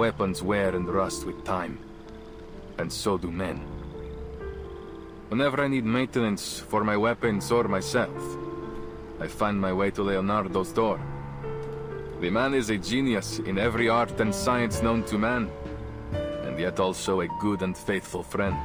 weapons wear and rust with time. And so do men. Whenever I need maintenance for my weapons or myself, I find my way to Leonardo's door. The man is a genius in every art and science known to man, and yet also a good and faithful friend.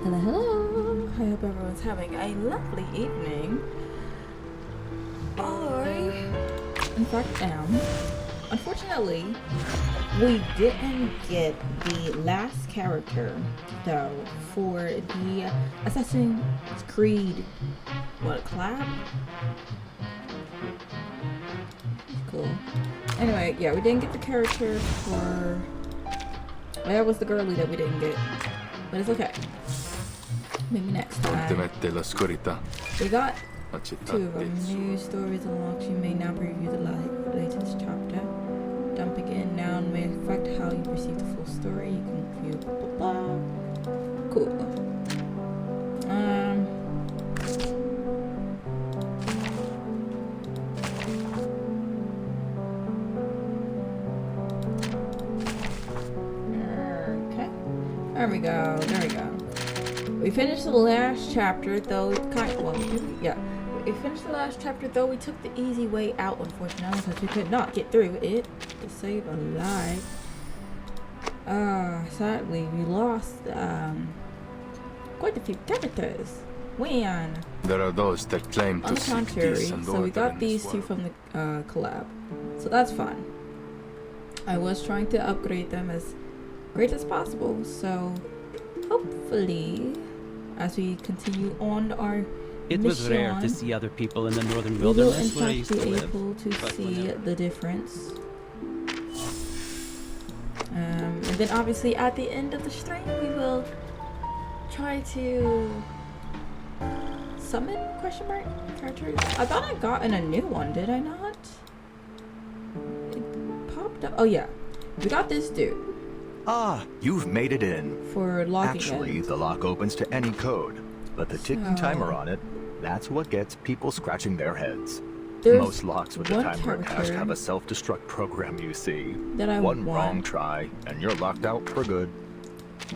Hello, hello. I hope everyone's having a lovely evening. I, in fact, am. Unfortunately, we didn't get the last character, though, for the Assassin's Creed, collab? Cool. Anyway, yeah, we didn't get the character for... That was the girlie that we didn't get. But it's okay. Maybe next time. We got 2 of them. New stories unlocked. You may now preview the latest chapter. Dumping in noun may affect how you perceive the full story. You can view blah blah blah. Cool. Okay. There we go. There we go. We finished the last chapter, though we finished the last chapter, though we took the easy way out, unfortunately, because we could not get through it to save a life. Sadly, we lost quite a few characters. There are those that claim to seek peace and so we got these 2 from the collab, so that's fun. I was trying to upgrade them as great as possible, so hopefully, as we continue on our It was rare to see other people in the northern wilderness where I used to live. We will in fact be able to see the difference. And then obviously at the end of the stream we will try to summon question mark characters? I thought I gotten a new one, did I not? It popped up. Oh yeah, we got this dude. Ah, you've made it in. For locking Actually, it. the lock opens to any code, but the ticking timer on it, that's what gets people scratching their heads. There's Most locks with a one timer attached character have a self-destruct program, you see. that I One want. wrong try, and you're locked out for good.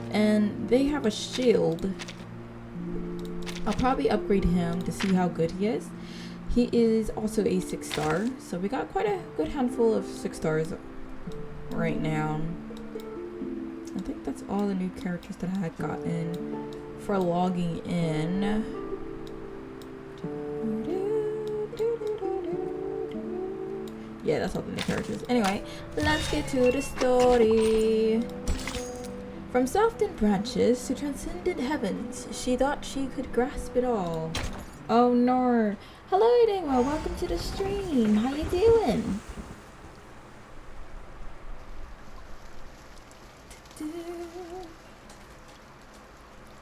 And they have a shield. I'll probably upgrade him to see how good he is. He is also a 6-star, so we got quite a good handful of 6 stars right now. I think that's all the new characters that I had gotten for logging in. Yeah, that's all the new characters. Anyway, let's get to the story. From softened branches to transcendent heavens, she thought she could grasp it all. Oh no. Hello Dingwa, welcome to the stream. How you doing?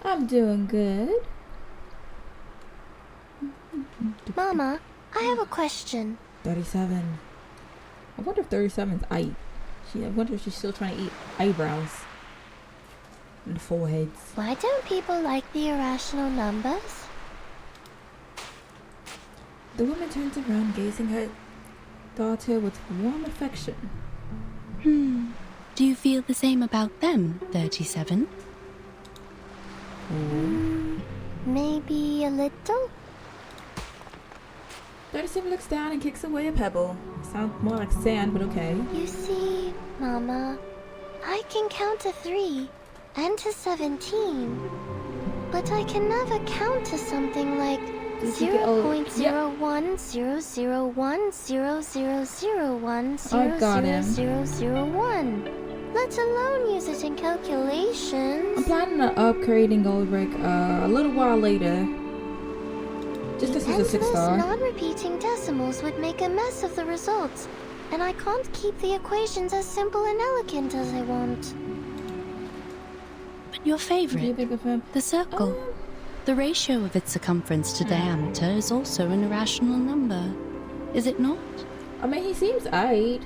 I'm doing good. Mama, I have a question. 37. I wonder if 37's eye. I wonder if she's still trying to eat eyebrows. And foreheads. Why don't people like the irrational numbers? The woman turns around, gazing at her daughter with warm affection. Do you feel the same about them, 37? Maybe a little? 37 looks down and kicks away a pebble. Sounds more like sand, but okay. You see, Mama, I can count to 3 and to 17, but I can never count to something like 0.01001000010001, let alone use it in calculations. I'm planning on upgrading Goldbrick a little while later. Just because he's a 6-star. Non-repeating decimals would make a mess of the results, and I can't keep the equations as simple and elegant as I want. But your What do you favorite, think of him? the circle. The ratio of its circumference to diameter is also an irrational number, is it not? I mean, he seems aight.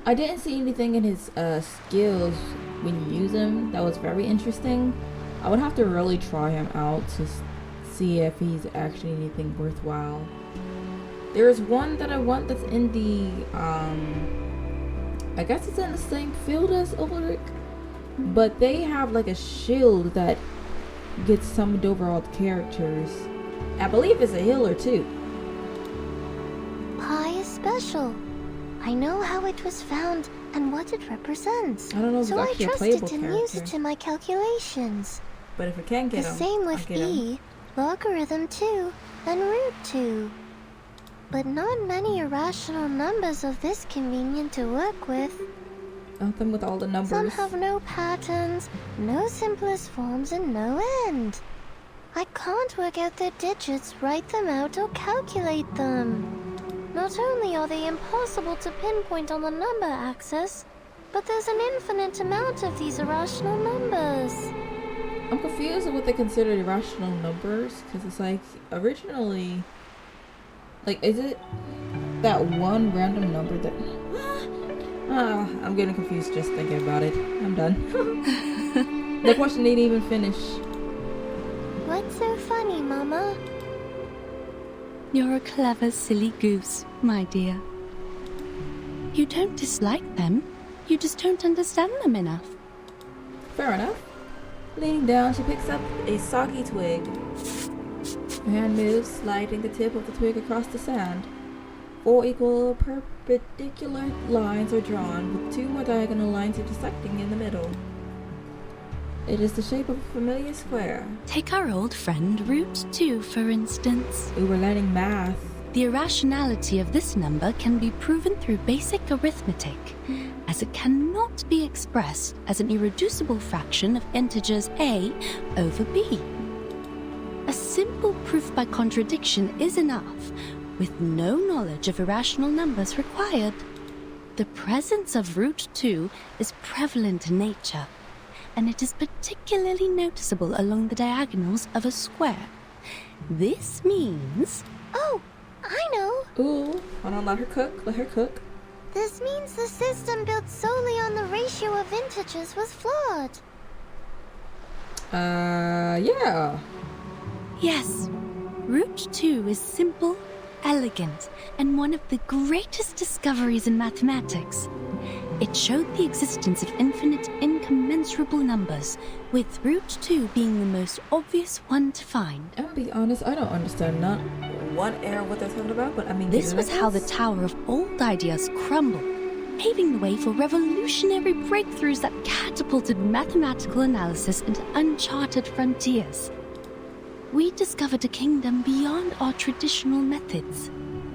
I didn't see anything in his skills when you use him that was very interesting. I would have to really try him out to see if he's actually anything worthwhile. There's one that I want that's in the I guess it's in the same field as Ulrich, but they have like a shield that gets summoned over all the characters. I believe it's a healer too. Pi is special. I know how it was found and what it represents. I don't know if so it's I actually a trust playable it and use character. it in my calculations. But if I can get The him, same I'll with get him. E, logarithm 2, and root 2. But not many irrational numbers are this convenient to work with. Nothing with all the numbers. Some have no patterns, no simplest forms, and no end. I can't work out their digits, write them out, or calculate them. Not only are they impossible to pinpoint on the number axis, but there's an infinite amount of these irrational numbers. I'm confused with what they consider irrational numbers, because it's like, originally, like, is it that one random number that... I'm getting confused just thinking about it. I'm done. The question didn't even finish. What's so funny, Mama? You're a clever, silly goose, my dear. You don't dislike them, you just don't understand them enough. Fair enough. Leaning down, she picks up a soggy twig. Her hand moves, sliding the tip of the twig across the sand. 4 equal perpendicular lines are drawn, with 2 more diagonal lines intersecting in the middle. It is the shape of a familiar square. Take our old friend root 2, for instance. We were learning math. The irrationality of this number can be proven through basic arithmetic, as it cannot be expressed as an irreducible fraction of integers a over b. A simple proof by contradiction is enough, with no knowledge of irrational numbers required. The presence of root 2 is prevalent in nature, and it is particularly noticeable along the diagonals of a square. This means... Oh, I know. Ooh, hold on, let her cook. Let her cook. This means the system built solely on the ratio of integers was flawed. Yeah. Yes, root 2 is simple, elegant, and one of the greatest discoveries in mathematics. It showed the existence of infinite, incommensurable numbers, with root 2 being the most obvious one to find. I'm gonna be honest, I don't understand not one air what they're talking about, but I mean... This was how the Tower of Old Ideas crumbled, paving the way for revolutionary breakthroughs that catapulted mathematical analysis into uncharted frontiers. We discovered a kingdom beyond our traditional methods,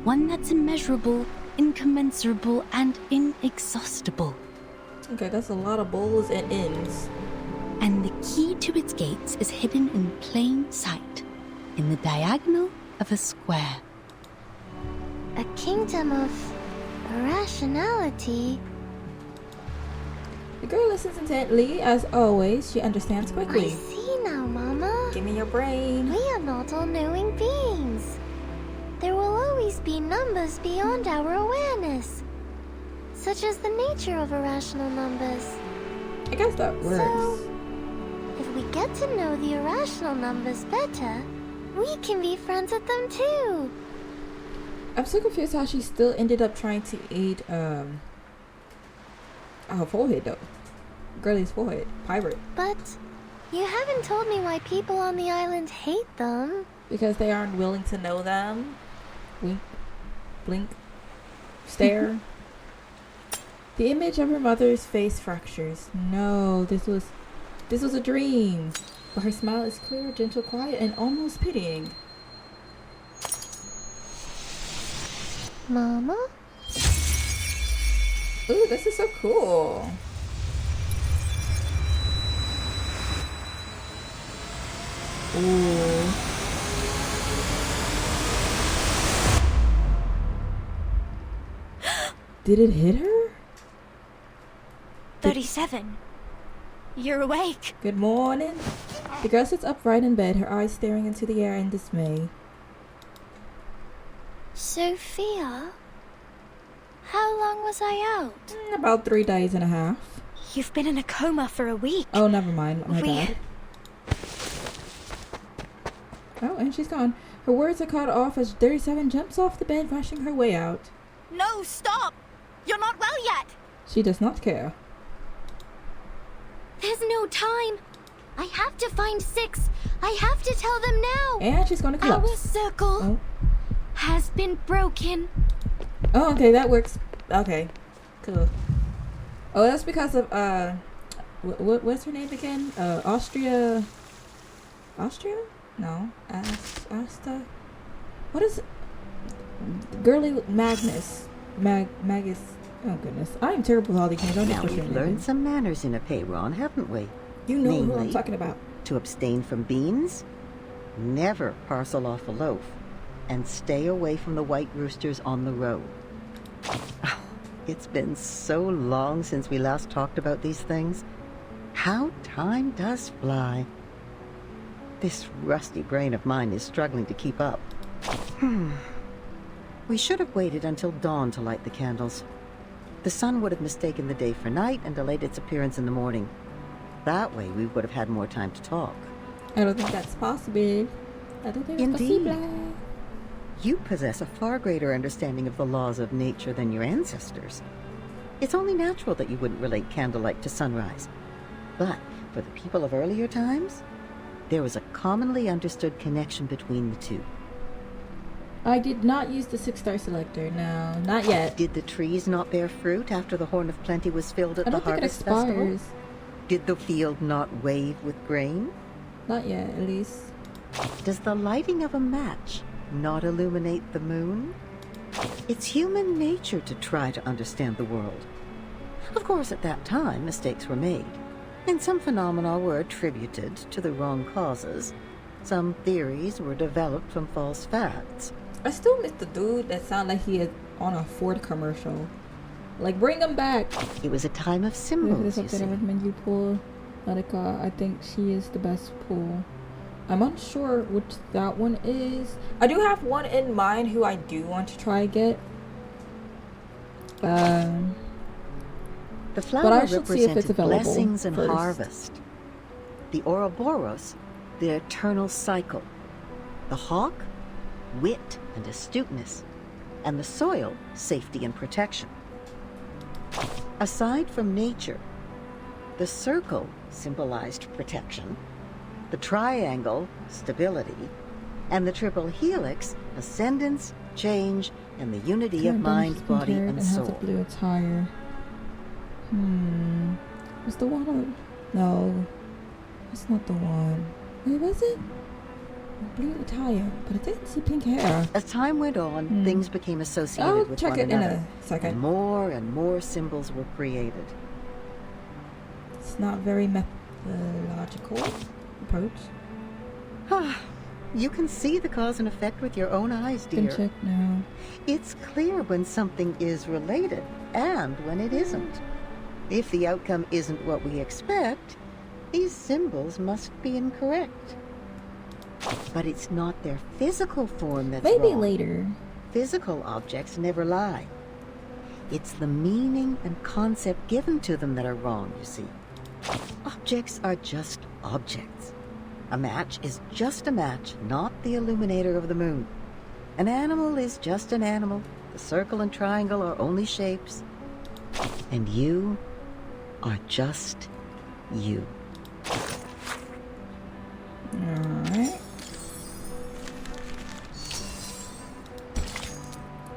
one that's immeasurable, incommensurable, and inexhaustible. Okay, that's a lot of bowls and ends. And the key to its gates is hidden in plain sight, in the diagonal of a square. A kingdom of irrationality. The girl listens intently, as always. She understands I quickly. see now, Mama. Give me your brain. We are not all-knowing beings. There will always be numbers beyond our awareness, such as the nature of irrational numbers. I guess that works. So, if we get to know the irrational numbers better, we can be friends with them too. I'm so confused how she still ended up trying to eat her forehead though. Girlie's forehead. Pirate. But you haven't told me why people on the island hate them. Because they aren't willing to know them. Wink. Blink. Stare. The image of her mother's face fractures. No, this was a dream. But her smile is clear, gentle, quiet, and almost pitying. Mama? Ooh, this is so cool. Ooh. Did it hit her? 37. You're awake. Good morning. The girl sits upright in bed, her eyes staring into the air in dismay. Sophia? How long was I out? About 3 days and a half. You've been in a coma for a week. Oh, never mind. My We- bad. Oh, and she's gone. Her words are cut off as 37 jumps off the bed, rushing her way out. No, stop! You're not well yet! She does not care. There's no time. I have to find 6. I have to tell them now. And she's gonna Our collapse. circle Oh. has been broken. Oh, okay, that works. Okay, cool. Oh, that's because of what's her name again? Austria. No, Asta. What is Girly Magnus? Magus. Oh goodness, I'm terrible with all these names. I'm just Now butchering we've their learned names. some manners in a payron, haven't we? You know who I'm namely- talking about. To abstain from beans, never parcel off a loaf, and stay away from the white roosters on the road. Oh, it's been so long since we last talked about these things. How time does fly. This rusty brain of mine is struggling to keep up. We should have waited until dawn to light the candles. The sun would have mistaken the day for night and delayed its appearance in the morning. That way we would have had more time to talk. I don't think that's possible. I don't think it's Indeed. possible. You possess a far greater understanding of the laws of nature than your ancestors. It's only natural that you wouldn't relate candlelight to sunrise. But for the people of earlier times, there was a commonly understood connection between the two. I did not use the 6-star selector. No, not yet. Did the trees not bear fruit after the Horn of Plenty was filled at I the don't think it harvest festival? expires. Did the field not wave with grain? Not yet, at least. Does the lighting of a match not illuminate the moon? It's human nature to try to understand the world. Of course, at that time, mistakes were made, and some phenomena were attributed to the wrong causes. Some theories were developed from false facts. I still miss the dude that sounded like he is on a Ford commercial. Like, bring him back. It was a time of This symbols, is you something I see. recommend you pull. Narika, I think she is the best pull. I'm unsure which that one is. I do have one in mind who I do want to try get. The flower but I should see if it's represented available blessings and first. harvest. The Ouroboros, the eternal cycle. The hawk, wit and astuteness. And the soil, safety and protection. Aside from nature, the circle symbolized protection, the triangle, stability, and the triple helix, ascendance, change, and the unity of mind, body, and Has a soul. blue attire. Was the one on... No. That's not the one. Wait, was it? Blue attire, but I didn't see pink hair. As time went on, things became associated I'll with check one it in another. a second. And more symbols were created. It's not very methodological approach. You can see the cause and effect with your own eyes, Can dear. check now. It's clear when something is related and when it isn't. If the outcome isn't what we expect, these symbols must be incorrect. But it's not their physical form that's Maybe wrong. later. Physical objects never lie. It's the meaning and concept given to them that are wrong, you see. Objects are just objects. A match is just a match, not the illuminator of the moon. An animal is just an animal. The circle and triangle are only shapes. And you are just you. Alright.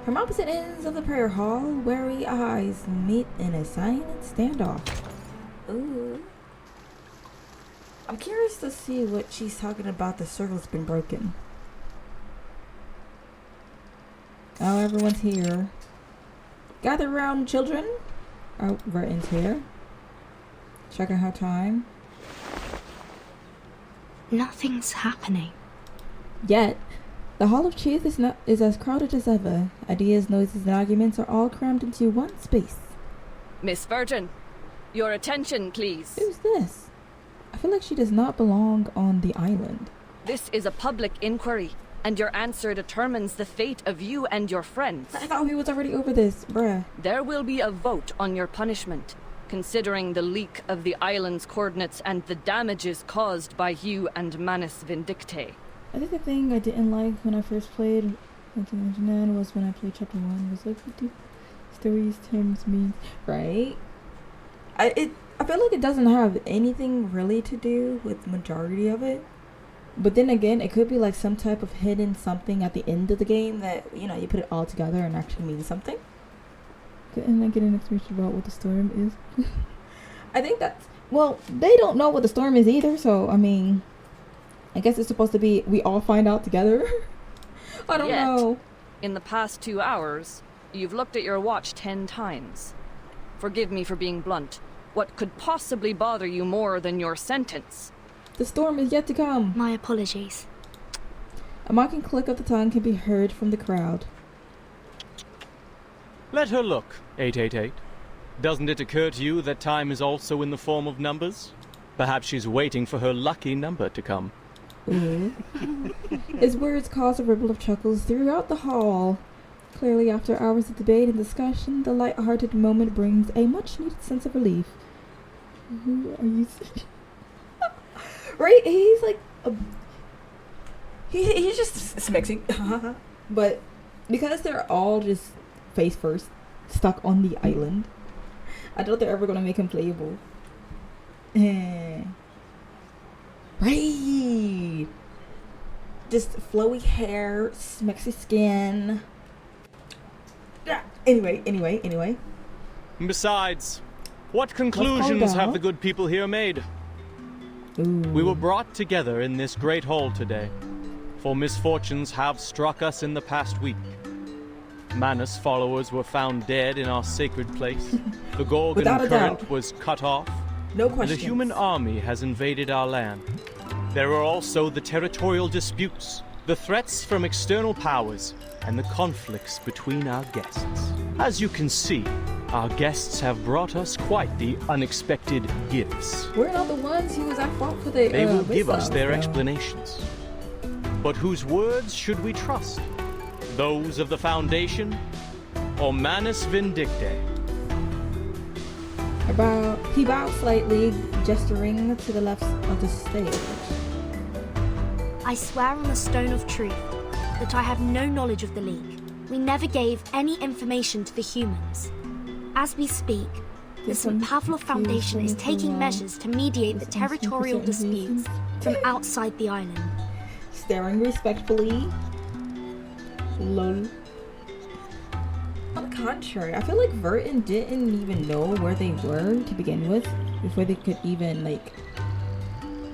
From opposite ends of the prayer hall, wary eyes meet in a silent standoff. Ooh. I'm curious to see what she's talking about. The circle's been broken. Oh, everyone's here. Gather round, children. Oh, Verton's here. Checking her time. Nothing's happening. Yet, the Hall of Truth is as crowded as ever. Ideas, noises, and arguments are all crammed into one space. Miss Virgin, your attention, please. Who's this? I feel like she does not belong on the island. This is a public inquiry, and your answer determines the fate of you and your friends. I thought we was already over this, bruh. There will be a vote on your punishment, considering the leak of the island's coordinates and the damages caused by you and Manus Vindictae. I think the thing I didn't like when I first played 1999 was when I played chapter 1. Was like, what do stories, terms, means, right? I feel like it doesn't have anything really to do with the majority of it. But then again, it could be like some type of hidden something at the end of the game that, you know, you put it all together and actually means something. And I get an explanation about what the storm is. I think that's... Well, they don't know what the storm is either, so, I mean... I guess it's supposed to be we all find out together. I don't know. In the past 2 hours, you've looked at your watch 10 times. Forgive me for being blunt. What could possibly bother you more than your sentence? The storm is yet to come. My apologies. A mocking click of the tongue can be heard from the crowd. Let her look, 888. Doesn't it occur to you that time is also in the form of numbers? Perhaps she's waiting for her lucky number to come. Ooh. His words caused a ripple of chuckles throughout the hall. Clearly, after hours of debate and discussion, the light-hearted moment brings a much-needed sense of relief. Who are you? Right? He's like... He's just smexing. But because they're all just face first, stuck on the island, I doubt they're ever going to make him playable. Right. Just flowy hair, smexy skin. Anyway. Besides, what conclusions have the good people here made? Ooh. We were brought together in this great hall today, for misfortunes have struck us in the past week. Manus followers were found dead in our sacred place. The Gorgon current was cut off. No questions. The human army has invaded our land. There are also the territorial disputes, the threats from external powers, and the conflicts between our guests. As you can see, Our guests have brought us quite the unexpected gifts. We're not the ones who was at fault for the. They will give us their so. explanations. But whose words should we trust? Those of the Foundation or Manus Vindicte? He bowed slightly, gesturing to the left of the stage. I swear on the Stone of Truth that I have no knowledge of the League. We never gave any information to the humans. As we speak, the St. Pavlov Foundation is taking measures to mediate the territorial disputes from outside the island. Staring respectfully. Lol. On the contrary, I feel like Vertin didn't even know where they were to begin with before they could even, like,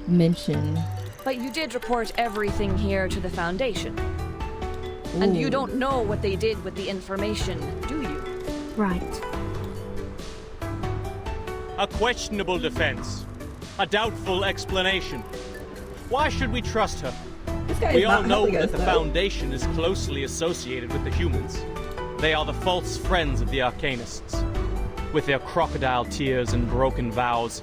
mention. But you did report everything here to the Foundation. Ooh. And you don't know what they did with the information, do you? Right. A questionable defense. A doubtful explanation. Why should we trust her? We all know that the Foundation is closely associated with the humans. They are the false friends of the Arcanists. With their crocodile tears and broken vows,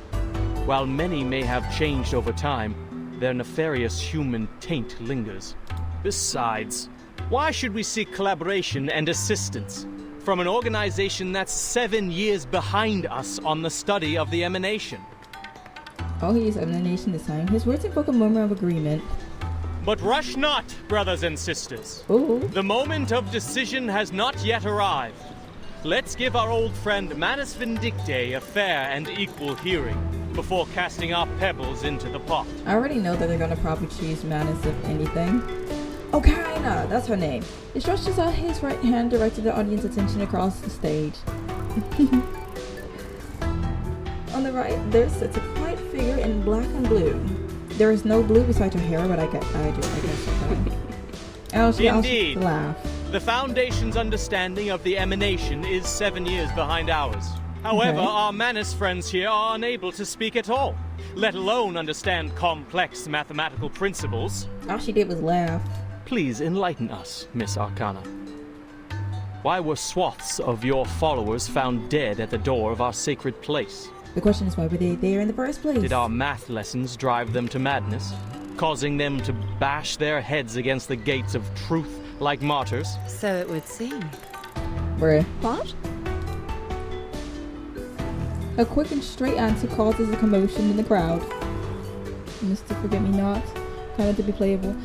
while many may have changed over time, their nefarious human taint lingers. Besides, why should we seek collaboration and assistance from an organization that's 7 years behind us on the study of the emanation? Oh, he used emanation this time. His words invoke a murmur of agreement. But rush not, brothers and sisters. Ooh. The moment of decision has not yet arrived. Let's give our old friend Manus Vindicte a fair and equal hearing before casting our pebbles into the pot. I already know that they're gonna probably choose Manus if anything. Okaina, that's her name. He stretches out his right hand, directed the audience attention across the stage. On the right, there sits a quiet figure in black and blue. There is no blue beside her hair, but I guess okay. Oh, she Indeed. also laugh. The Foundation's understanding of the emanation is 7 years behind ours. However, Okay. our Manus friends here are unable to speak at all, let alone understand complex mathematical principles. All she did was laugh. Please enlighten us, Miss Arcana. Why were swaths of your followers found dead at the door of our sacred place? The question is, why were they there in the first place? Did our math lessons drive them to madness, causing them to bash their heads against the gates of truth like martyrs? So it would seem. Bruh. What? A quick and straight answer causes a commotion in the crowd. Mr. Forget-Me-Not, kind of to be playable.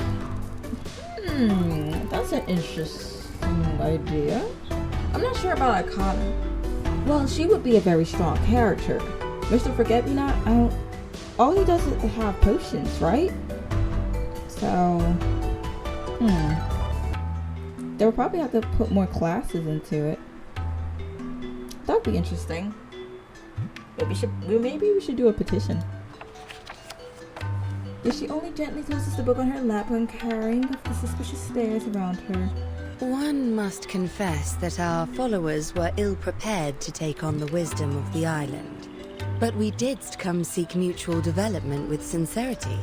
That's an interesting idea. I'm not sure about Arcana. Well, she would be a very strong character. Mr. Forget-Me-Not, all he does is have potions, right? So, they would probably have to put more classes into it. That would be interesting. Maybe we should do a petition. Yet she only gently closes the book on her lap when carrying the suspicious stares around her. One must confess that our followers were ill-prepared to take on the wisdom of the island. But we did come seek mutual development with sincerity.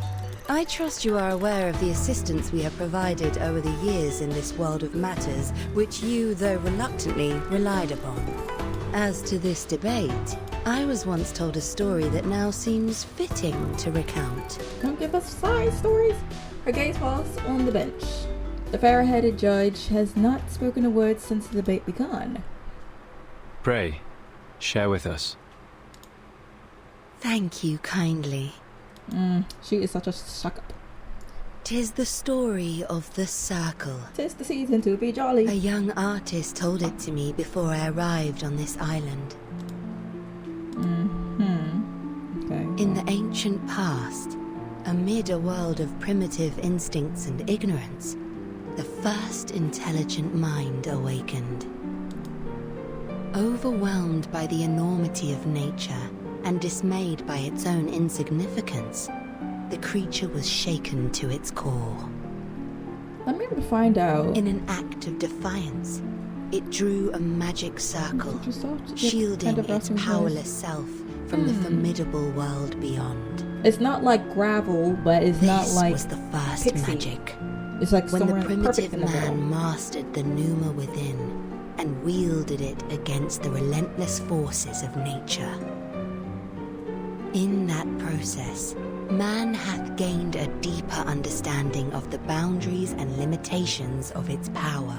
I trust you are aware of the assistance we have provided over the years in this world of matters, which you, though reluctantly, relied upon. As to this debate, I was once told a story that now seems fitting to recount. Don't give us side stories. Her gaze falls on the bench. The fair-headed judge has not spoken a word since the debate begun. Pray, share with us. Thank you kindly. She is such a suck-up. 'Tis the story of the Circle. 'Tis the season to be jolly. A young artist told it to me before I arrived on this island. Okay. In the ancient past, amid a world of primitive instincts and ignorance, the first intelligent mind awakened. Overwhelmed by the enormity of nature and dismayed by its own insignificance, the creature was shaken to its core. Let me find out. In an act of defiance, it drew a magic circle, shielding its powerless self from the formidable world beyond. It's not like gravel, but it's not like this was the first pixie magic. It's like When the somewhere perfect primitive in the middle. man mastered the pneuma within and wielded it against the relentless forces of nature. In that process, man hath gained a deeper understanding of the boundaries and limitations of its power.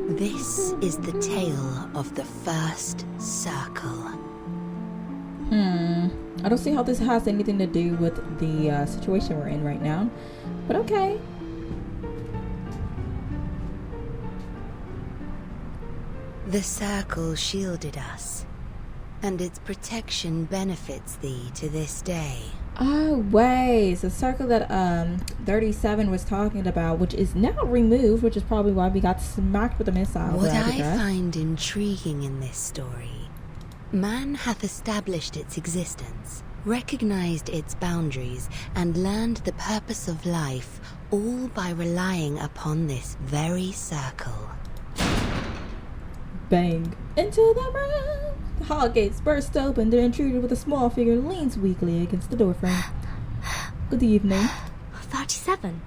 This is the tale of the first circle. I don't see how this has anything to do with the situation we're in right now, but okay. The circle shielded us, and its protection benefits thee to this day. Oh, wait. It's the circle that 37 was talking about, which is now removed, which is probably why we got smacked with a missile. What I find intriguing in this story, man hath established its existence, recognized its boundaries, and learned the purpose of life, all by relying upon this very circle. Bang. Into the room. The hall gates burst open. The intruder with a small figure leans weakly against the doorframe. Good evening. 37.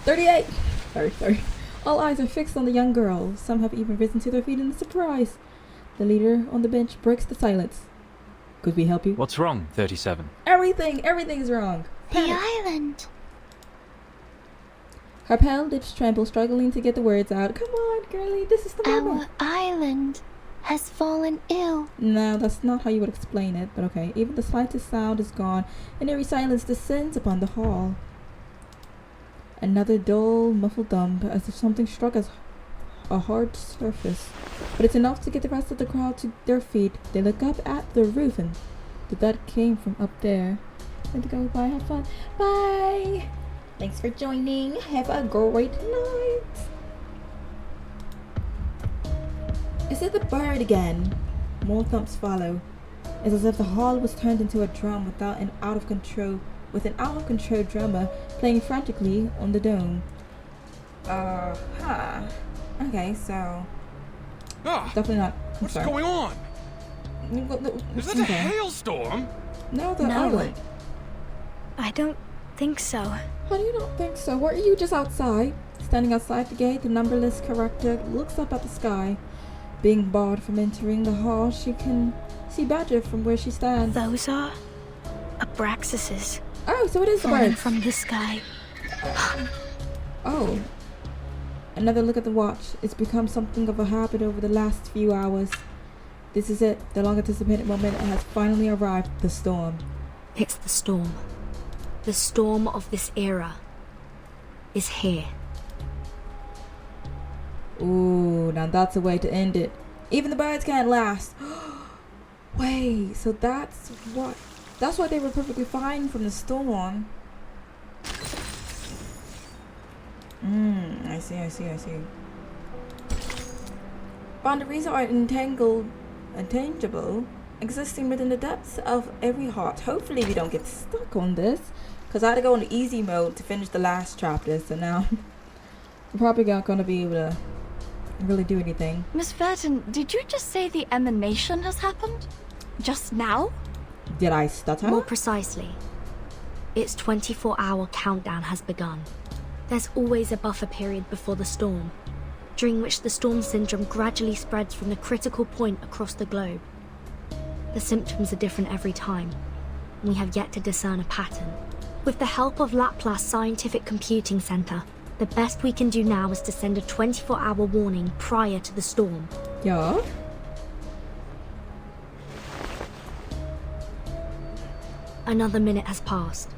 38. Sorry. All eyes are fixed on the young girl. Some have even risen to their feet in surprise. The leader on the bench breaks the silence. Could we help you? What's wrong, 37? Everything's wrong. Panic. The island. Her pale lips tremble, struggling to get the words out. Come on, girlie, this is the moment. Our island has fallen ill. No, that's not how you would explain it, but okay. Even the slightest sound is gone, and eerie silence descends upon the hall. Another dull, muffled thump, as if something struck a hard surface. But it's enough to get the rest of the crowd to their feet. They look up at the roof, and the thud came from up there. Let it go. Bye, have fun. Bye! Thanks for joining. Have a great night. Is it the bird again? More thumps follow. It's as if the hall was turned into a drum with an out of control drummer playing frantically on the dome. Okay, so definitely not. What's going on? Is that a hailstorm? No, the No. island. I don't think so. How do you not think so? Weren't you just outside? Standing outside the gate, the numberless character looks up at the sky. Being barred from entering the hall, she can see Badger from where she stands. Those are Abraxases. Oh, so it is the falling birds. from the sky. Oh. Another look at the watch. It's become something of a habit over the last few hours. This is it. The long-anticipated moment has finally arrived. The storm. It's the storm. The storm of this era is here. Ooh, now that's a way to end it. Even the birds can't last. Wait, so that's why they were perfectly fine from the storm. I see. Boundaries are intangible, existing within the depths of every heart. Hopefully we don't get stuck on this, because I had to go into easy mode to finish the last chapter, so now we're probably not going to be able to really do anything. Miss Burton, did you just say the emanation has happened? Just now? Did I stutter? More precisely, its 24-hour countdown has begun. There's always a buffer period before the storm, during which the storm syndrome gradually spreads from the critical point across the globe. The symptoms are different every time, and we have yet to discern a pattern. With the help of Laplace Scientific Computing Center, the best we can do now is to send a 24-hour warning prior to the storm. Yeah? Another minute has passed.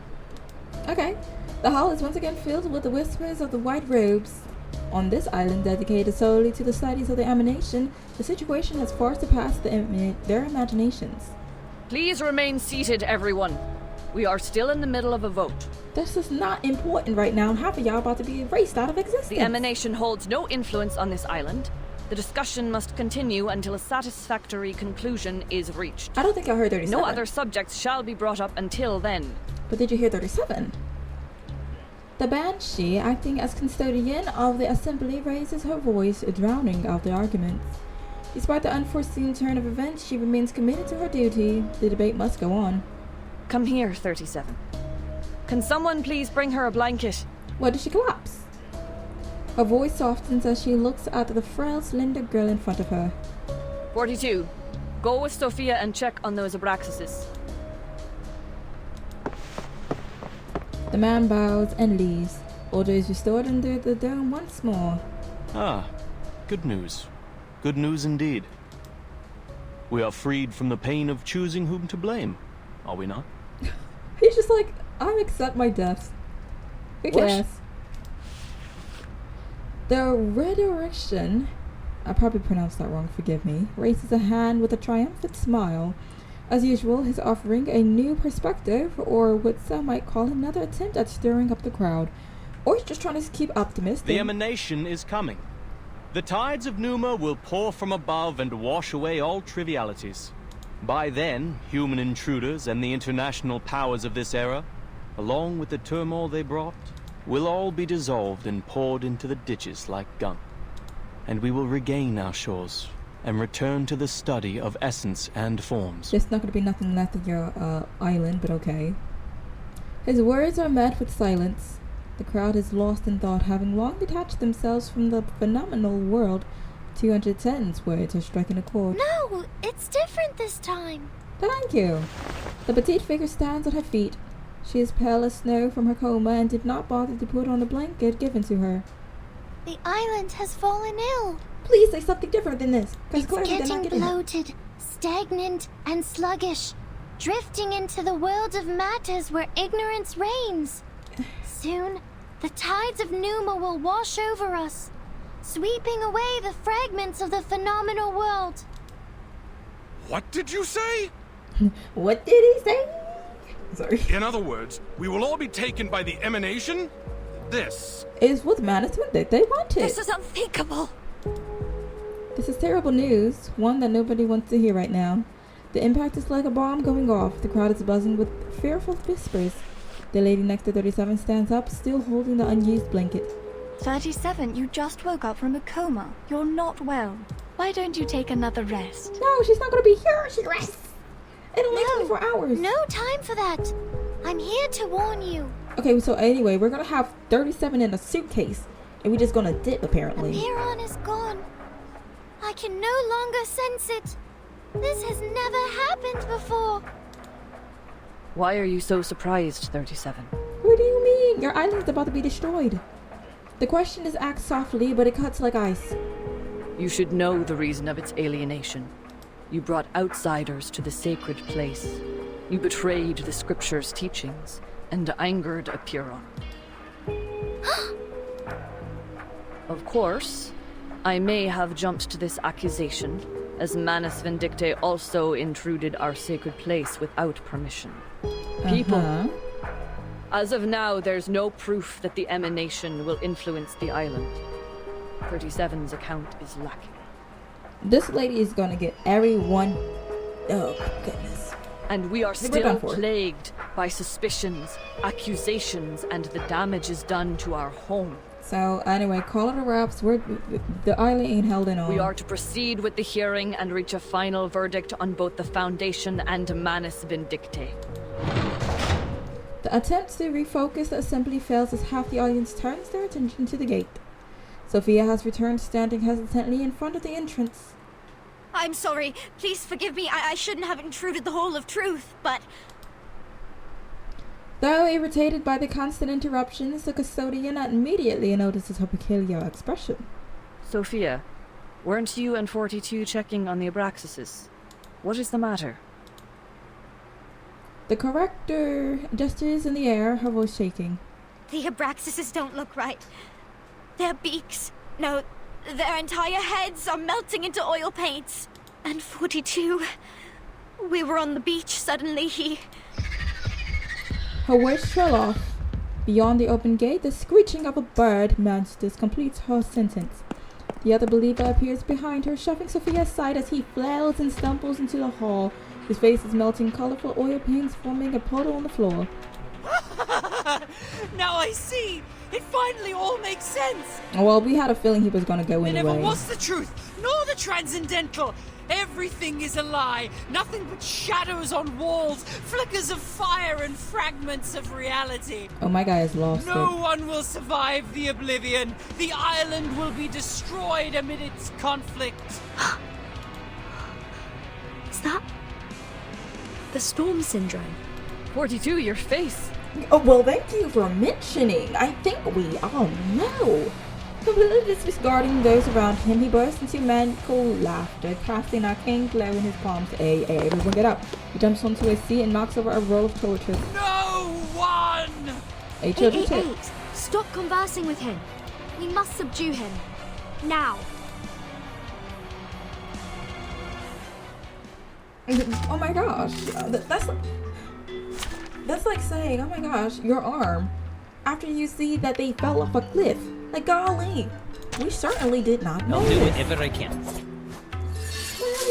Okay. The hall is once again filled with the whispers of the white robes. On this island dedicated solely to the studies of the emanation, the situation has far surpassed their imaginations. Please remain seated, everyone. We are still in the middle of a vote. This is not important right now, and half of y'all about to be erased out of existence. The emanation holds no influence on this island. The discussion must continue until a satisfactory conclusion is reached. I don't think I heard 37. No other subjects shall be brought up until then. But did you hear 37? The Banshee, acting as custodian of the assembly, raises her voice, drowning out the arguments. Despite the unforeseen turn of events, she remains committed to her duty. The debate must go on. Come here, 37. Can someone please bring her a blanket? What, did she collapse? Her voice softens as she looks at the frail, slender girl in front of her. 42. Go with Sophia and check on those Abraxases. The man bows and leaves. Order is restored under the dome once more. Ah, good news. Good news indeed. We are freed from the pain of choosing whom to blame, are we not? He's just like, I accept my death. Who cares? The rhetorician, I probably pronounced that wrong, forgive me, raises a hand with a triumphant smile. As usual, he's offering a new perspective, or what some might call another attempt at stirring up the crowd. Or he's just trying to keep optimistic. The emanation is coming. The tides of Numa will pour from above and wash away all trivialities. By then, human intruders and the international powers of this era, along with the turmoil they brought, will all be dissolved and poured into the ditches like gunk. And we will regain our shores and return to the study of essence and forms. There's not going to be nothing left of your island, but okay. His words are met with silence. The crowd is lost in thought, having long detached themselves from the phenomenal world. 210's words are striking a chord. No, it's different this time. Thank you. The petite figure stands at her feet. She is pale as snow from her coma and did not bother to put on the blanket given to her. The island has fallen ill. Please say something different than this. It's getting bloated, stagnant, and sluggish, drifting into the world of matters where ignorance reigns. Soon, the tides of Numa will wash over us, sweeping away the fragments of the phenomenal world. What did you say? What did he say? Sorry. In other words, we will all be taken by the emanation? This is what management that they wanted. This is unthinkable. This is terrible news, one that nobody wants to hear right now. The impact is like a bomb going off. The crowd is buzzing with fearful whispers. The lady next to 37 stands up, still holding the unused blanket. 37, you just woke up from a coma. You're not well. Why don't you take another rest? No, she's not going to be here. She rests. In only 24 hours. No time for that. I'm here to warn you. Okay, so anyway, we're going to have 37 in a suitcase. And we're just going to dip, apparently. Piran is gone. I can no longer sense it. This has never happened before. Why are you so surprised, 37? What do you mean? Your island's about to be destroyed. The question is asked softly, but it cuts like ice. You should know the reason of its alienation. You brought outsiders to the sacred place. You betrayed the scripture's teachings and angered a Piran. Of course, I may have jumped to this accusation, as Manus Vindicte also intruded our sacred place without permission. People. As of now, there's no proof that the emanation will influence the island. 37's account is lacking. This lady is gonna get everyone. Oh my goodness. And we are still plagued by suspicions, accusations, and the damages done to our home. So anyway, call it a wraps. The island ain't held in on. We are to proceed with the hearing and reach a final verdict on both the Foundation and Manus Vindicte. The attempt to refocus the assembly fails as half the audience turns their attention to the gate. Sophia has returned, standing hesitantly in front of the entrance. I'm sorry. Please forgive me. I shouldn't have intruded the Hall of Truth, but... Though irritated by the constant interruptions, the custodian immediately notices her peculiar expression. Sophia, weren't you and 42 checking on the Abraxases? What is the matter? The corrector gestures in the air, her voice shaking. The Abraxases don't look right. Their beaks, no, their entire heads are melting into oil paints. And 42, we were on the beach, suddenly he... Her words trail off. Beyond the open gate, the screeching of a bird monsters completes her sentence. The other believer appears behind her, shoving Sophia aside as he flails and stumbles into the hall. His face is melting, colorful oil paints forming a puddle on the floor. Now I see! It finally all makes sense! Well, we had a feeling he was going to go anyway. It never was the truth, nor the transcendental. Everything is a lie. Nothing but shadows on walls, flickers of fire and fragments of reality. Oh, my guy is lost. No one will survive the oblivion. The island will be destroyed amid its conflict. Is that the storm syndrome? 42, your face. Oh, well, thank you for mentioning. I think we all know. Completely disregarding those around him, he burst into maniacal laughter, casting arcane glow in his palms. Hey, everyone get up. He jumps onto a seat and knocks over a roll of torches. No one! Hey, stop conversing with him. We must subdue him. Now. Oh my gosh. That's like saying, oh my gosh, your arm. After you see that they fell off a cliff. Like, golly, we certainly did not know. I'll do whatever I can.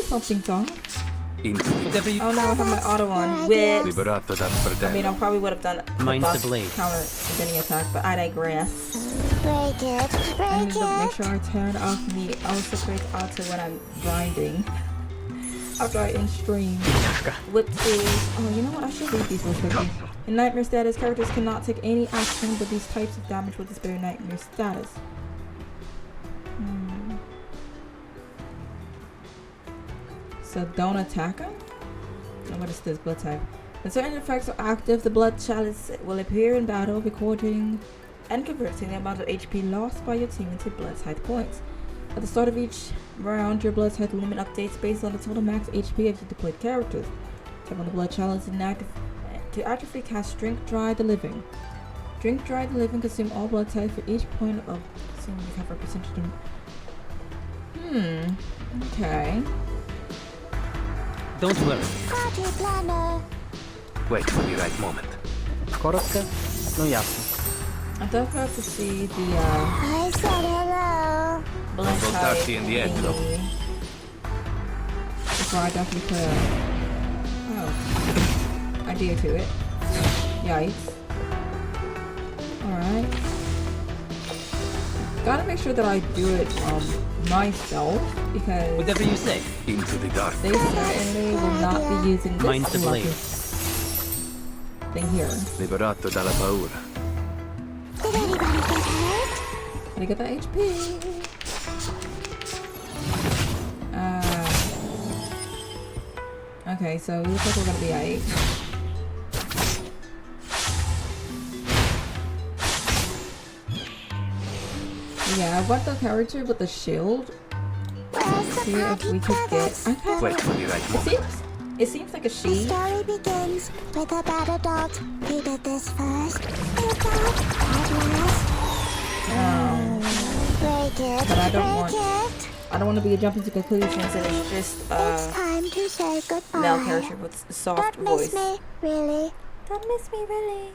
Something soft. Whatever you... Oh no, I have my auto on. Whips. I mean, I probably would have done Mine's the blade. Counter any attack, but I digress. Break it. I need to make sure I turn off the also create auto when I'm grinding. After I end stream. Whoopsies. Oh, you know what? I should read these real quickly. In nightmare status, characters cannot take any action, but these types of damage will display nightmare status. So don't attack him? And what is this blood type? When certain effects are active, the blood chalice will appear in battle, recording and converting the amount of HP lost by your team into blood type points. At the start of each round, your blood type limit updates based on the total max HP of your deployed characters. Tap on the blood chalice to actively cast Drink Dry the Living. Drink Dry the Living consume all blood types for each point of consuming recover percentage. Okay. Don't worry. Party planner. Wait for the right moment. Korotko? No jasno. I definitely have to see the I said hello. blood type in the end, though. before I definitely put a idea to it. Yikes. Alright. Gotta make sure that I do it myself, because whatever you say. Into the dark. They certainly will not be using this Mine's the blade. Thing here. Liberato dalla paura. Did anybody get hurt? Gotta get that HP. Okay, so it looks like we're gonna be at 8. Yeah, I want the character with the shield. See if we could get. Wait for the right moment. It seems like a she. The story begins with a battle dog. He did this first. The dog at last. Break it. But I don't break it. I don't want to be jumping to conclusions, and it's just It's time to say goodbye. male character with a soft Don't voice. miss me, really. Don't miss me, really.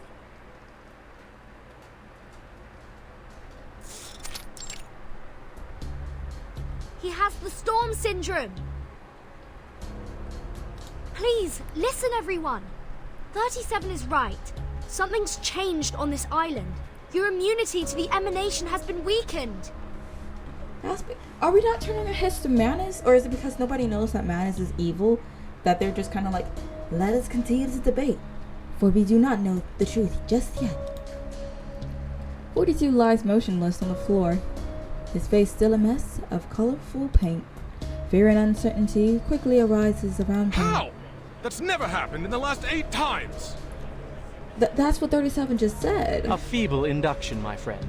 He has the storm syndrome. Please, listen everyone. 37 is right. Something's changed on this island. Your immunity to the emanation has been weakened. Are we not turning our heads to Manus? Or is it because nobody knows that Manus is evil that they're just kind of like, let us continue this debate, for we do not know the truth just yet. 42 lies motionless on the floor, his face still a mess of colorful paint. Fear and uncertainty quickly arises around him. How? That's never happened in the last 8 times. That's what 37 just said. A feeble induction, my friend.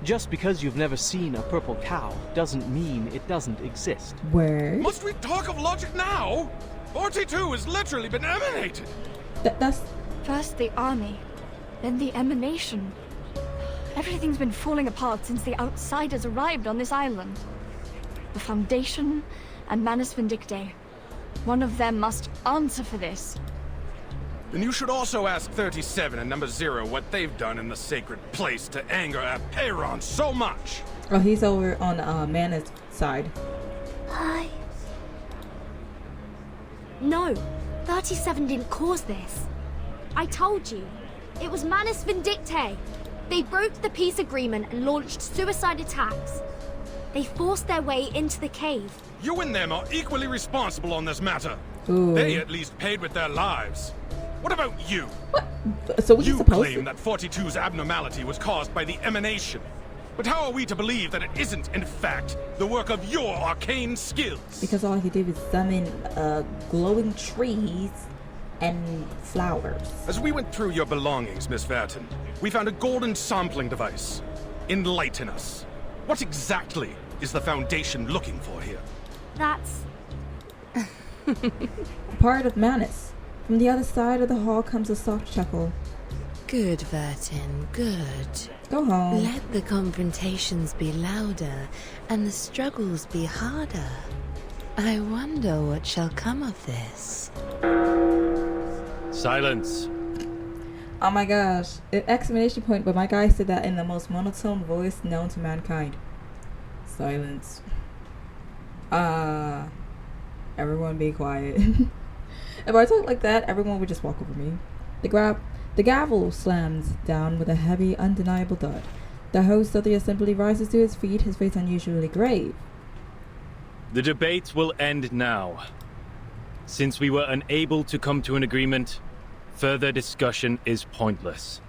Just because you've never seen a purple cow doesn't mean it doesn't exist. Word? Must we talk of logic now? 42 has literally been emanated. That's... First the army, then the emanation. Everything's been falling apart since the outsiders arrived on this island. The Foundation and Manus Vindictae. One of them must answer for this. Then you should also ask 37 and number 0 what they've done in the sacred place to anger Apeiron so much. Oh, he's over on Manus' side. Hi. No, 37 didn't cause this. I told you. It was Manus Vindictae. They broke the peace agreement and launched suicide attacks. They forced their way into the cave. You and them are equally responsible on this matter. Ooh. They at least paid with their lives. What about you? What? So you claim that 42's abnormality was caused by the emanation. But how are we to believe that it isn't, in fact, the work of your arcane skills? Because all he did was summon glowing trees and flowers. As we went through your belongings, Miss Verton, we found a golden sampling device. Enlighten us. What exactly is the Foundation looking for here? That's... part of Manus. From the other side of the hall comes a soft chuckle. Good, Vertin, good. Go home. Let the confrontations be louder and the struggles be harder. I wonder what shall come of this. Silence. Oh my gosh. An exclamation point, but my guy said that in the most monotone voice known to mankind. Silence. Everyone be quiet. If I talk like that, everyone would just walk over me. The gavel slams down with a heavy, undeniable thud. The host of the assembly rises to his feet, his face unusually grave. The debate will end now. Since we were unable to come to an agreement, further discussion is pointless.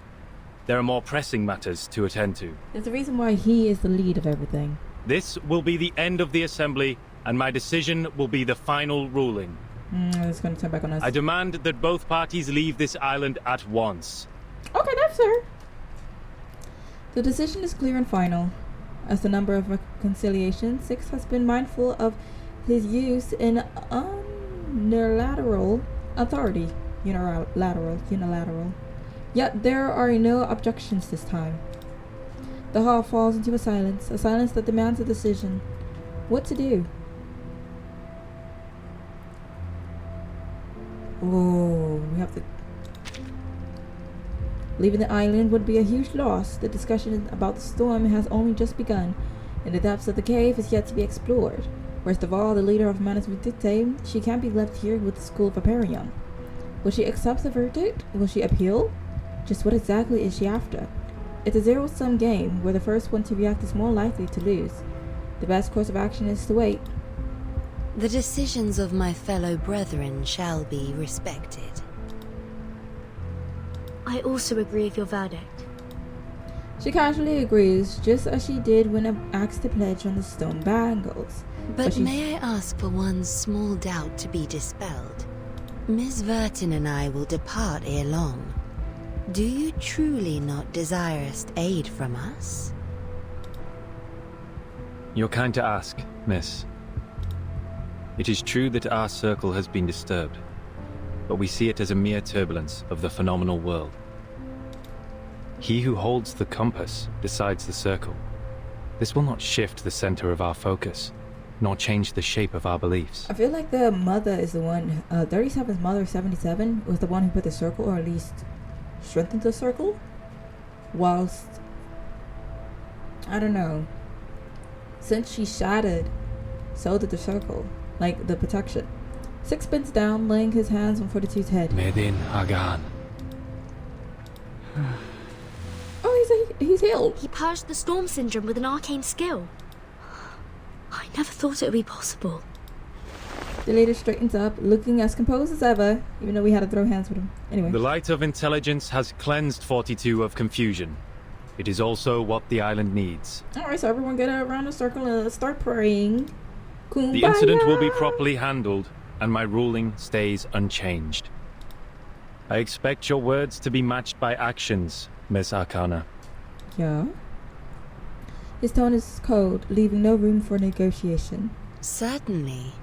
There are more pressing matters to attend to. There's a reason why he is the lead of everything. This will be the end of the assembly, and my decision will be the final ruling. It's going to turn back on us. I demand that both parties leave this island at once. Okay, that's fair. The decision is clear and final. As the number of reconciliations, 6 has been mindful of his use in unilateral authority. Unilateral. Yet there are no objections this time. The hall falls into a silence that demands a decision. What to do? Oh, we have to... Leaving the island would be a huge loss. The discussion about the storm has only just begun, and the depths of the cave is yet to be explored. Worst of all, the leader of Manus Vindicte, she can't be left here with the school of Aperion. Will she accept the verdict? Will she appeal? Just what exactly is she after? It's a zero-sum game, where the first one to react is more likely to lose. The best course of action is to wait. The decisions of my fellow brethren shall be respected. I also agree with your verdict. She casually agrees, just as she did when asked to pledge on the stone bangles. But may I ask for one small doubt to be dispelled? Miss Vertin and I will depart ere long. Do you truly not desirest aid from us? You're kind to ask, miss. It is true that our circle has been disturbed, but we see it as a mere turbulence of the phenomenal world. He who holds the compass decides the circle. This will not shift the center of our focus, nor change the shape of our beliefs. I feel like the mother is the one, 37's mother, 77, was the one who put the circle, or at least strengthened the circle, whilst, I don't know, since she shattered, so did the circle, like the protection. 6 bends down, laying his hands on 42's head. Medin Hagan. Oh, he's healed. He purged the storm syndrome with an arcane skill. I never thought it would be possible. The leader straightens up, looking as composed as ever, even though we had to throw hands with him. Anyway. The light of intelligence has cleansed 42 of confusion. It is also what the island needs. Alright, so everyone get around the circle and let's start praying. Kumbaya. The incident will be properly handled, and my ruling stays unchanged. I expect your words to be matched by actions, Miss Arcana. Yeah? His tone is cold, leaving no room for negotiation. Certainly.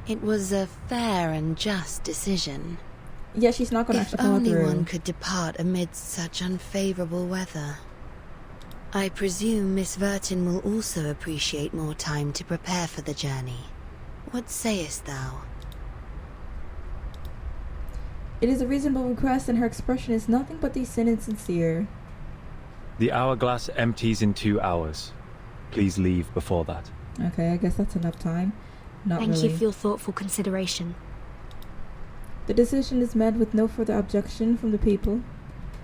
It was a fair and just decision. Yeah, she's not going to actually follow through. If only one could depart amidst such unfavorable weather. I presume Miss Vertin will also appreciate more time to prepare for the journey. What sayest thou? It is a reasonable request, and her expression is nothing but decent and sincere. The hourglass empties in 2 hours. Please leave before that. Okay, I guess that's enough time. Not Thank really. you for your thoughtful consideration. The decision is met with no further objection from the people.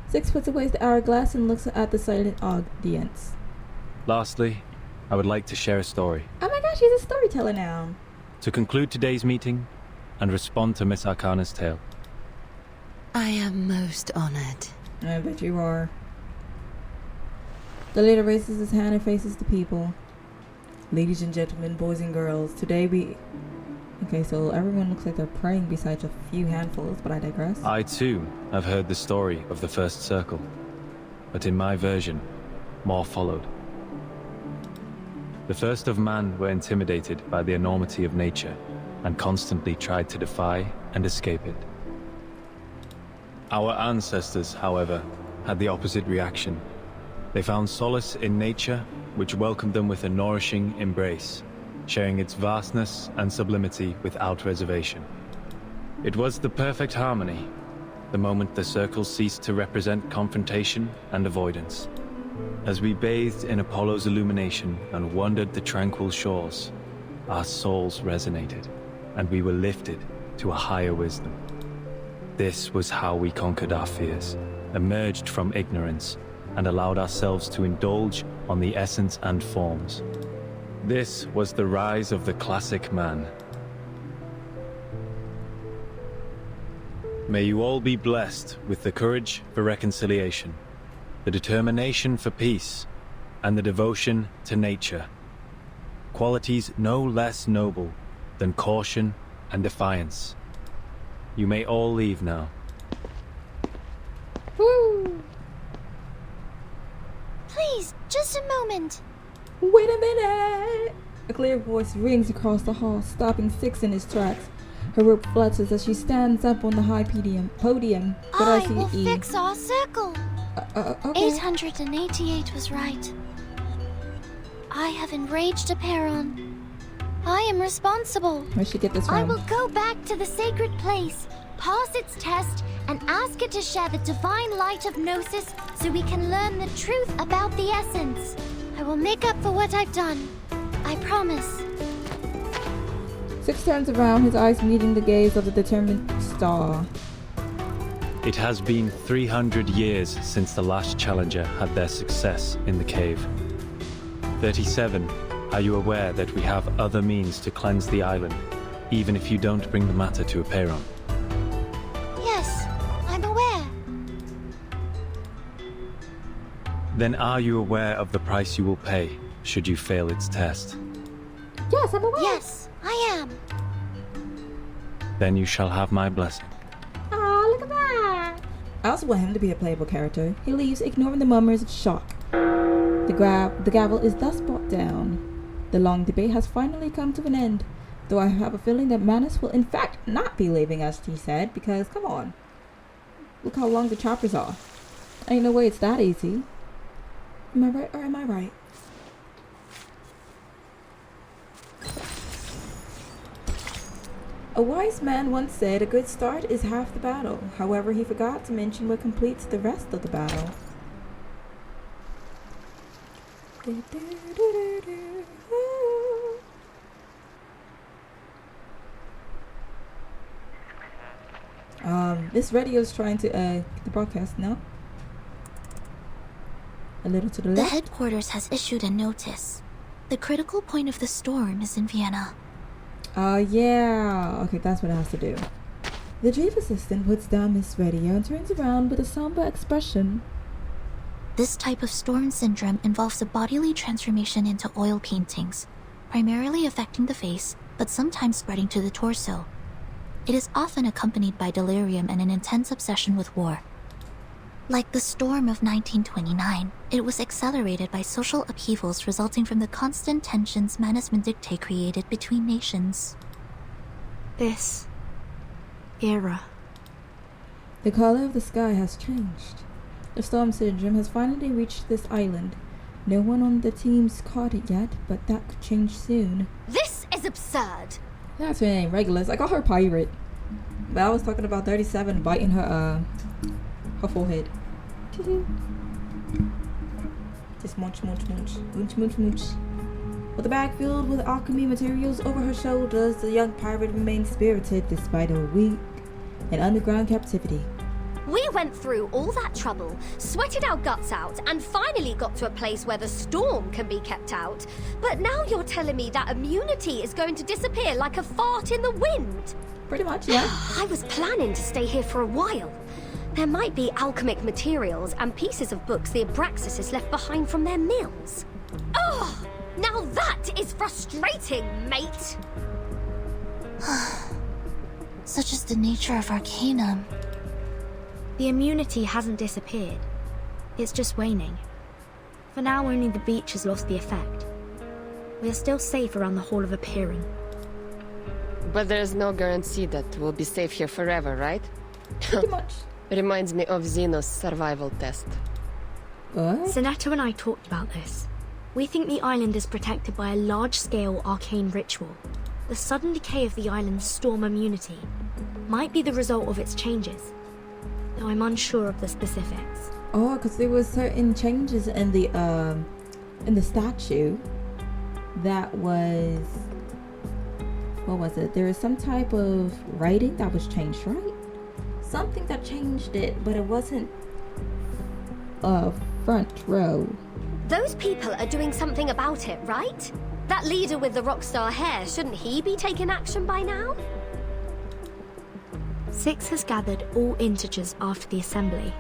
6 puts away the hourglass and looks at the silent audience. Lastly, I would like to share a story. Oh my gosh, he's a storyteller now. To conclude today's meeting and respond to Miss Arcana's tale. I am most honored. I bet you are. The leader raises his hand and faces the people. Ladies and gentlemen, boys and girls, today we... Okay, so everyone looks like they're praying besides a few handfuls, but I digress. I too have heard the story of the first circle, but in my version, more followed. The first of man were intimidated by the enormity of nature and constantly tried to defy and escape it. Our ancestors, however, had the opposite reaction. They found solace in nature, which welcomed them with a nourishing embrace, sharing its vastness and sublimity without reservation. It was the perfect harmony, the moment the circles ceased to represent confrontation and avoidance. As we bathed in Apollo's illumination and wandered the tranquil shores, our souls resonated, and we were lifted to a higher wisdom. This was how we conquered our fears, emerged from ignorance, and allowed ourselves to indulge on the essence and forms. This was the rise of the classic man. May you all be blessed with the courage for reconciliation, the determination for peace, and the devotion to nature. Qualities no less noble than caution and defiance. You may all leave now. Woo! Please, just a moment. Wait a minute! A clear voice rings across the hall, stopping Six in his tracks. Her robe flutters as she stands up on the high podium. But I see will E. fix our circle. Okay. 888 was right. I have enraged Aperon. I am responsible. Where'd she get this from? I will go back to the sacred place, pass its test, and ask it to share the divine light of Gnosis so we can learn the truth about the essence. I will make up for what I've done. I promise. Six turns around, his eyes meeting the gaze of the determined star. It has been 300 years since the last challenger had their success in the cave. 37, are you aware that we have other means to cleanse the island, even if you don't bring the matter to Aperon? Yes, I'm aware. Then are you aware of the price you will pay, should you fail its test? Yes, I'm aware. Yes, I am. Then you shall have my blessing. Ah, look at that! I also want him to be a playable character. He leaves, ignoring the murmurs of shock. The gavel is thus brought down. The long debate has finally come to an end, though I have a feeling that Manus will in fact not be leaving, as he said, because, come on. Look how long the choppers are. Ain't no way it's that easy. Am I right or am I right? A wise man once said a good start is half the battle. However, he forgot to mention what completes the rest of the battle. This radio is trying to get the broadcast, no? A little to the left. The headquarters has issued a notice. The critical point of the storm is in Vienna. Yeah. Okay, that's what it has to do. The chief assistant puts down Miss Radio and turns around with a somber expression. This type of storm syndrome involves a bodily transformation into oil paintings, primarily affecting the face, but sometimes spreading to the torso. It is often accompanied by delirium and an intense obsession with war. Like the storm of 1929, it was accelerated by social upheavals resulting from the constant tensions Manus Vindictae created between nations. This era. The color of the sky has changed. The storm syndrome has finally reached this island. No one on the team's caught it yet, but that could change soon. This is absurd! That's her name, Regulus. I call her Pirate. But I was talking about 37 biting her forehead. Just munch, munch, munch. Munch, munch, munch. With a bag filled with alchemy materials over her shoulders, the young pirate remained spirited despite a week in underground captivity. We went through all that trouble, sweated our guts out, and finally got to a place where the storm can be kept out. But now you're telling me that immunity is going to disappear like a fart in the wind? Pretty much, yeah. I was planning to stay here for a while. There might be alchemic materials and pieces of books the Abraxas has left behind from their mills. Oh, now that is frustrating, mate! Such is the nature of Arcanum. The immunity hasn't disappeared. It's just waning. For now, only the beach has lost the effect. We're still safe around the Hall of Appearing. But there's no guarantee that we'll be safe here forever, right? Pretty much. Reminds me of Xenos' survival test. What? Soneto and I talked about this. We think the island is protected by a large-scale arcane ritual. The sudden decay of the island's storm immunity might be the result of its changes, though I'm unsure of the specifics. Oh, because there was certain changes in the statue that was... What was it? There was some type of writing that was changed, right? Something that changed it, but it wasn't front row. Those people are doing something about it, right? That leader with the rockstar hair, shouldn't he be taking action by now? 6 has gathered all integers after the assembly.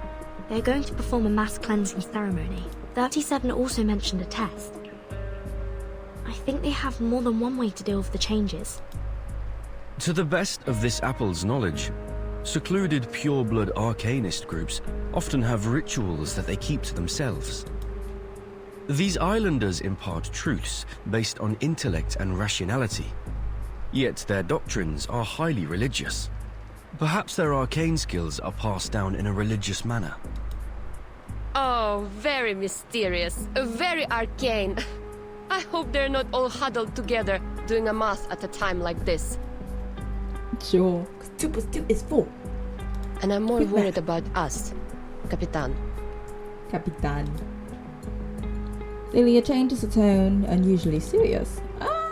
They're going to perform a mass cleansing ceremony. 37 also mentioned a test. I think they have more than one way to deal with the changes. To the best of this apple's knowledge, secluded pureblood arcanist groups often have rituals that they keep to themselves. These islanders impart truths based on intellect and rationality, yet their doctrines are highly religious. Perhaps their arcane skills are passed down in a religious manner. Oh, very mysterious, very arcane. I hope they're not all huddled together doing a math at a time like this. Sure, 2 plus 2 is 4. And I'm more worried about us, Capitan. Capitan. Lilia changes the tone, unusually serious.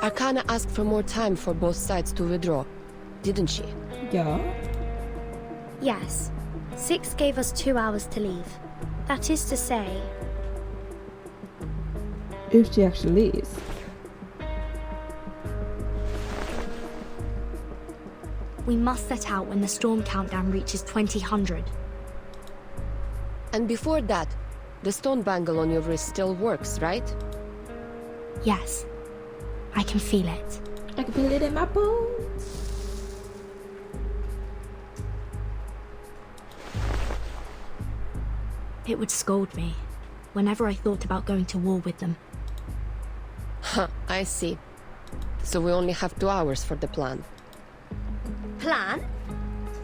Arcana asked for more time for both sides to withdraw, didn't she? Yeah. Yes. 6 gave us 2 hours to leave. That is to say... If she actually leaves. We must set out when the storm countdown reaches 2000. And before that, the stone bangle on your wrist still works, right? Yes. I can feel it. I can feel it in my bones. It would scold me whenever I thought about going to war with them. Huh, I see. So we only have 2 hours for the plan. Plan?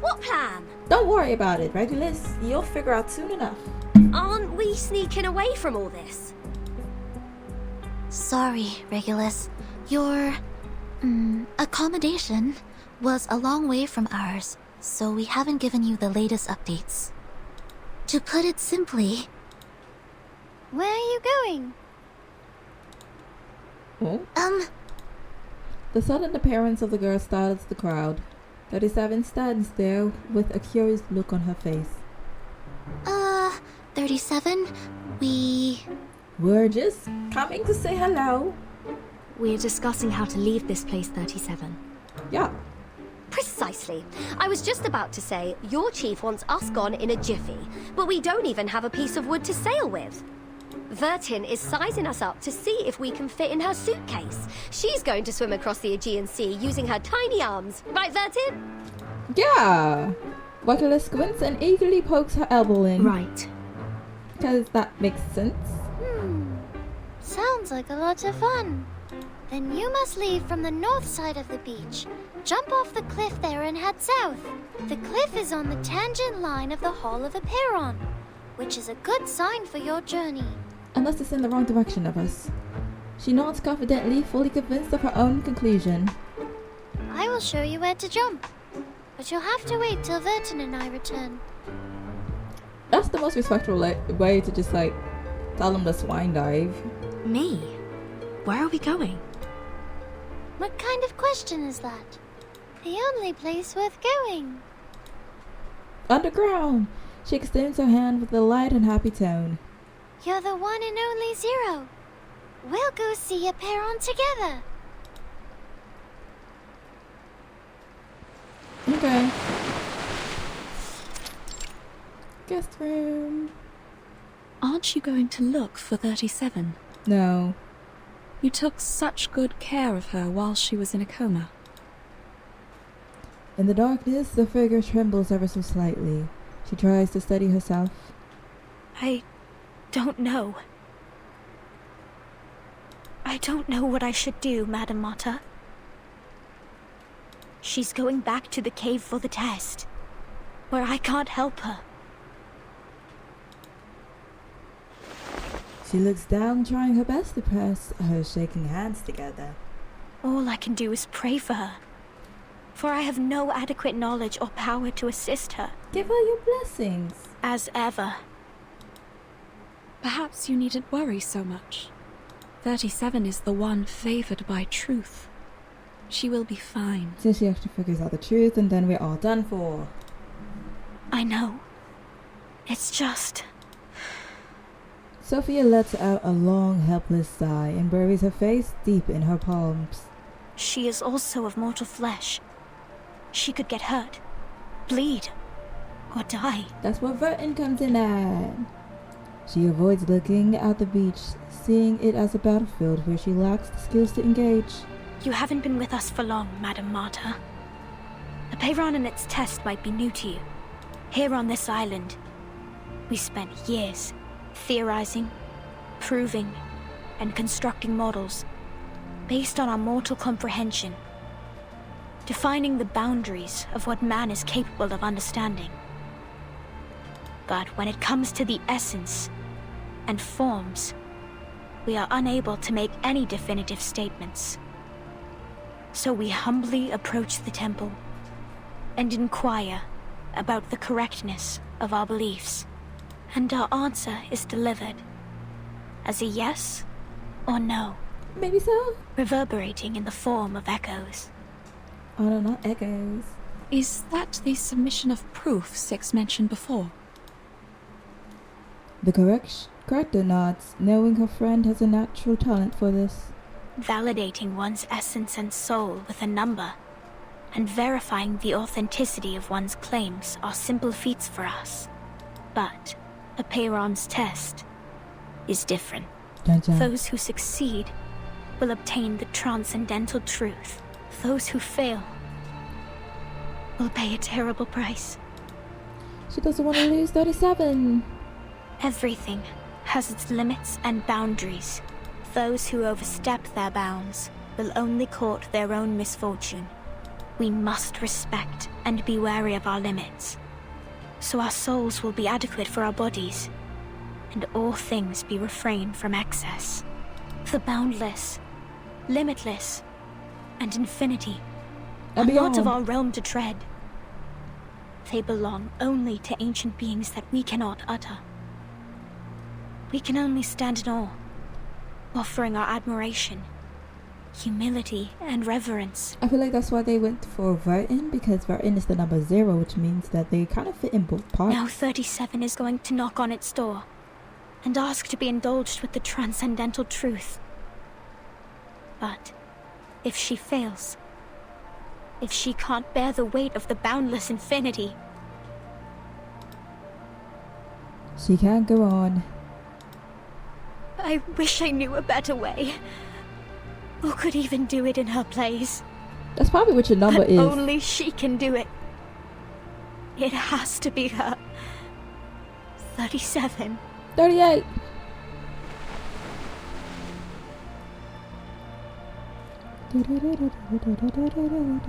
What plan? Don't worry about it, Regulus. You'll figure out soon enough. Aren't we sneaking away from all this? Sorry, Regulus. Your... accommodation was a long way from ours, so we haven't given you the latest updates. To put it simply... Where are you going? The sudden appearance of the girl startles the crowd. 37 stands there with a curious look on her face. 37, We're just coming to say hello. We're discussing how to leave this place, 37. Yeah. Precisely. I was just about to say, your chief wants us gone in a jiffy, but we don't even have a piece of wood to sail with. Vertin is sizing us up to see if we can fit in her suitcase. She's going to swim across the Aegean Sea using her tiny arms. Right, Vertin? Yeah. Regulus squints and eagerly pokes her elbow in. Right. Because that makes sense. Sounds like a lot of fun. Then you must leave from the north side of the beach. Jump off the cliff there and head south. The cliff is on the tangent line of the Hall of Apeiron, which is a good sign for your journey. Unless it's in the wrong direction of us. She nods confidently, fully convinced of her own conclusion. I will show you where to jump, but you'll have to wait till Vertin and I return. That's the most respectful way to just tell them to swine dive. Me? Where are we going? What kind of question is that? The only place worth going. Underground. She extends her hand with a light and happy tone. You're the one and only Zero. We'll go see Aperon together. Okay. Guest room. Aren't you going to look for 37? No. You took such good care of her while she was in a coma. In the darkness, the figure trembles ever so slightly. She tries to steady herself. I don't know. I don't know what I should do, Madam Mata. She's going back to the cave for the test, where I can't help her. She looks down, trying her best to press her shaking hands together. All I can do is pray for her, for I have no adequate knowledge or power to assist her. Give her your blessings. As ever. Perhaps you needn't worry so much. 37 is the one favored by truth. She will be fine. So she actually figures out the truth, and then we're all done for. I know. It's just... Sophia lets out a long, helpless sigh and buries her face deep in her palms. She is also of mortal flesh. She could get hurt, bleed, or die. That's where Vertin comes in at. She avoids looking at the beach, seeing it as a battlefield where she lacks the skills to engage. You haven't been with us for long, Madam Marta. The Peyron and its test might be new to you. Here on this island, we spent years theorizing, proving, and constructing models based on our mortal comprehension, defining the boundaries of what man is capable of understanding. But when it comes to the essence and forms, we are unable to make any definitive statements. So we humbly approach the temple and inquire about the correctness of our beliefs. And our answer is delivered as a yes or no. Maybe so. Reverberating in the form of echoes. Oh no, not echoes. Is that the submission of proof Six mentioned before? The corrector nods, knowing her friend has a natural talent for this. Validating one's essence and soul with a number, and verifying the authenticity of one's claims are simple feats for us. But a Peyron's test is different. Those who succeed will obtain the transcendental truth. Those who fail will pay a terrible price. She doesn't want to lose 37. Everything has its limits and boundaries. Those who overstep their bounds will only court their own misfortune. We must respect and be wary of our limits, so our souls will be adequate for our bodies, and all things be refrained from excess. The boundless, limitless, and infinity are not of our realm to tread. They belong only to ancient beings that we cannot utter. We can only stand in awe, offering our admiration, humility, and reverence. I feel like that's why they went for Vertin, because Vertin is the number 0, which means that they kind of fit in both parts. Now 37 is going to knock on its door and ask to be indulged with the transcendental truth. But if she fails, if she can't bear the weight of the boundless infinity, she can't go on. I wish I knew a better way, or could even do it in her place. That's probably what your number But is. only she can do it. It has to be her. 37. 38.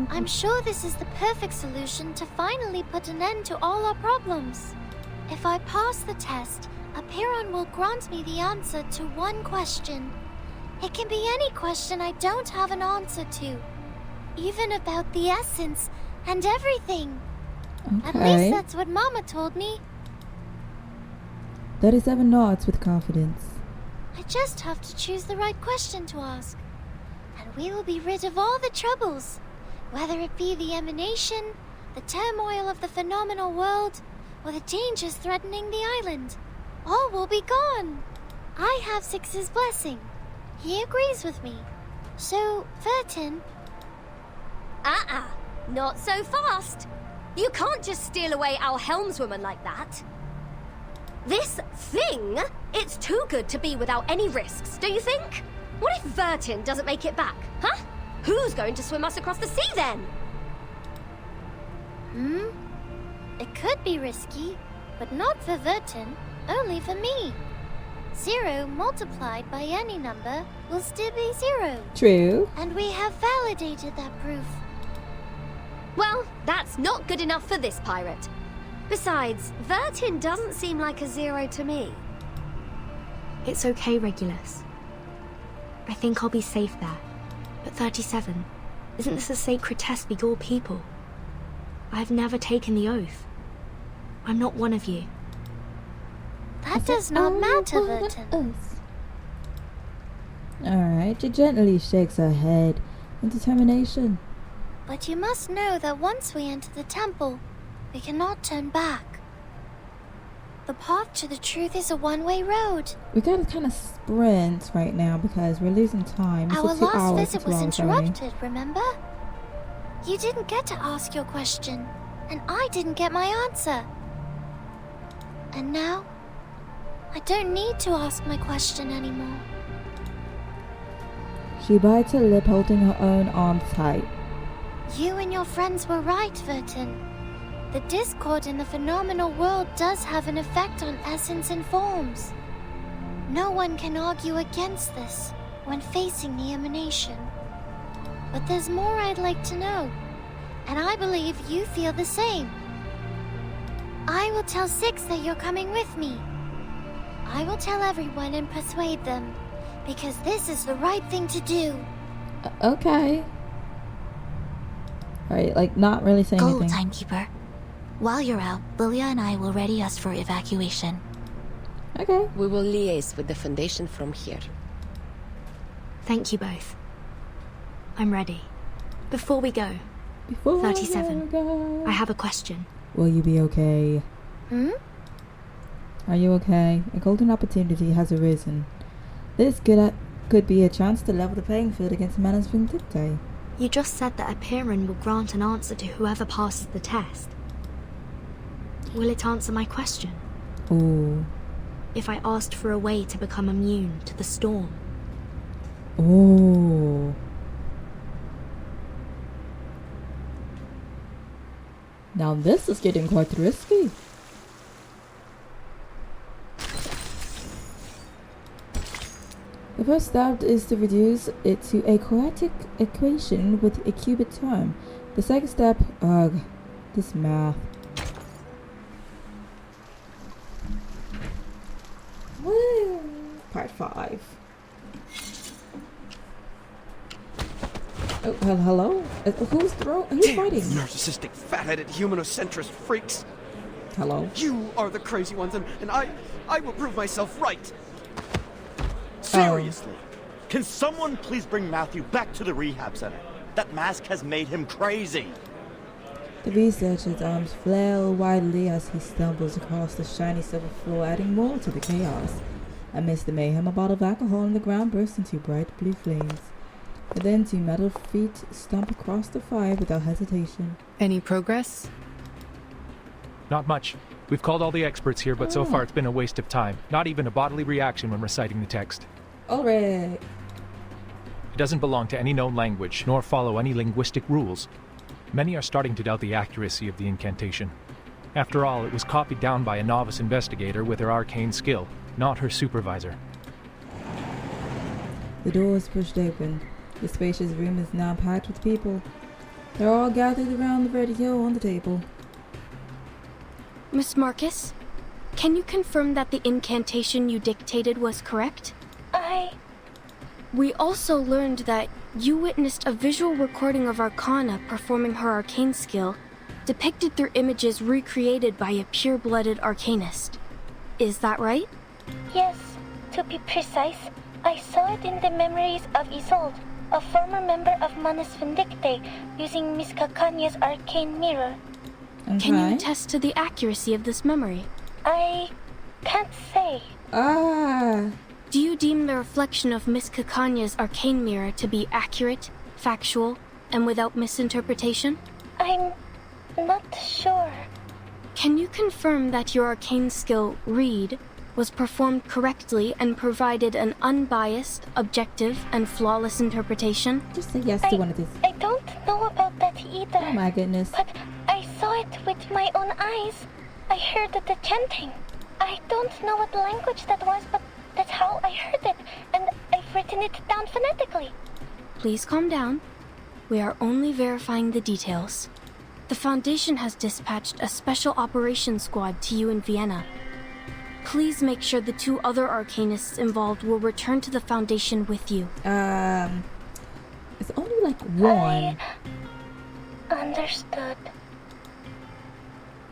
I'm sure this is the perfect solution to finally put an end to all our problems. If I pass the test, Aperon will grant me the answer to one question. It can be any question I don't have an answer to, even about the essence and everything. At least that's what Mama told me. 37 nods with confidence. I just have to choose the right question to ask, and we will be rid of all the troubles, whether it be the emanation, the turmoil of the phenomenal world, or the dangers threatening the island, all will be gone. I have Six's blessing. He agrees with me. So, Vertin... Not so fast. You can't just steal away our helmswoman like that. This thing, it's too good to be without any risks, don't you think? What if Vertin doesn't make it back, huh? Who's going to swim us across the sea then? It could be risky, but not for Vertin, only for me. 0 multiplied by any number will still be 0. True. And we have validated that proof. Well, that's not good enough for this pirate. Besides, Vertin doesn't seem like a 0 to me. It's okay, Regulus. I think I'll be safe there. But 37, isn't this a sacred test for your people? I've never taken the oath. I'm not one of you. That does not matter, Vertin. Alright, she gently shakes her head in determination. But you must know that once we enter the temple, we cannot turn back. The path to the truth is a one-way road. We gotta kind of sprint right now because we're losing time. Our last visit was interrupted, remember? You didn't get to ask your question, and I didn't get my answer. And now, I don't need to ask my question anymore. She bites her lip, holding her own arm tight. You and your friends were right, Vertin. The discord in the phenomenal world does have an effect on essence and forms. No one can argue against this when facing the emanation. But there's more I'd like to know, and I believe you feel the same. I will tell Six that you're coming with me. I will tell everyone and persuade them, because this is the right thing to do. Okay. Alright, like not really saying Go, anything. Timekeeper. While you're out, Lilia and I will ready us for evacuation. Okay. We will liaise with the Foundation from here. Thank you both. I'm ready. Before we go, 37, I have a question. Will you be okay? Are you okay? A golden opportunity has arisen. This could be a chance to level the playing field against Manus Vindicte. You just said that a Piran will grant an answer to whoever passes the test. Will it answer my question? Ooh. If I asked for a way to become immune to the storm? Ooh. Now this is getting quite risky. The first step is to reduce it to a quadratic equation with a cubic term. The second step, this math. Woo! Part 5. Oh, hello? Who's fighting? Narcissistic, fat-headed, humanocentrist freaks. Hello? You are the crazy ones, and I will prove myself right. Seriously, can someone please bring Matthew back to the rehab center? That mask has made him crazy. The researcher's arms flail wildly as he stumbles across the shiny silver floor, adding more to the chaos. Amidst the mayhem, a bottle of alcohol on the ground bursts into bright blue flames. And then 2 metal feet stomp across the fire without hesitation. Any progress? Not much. We've called all the experts here, but so far it's been a waste of time. Not even a bodily reaction when reciting the text. Alright. It doesn't belong to any known language, nor follow any linguistic rules. Many are starting to doubt the accuracy of the incantation. After all, it was copied down by a novice investigator with her arcane skill, not her supervisor. The door is pushed open. The spacious room is now packed with people. They're all gathered around the radio on the table. Miss Marcus, can you confirm that the incantation you dictated was correct? We also learned that you witnessed a visual recording of Arcana performing her arcane skill, depicted through images recreated by a pure-blooded arcanist. Is that right? Yes, to be precise, I saw it in the memories of Isolde, a former member of Manus Vindicte, using Miss Cacanya's arcane mirror. Okay. Can you attest to the accuracy of this memory? I can't say. Do you deem the reflection of Miss Cacanya's arcane mirror to be accurate, factual, and without misinterpretation? I'm not sure. Can you confirm that your arcane skill, Read, was performed correctly and provided an unbiased, objective, and flawless interpretation? Just say yes to one of these. I don't know about that either. Oh my goodness. But I saw it with my own eyes. I heard the chanting. I don't know what language that was, but that's how I heard it, and I've written it down phonetically. Please calm down. We are only verifying the details. The Foundation has dispatched a special operations squad to you in Vienna. Please make sure the 2 other arcanists involved will return to the Foundation with you. It's only like one. Understood.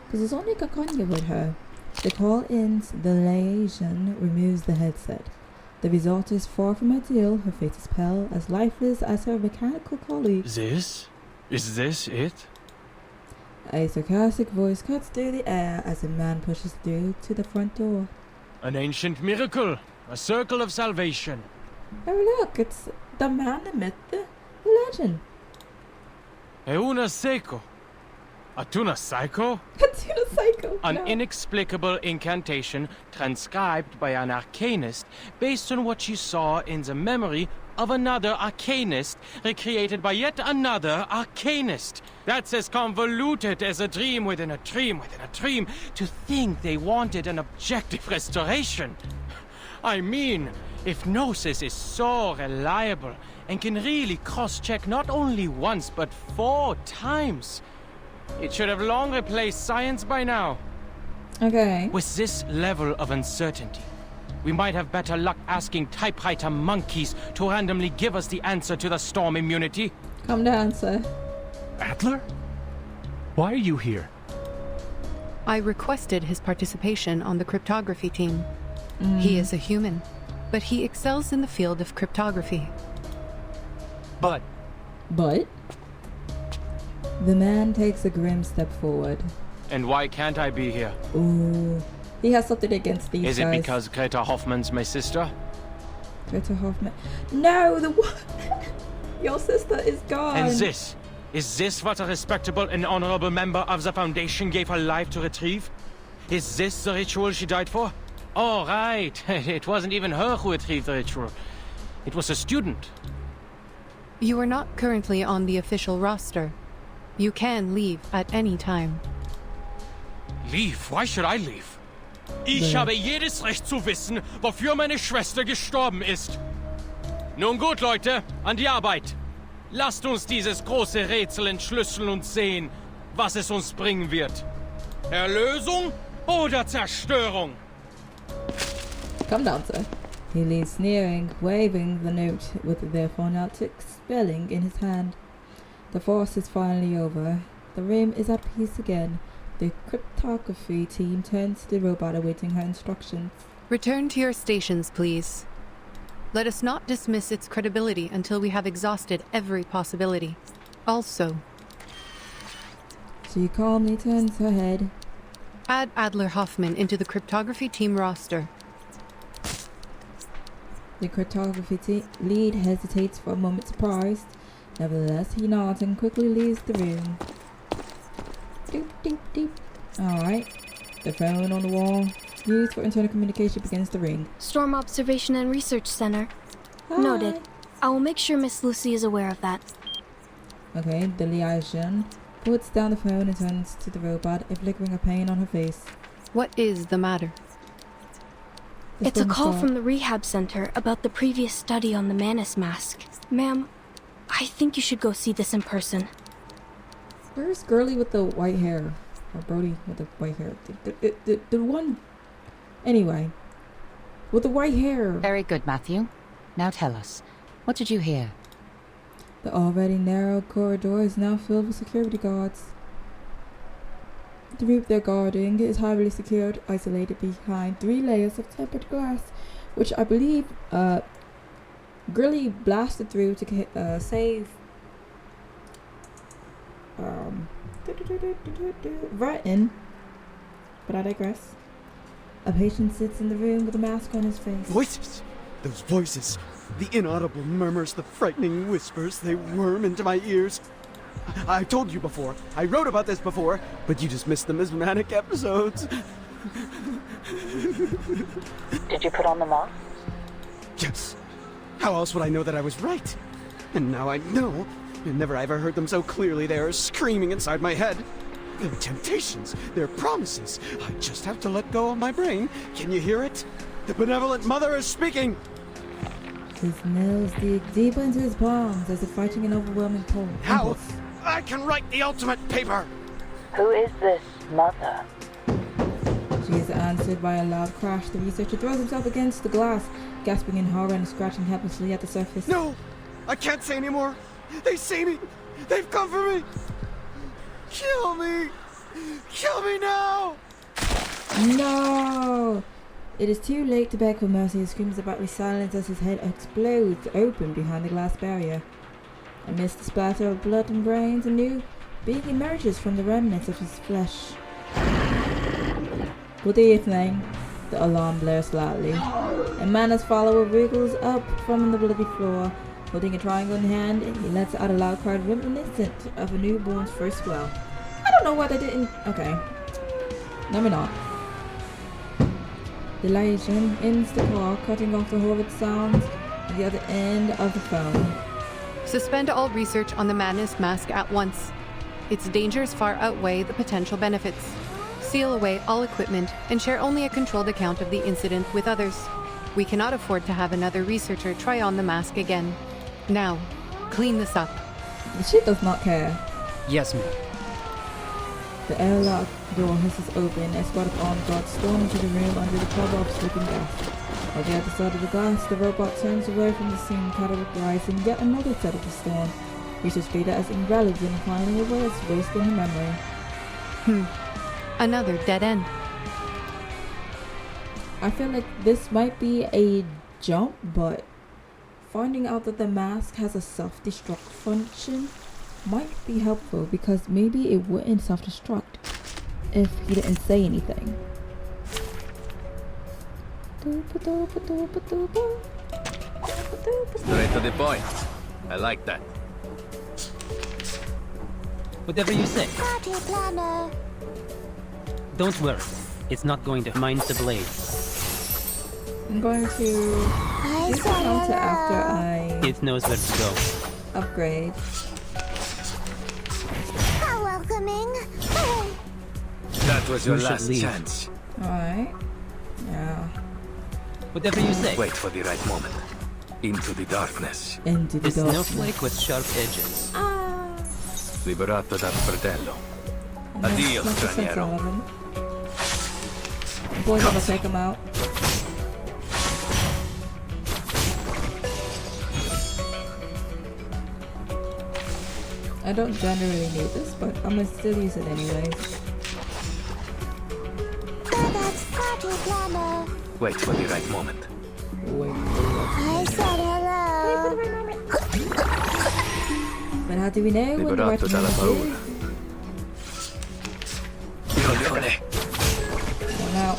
Because there's only Cacania with her. The call-ins, the liaison removes the headset. The result is far from ideal. Her face is pale, as lifeless as her mechanical colleague. Is this it? A sarcastic voice cuts through the air as a man pushes through to the front door. An ancient miracle. A circle of salvation. Oh look, it's the man, the myth, the legend. Euna seco. Atuna psycho? Atuna psycho. An no. inexplicable incantation transcribed by an arcanist based on what she saw in the memory of another arcanist recreated by yet another arcanist. That's as convoluted as a dream within a dream within a dream. To think they wanted an objective restoration. I mean, if Gnosis is so reliable and can really cross-check not only once but 4 times, it should have long replaced science by now. Okay. With this level of uncertainty, we might have better luck asking typewriter monkeys to randomly give us the answer to the storm immunity. Calm down, sir. Adler? Why are you here? I requested his participation on the cryptography team. He is a human, but he excels in the field of cryptography. But? The man takes a grim step forward. And why can't I be here? Ooh. He has something against these Is guys. it because Greta Hoffman's my sister? Greta Hoffman. No, the one. Your sister is gone. And this? Is this what a respectable and honorable member of the Foundation gave her life to retrieve? Is this the ritual she died for? Oh, right. It wasn't even her who retrieved the ritual. It was a student. You are not currently on the official roster. You can leave at any time. Leave? Why should I leave? Ich habe jedes Recht zu wissen, wofür meine Schwester gestorben ist. Nun gut, Leute, an die Arbeit. Lasst uns dieses große Rätsel entschlüsseln und sehen, was es uns bringen wird. Erlösung oder Zerstörung? Come down, sir. He leaves sneering, waving the note with their phonetic spelling in his hand. The farce is finally over. The room is at peace again. The cryptography team turns to the robot awaiting her instructions. Return to your stations, please. Let us not dismiss its credibility until we have exhausted every possibility. Also, She calmly turns her head. Add Adler Hoffman into the cryptography team roster. The cryptography lead hesitates for a moment, surprised. Nevertheless, he nods and quickly leaves the room. Doop, doop, doop. Alright. The phone on the wall, used for internal communication, begins to ring. Storm Observation and Research Center. Hi. Noted. I will make sure Miss Lucy is aware of that. Okay, the liaison puts down the phone and turns to the robot, a flickering of pain on her face. What is the matter? It's a call from the rehab center about the previous study on the Manus mask. Ma'am, I think you should go see this in person. Where's Girly with the white hair? Or Brody with the white hair? The one... Anyway. With the white hair. Very good, Matthew. Now tell us, what did you hear? The already narrow corridor is now filled with security guards. The room they're guarding is heavily secured, isolated behind 3 layers of tempered glass, which I believe Girly blasted through to save Vertin. But I digress. A patient sits in the room with a mask on his face. Voices! Those voices! The inaudible murmurs, the frightening whispers, they worm into my ears. I told you before. I wrote about this before, but you just missed the mesmeric episodes. Did you put on the mask? Yes. How else would I know that I was right? And now I know. And never ever heard them so clearly. They are screaming inside my head. Their temptations, their promises. I just have to let go of my brain. Can you hear it? The benevolent mother is speaking. His nails dig deeper into his palms as if fighting an overwhelming pull. How? I can write the ultimate paper. Who is this mother? She is answered by a loud crash. The researcher throws himself against the glass, gasping in horror and scratching helplessly at the surface. No! I can't say anymore. They see me. They've come for me. Kill me. Kill me now. No! It is too late to beg for mercy. He screams about silence as his head explodes open behind the glass barrier. Amidst the splatter of blood and brains, a new being emerges from the remnants of his flesh. Good evening. The alarm blares loudly. A Manus follower wriggles up from the bloody floor, holding a triangle in hand, and he lets out a loud cry reminiscent of a newborn's first swell. I don't know why they didn't. Okay. No, we're not. The Legion ends the call, cutting off the horrid sounds at the other end of the phone. Suspend all research on the Madness mask at once. Its dangers far outweigh the potential benefits. Seal away all equipment and share only a controlled account of the incident with others. We cannot afford to have another researcher try on the mask again. Now, clean this up. The ship does not care. Yes, ma'am. The airlock door hisses open. A squad of armed guards storm into the room under the cover of slipping gas. On the other side of the glass, the robot turns away from the scene, categorizing yet another set of the storm. Research data as irrelevant, finding away as waste in her memory. Another dead end. I feel like this might be a jump, but finding out that the mask has a self-destruct function might be helpful, because maybe it wouldn't self-destruct if he didn't say anything. Straight to the point. I like that. Whatever you say. Party planner. Don't worry. It's not going to mind the blade. I'm going to discount it after I It knows where to go. upgrade. How welcoming. That was your You should last leave. chance. Alright. Yeah. Whatever you say. Wait for the right moment. Into the darkness. Into the A darkness. snowflake with sharp edges. Liberato dal fratello. Addio, straniero. Boys, I'm gonna take him out. I don't generally need this, but I'm gonna still use it anyways. That's party planner. Wait for the right moment. I said hello. But how do we know when the right Liberato dalla moment paura. Coglione. is? One out.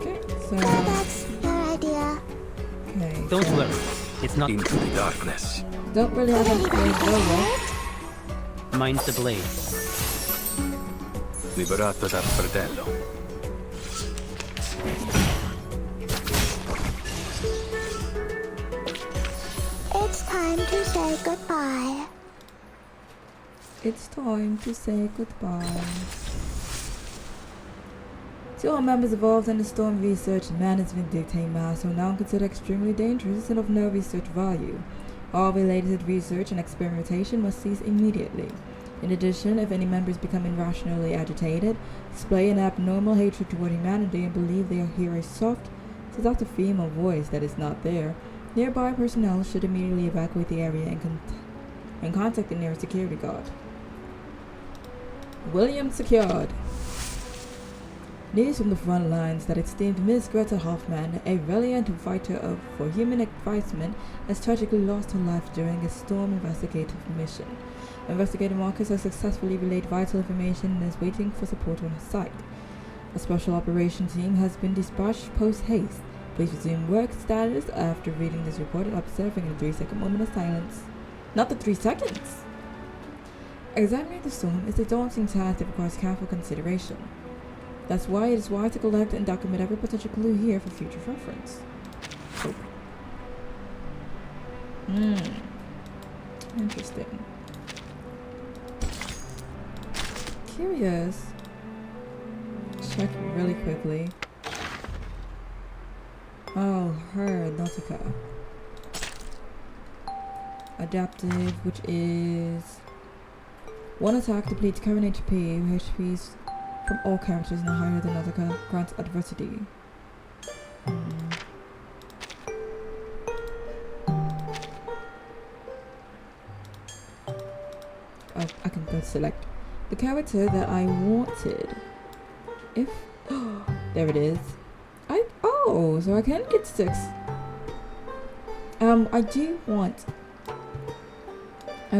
Okay, so... That's your idea. Okay. Don't worry. It's not into the darkness. Don't really have any blade over. Mind the blade. Liberato dal fratello. It's time to say goodbye. It's time to say goodbye. Two all members involved in the storm research and Manus Vindicate mass are now considered extremely dangerous and of no research value. All related research and experimentation must cease immediately. In addition, if any members become irrationally agitated, display an abnormal hatred toward humanity, and believe they hear a soft, seductive female voice that is not there, nearby personnel should immediately evacuate the area and contact the nearest security guard. William secured. News from the front lines that esteemed Miss Greta Hoffman, a valiant fighter for human advancement, has tragically lost her life during a storm investigative mission. Investigator Marcus has successfully relayed vital information and is waiting for support on his site. A special operation team has been dispatched post-haste. Please resume work status after reading this report and observing a 3-second moment of silence. Not the 3 seconds! Examining the storm is a daunting task that requires careful consideration. That's why it is wise to collect and document every potential clue here for future reference. Interesting. Curious. Check really quickly. Oh, her Nautica. Adaptive, which is 1 attack depletes current HP. HPs from all characters in the higher than Nautica grants adversity. Oh, I can go select the character that I wanted. If there it is. So I can get 6. I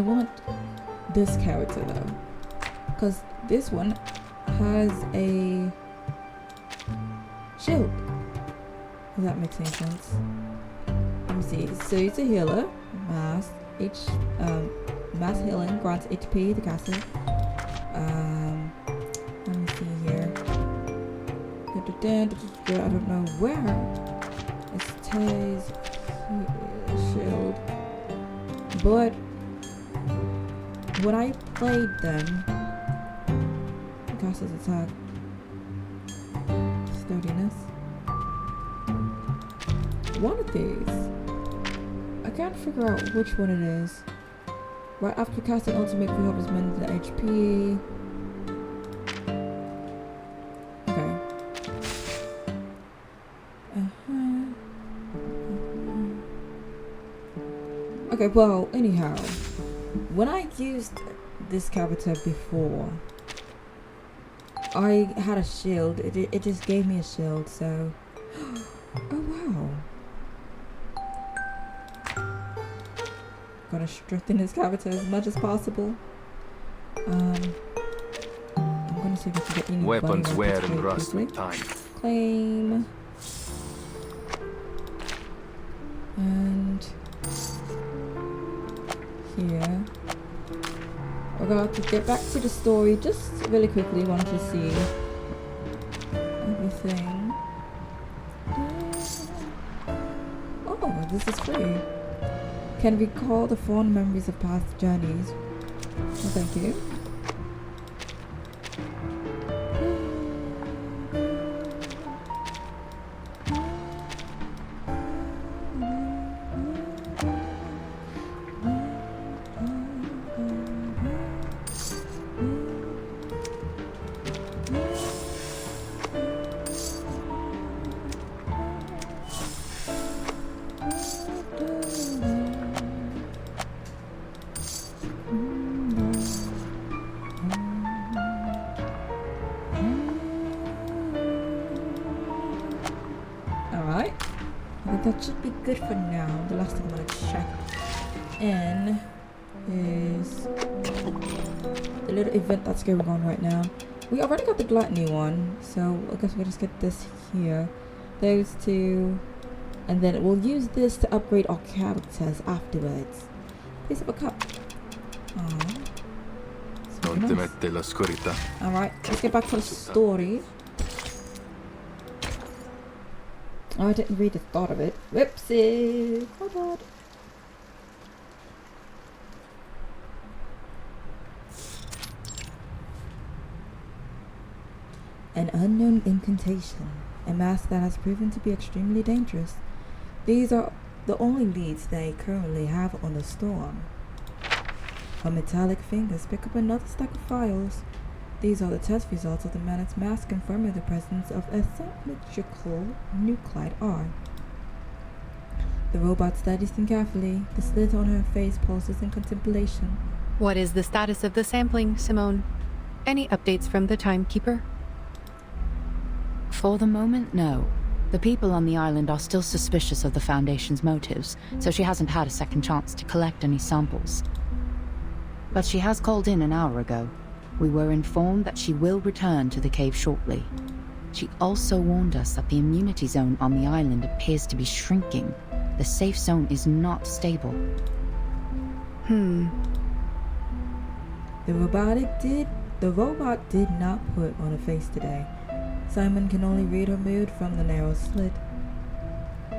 want this character though, because this one has a shield. If that makes any sense. Let me see. So it's a healer. Mass healing grants HP to caster. Let me see here. I don't know where. It stays shield. But when I played them, caster's attack, sturdiness. One of these. I can't figure out which one it is. Right after casting ultimate, we help us mend the HP. Okay. Okay, well, anyhow, when I used this character before, I had a shield. It just gave me a shield, so... Oh, wow. Gotta strengthen his character as much as possible. I'm gonna see if I can get any weapons wear and rust with time. Claim. And here. We're gonna have to get back to the story just really quickly. Want to see everything. Oh, this is free. Can recall the fond memories of past journeys. Oh, thank you. That should be good for now. The last thing I'm gonna check in is the little event that's going on right now. We already got the gluttony one, so I guess we'll just get this here. Those two, and then we'll use this to upgrade our characters afterwards. Please have a cup. Nice. Alright, let's get back to the story. Oh, I didn't read the thought of it. Whoopsie! My bad. An unknown incantation. A mask that has proven to be extremely dangerous. These are the only leads they currently have on the storm. Her metallic fingers pick up another stack of files. These are the test results of the Manus mask confirming the presence of a symmetrical nuclide R. The robot studies them carefully. The slit on her face pulses in contemplation. What is the status of the sampling, Simone? Any updates from the Timekeeper? For the moment, no. The people on the island are still suspicious of the Foundation's motives, so she hasn't had a second chance to collect any samples. but she has called in an hour ago. We were informed that she will return to the cave shortly. She also warned us that the immunity zone on the island appears to be shrinking. The safe zone is not stable. The robot did not put on a face today. Simon can only read her mood from the narrow slit.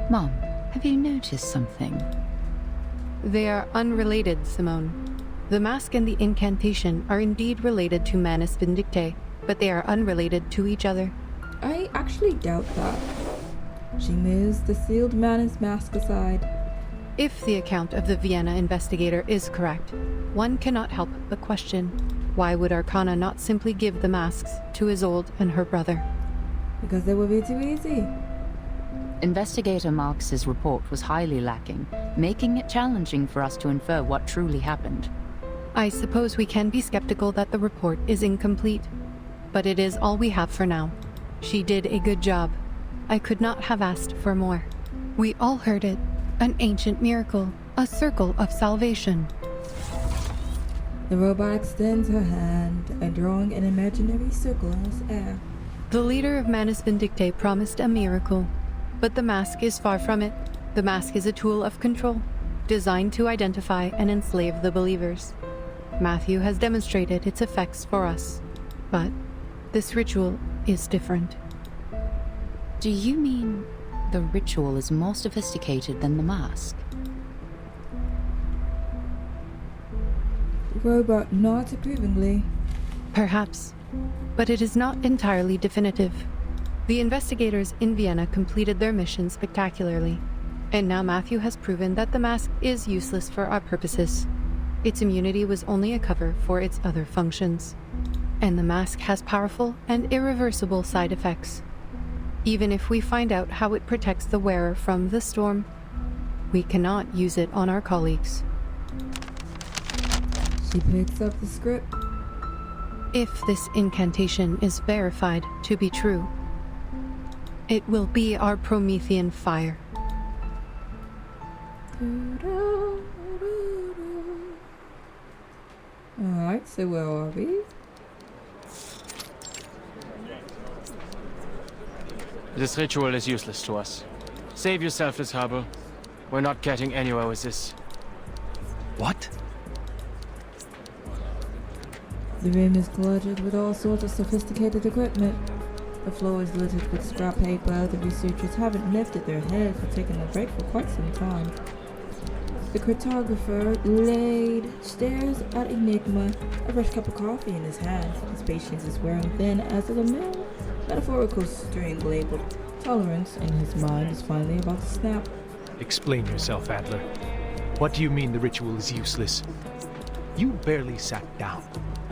Mom, have you noticed something? They are unrelated, Simone. The mask and the incantation are indeed related to Manus Vindictae, but they are unrelated to each other. I actually doubt that. She moves the sealed Manus mask aside. If the account of the Vienna investigator is correct, one cannot help but question, why would Arcana not simply give the masks to Isolde and her brother? Because they would be too easy. Investigator Marx's report was highly lacking, making it challenging for us to infer what truly happened. I suppose we can be skeptical that the report is incomplete, but it is all we have for now. She did a good job. I could not have asked for more. We all heard it. An ancient miracle. A circle of salvation. The robot extends her hand and drawing an imaginary circle in its air. The leader of Manus Vindictae promised a miracle, but the mask is far from it. The mask is a tool of control, designed to identify and enslave the believers. Matthew has demonstrated its effects for us, but this ritual is different. Do you mean the ritual is more sophisticated than the mask? The robot nods approvingly. Perhaps, but it is not entirely definitive. The investigators in Vienna completed their mission spectacularly, and now Matthew has proven that the mask is useless for our purposes. Its immunity was only a cover for its other functions, and the mask has powerful and irreversible side effects. Even if we find out how it protects the wearer from the storm, we cannot use it on our colleagues. She picks up the script. If this incantation is verified to be true, it will be our Promethean fire. Alright, so where are we? This ritual is useless to us. Save yourself this trouble. We're not getting anywhere with this. What? The room is cluttered with all sorts of sophisticated equipment. The floor is littered with scrap paper. The researchers haven't lifted their heads or taken a break for quite some time. The cartographer, Lade, stares at Enigma, a fresh cup of coffee in his hand. His patience is wearing thin as the metaphorical string labeled tolerance in his mind is finally about to snap. Explain yourself, Adler. What do you mean the ritual is useless? You barely sat down.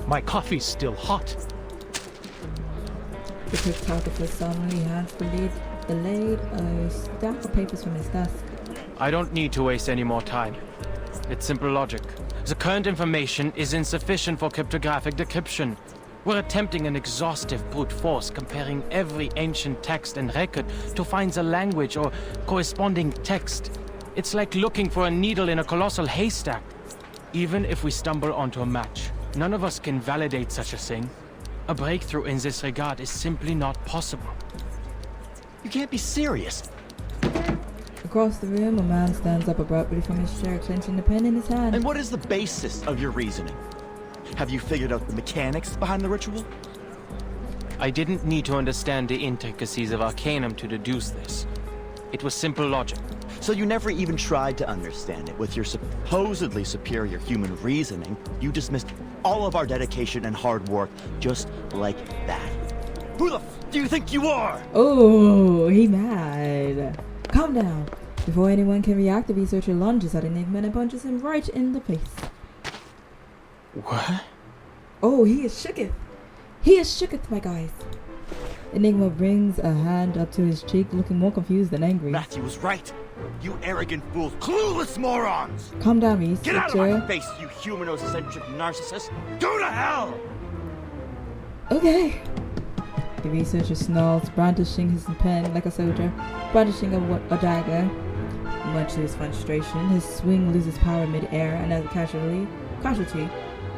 My coffee's still hot. The cryptographer suddenly hands the Lade a stack of papers from his desk. I don't need to waste any more time. It's simple logic. The current information is insufficient for cryptographic decryption. We're attempting an exhaustive brute force, comparing every ancient text and record to find the language or corresponding text. It's like looking for a needle in a colossal haystack. Even if we stumble onto a match, none of us can validate such a thing. A breakthrough in this regard is simply not possible. You can't be serious. Across the room, a man stands up abruptly from his chair, clenching the pen in his hand. And what is the basis of your reasoning? Have you figured out the mechanics behind the ritual? I didn't need to understand the intricacies of Arcanum to deduce this. It was simple logic. So you never even tried to understand it. With your supposedly superior human reasoning, you dismissed all of our dedication and hard work just like that. Who the f do you think you are? Oh, he mad. Calm down. Before anyone can react, the researcher lunges at Enigma and punches him right in the face. What? Oh, he is shooketh. He is shooketh, my guys. Enigma brings a hand up to his cheek, looking more confused than angry. Matthew was right. You arrogant fools, clueless morons! Calm down, researcher. Get out of my face, you humanocentric narcissist! Go to hell! Okay. The researcher snarls, brandishing his pen like a soldier, brandishing a dagger. Much to his frustration, his swing loses power mid-air, and as a casualty,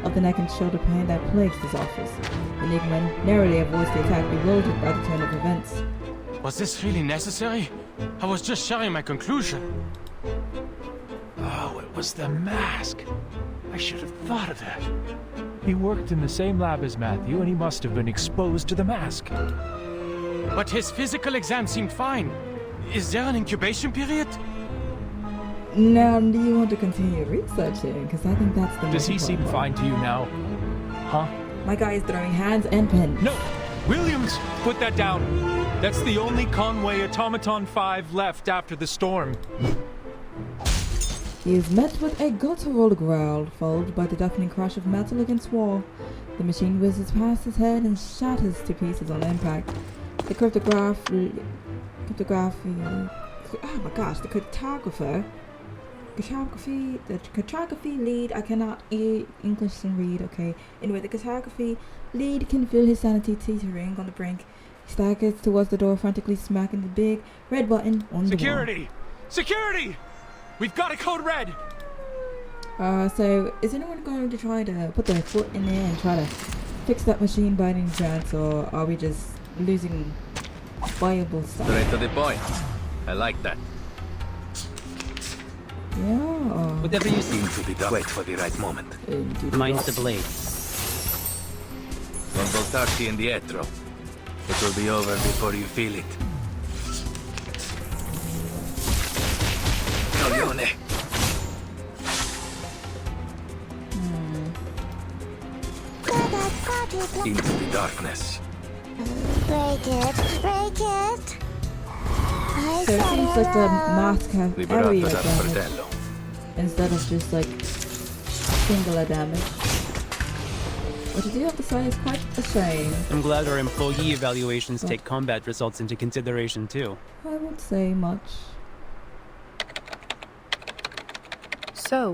of the neck and shoulder pain that plagues this office. The Enigma narrowly avoids the attack, bewildered by the turn of events. Was this really necessary? I was just sharing my conclusion. Oh, it was the mask. I should have thought of that. He worked in the same lab as Matthew, and he must have been exposed to the mask. But his physical exam seemed fine. Is there an incubation period? Now, do you want to continue researching? Because I think that's the Does he seem fine to you now? Huh? My guy is throwing hands and pens. No! Williams! Put that down! That's the only Conway Automaton 5 left after the storm. He is met with a guttural growl, followed by the deafening crash of metal against wall. The machine whizzes past his head and shatters to pieces on impact. The cartography, the cartography lead, I cannot English and read, okay. Anyway, the cartography lead can feel his sanity teetering on the brink. He staggers towards the door, frantically smacking the big red button on Security! Security! We've got a code red! So is anyone going to try to put their foot in there and try to fix that machine by any chance, or are we just losing viable stuff? Straight to the point. I like that. Yeah. Whatever you see. Into the dark. Wait for the right moment. Mine's the blade. Non voltarti indietro. It will be over before you feel it. Coglione. Into the darkness. Break it. So it seems like the mask has area Liberato dal damage fratello. instead of just like singular damage. Which I do have to say is quite a shame. I'm glad our employee evaluations take combat results into consideration too. I won't say much. So,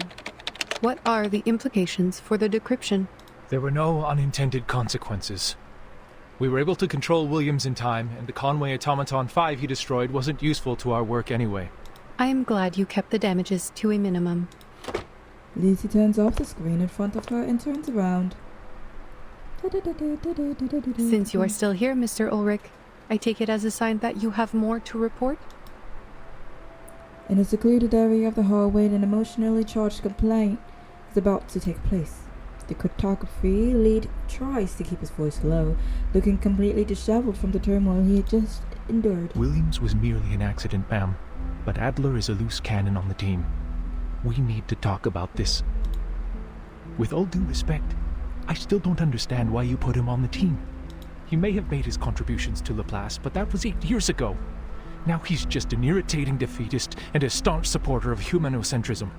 what are the implications for the decryption? There were no unintended consequences. We were able to control Williams in time, and the Conway Automaton 5 he destroyed wasn't useful to our work anyway. I am glad you kept the damages to a minimum. Lucy turns off the screen in front of her and turns around. Since you are still here, Mr. Ulrich, I take it as a sign that you have more to report? In a secluded area of the hallway, an emotionally charged complaint is about to take place. The cartography lead tries to keep his voice low, looking completely disheveled from the turmoil he had just endured. Williams was merely an accident, ma'am, but Adler is a loose cannon on the team. We need to talk about this. With all due respect, I still don't understand why you put him on the team. He may have made his contributions to Laplace, but that was 8 years ago. Now he's just an irritating defeatist and a staunch supporter of humanocentrism.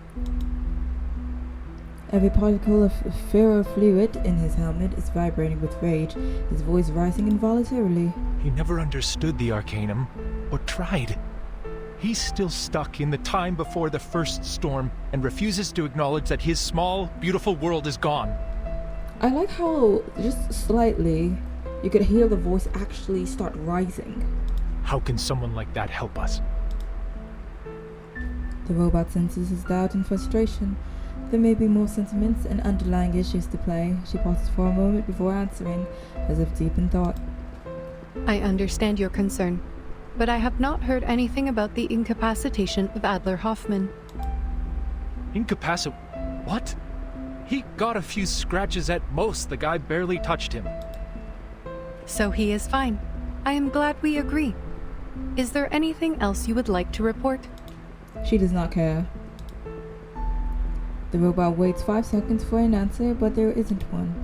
Every particle of ferrofluid in his helmet is vibrating with rage, his voice rising involuntarily. He never understood the Arcanum, or tried. He's still stuck in the time before the first storm and refuses to acknowledge that his small, beautiful world is gone. I like how, just slightly, you could hear the voice actually start rising. How can someone like that help us? The robot senses his doubt and frustration. There may be more sentiments and underlying issues to play. She pauses for a moment before answering, as if deep in thought. I understand your concern, but I have not heard anything about the incapacitation of Adler Hoffman. What? He got a few scratches at most. The guy barely touched him. So he is fine. I am glad we agree. Is there anything else you would like to report? She does not care. The robot waits 5 seconds for an answer, but there isn't one.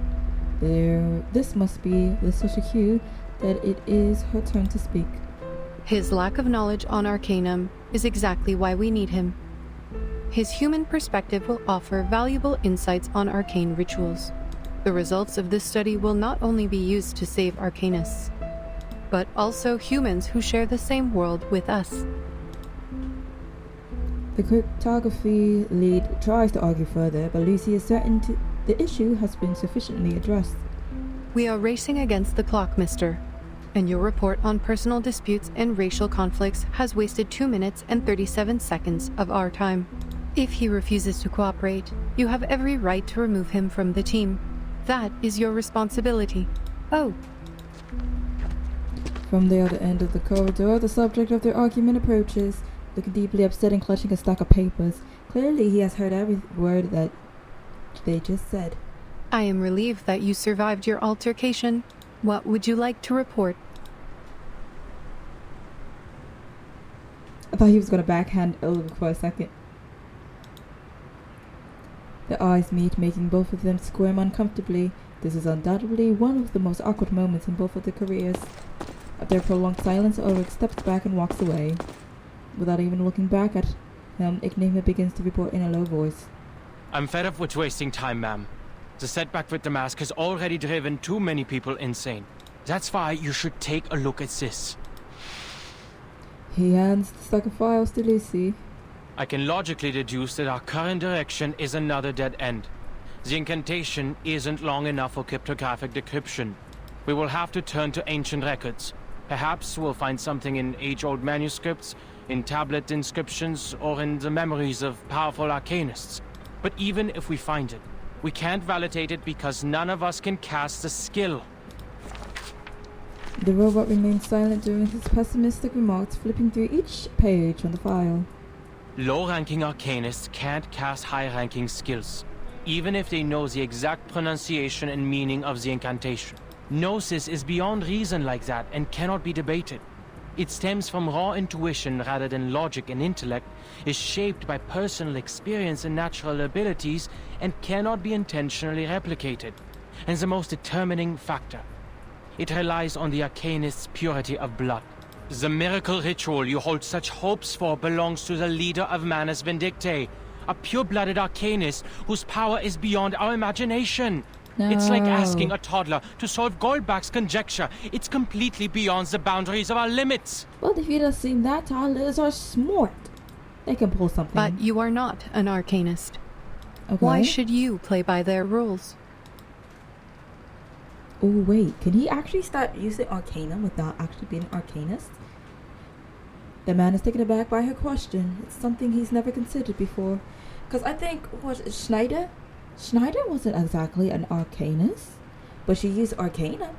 This must be such a cue that it is her turn to speak. His lack of knowledge on Arcanum is exactly why we need him. His human perspective will offer valuable insights on arcane rituals. The results of this study will not only be used to save Arcanists, but also humans who share the same world with us. The cryptography lead tries to argue further, but Lucy is certain the issue has been sufficiently addressed. We are racing against the clock, mister, and your report on personal disputes and racial conflicts has wasted 2 minutes and 37 seconds of our time. If he refuses to cooperate, you have every right to remove him from the team. That is your responsibility. Oh. From the other end of the corridor, the subject of their argument approaches, looking deeply upset and clutching a stack of papers. Clearly, he has heard every word that they just said. I am relieved that you survived your altercation. What would you like to report? I thought he was going to backhand Ilg for a second. Their eyes meet, making both of them squirm uncomfortably. This is undoubtedly one of the most awkward moments in both of their careers. After a prolonged silence, Ulrich steps back and walks away. Without even looking back at him, Ignigma begins to report in a low voice. I'm fed up with wasting time, ma'am. The setback with the mask has already driven too many people insane. That's why you should take a look at this. He hands the stack of files to Lucy. I can logically deduce that our current direction is another dead end. The incantation isn't long enough for cryptographic decryption. We will have to turn to ancient records. Perhaps we'll find something in age-old manuscripts, in tablet inscriptions, or in the memories of powerful arcanists. But even if we find it, we can't validate it because none of us can cast the skill. The robot remains silent during his pessimistic remarks, flipping through each page on the file. Low-ranking arcanists can't cast high-ranking skills, even if they know the exact pronunciation and meaning of the incantation. Gnosis is beyond reason like that and cannot be debated. It stems from raw intuition rather than logic and intellect, is shaped by personal experience and natural abilities, and cannot be intentionally replicated. And the most determining factor, it relies on the arcanist's purity of blood. The miracle ritual you hold such hopes for belongs to the leader of Manus Vindictae, a pure-blooded arcanist whose power is beyond our imagination. No. It's like asking a toddler to solve Goldbach's conjecture. It's completely beyond the boundaries of our limits. Well, if you don't seem that toddlers are smart. They can pull something. But you are not an arcanist. Okay. Why should you play by their rules? Oh, wait. Can he actually start using Arcana without actually being an Arcanist? The man is taken aback by her question. It's something he's never considered before. Because I think, Schneider? Schneider wasn't exactly an Arcanist, but she used Arcana.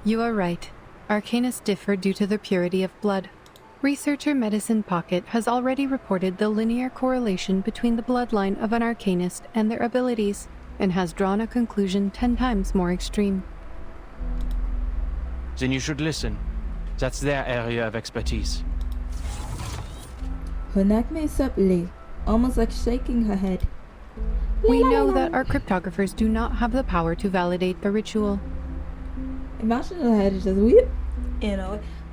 You are right. Arcanists differ due to the purity of blood. Researcher Medicine Pocket has already reported the linear correlation between the bloodline of an Arcanist and their abilities, and has drawn a conclusion 10 times more extreme. Then you should listen. That's their area of expertise. Her neck moves uply, almost like shaking her head. We know that our cryptographers do not have the power to validate the ritual. Imagine her head is just weird.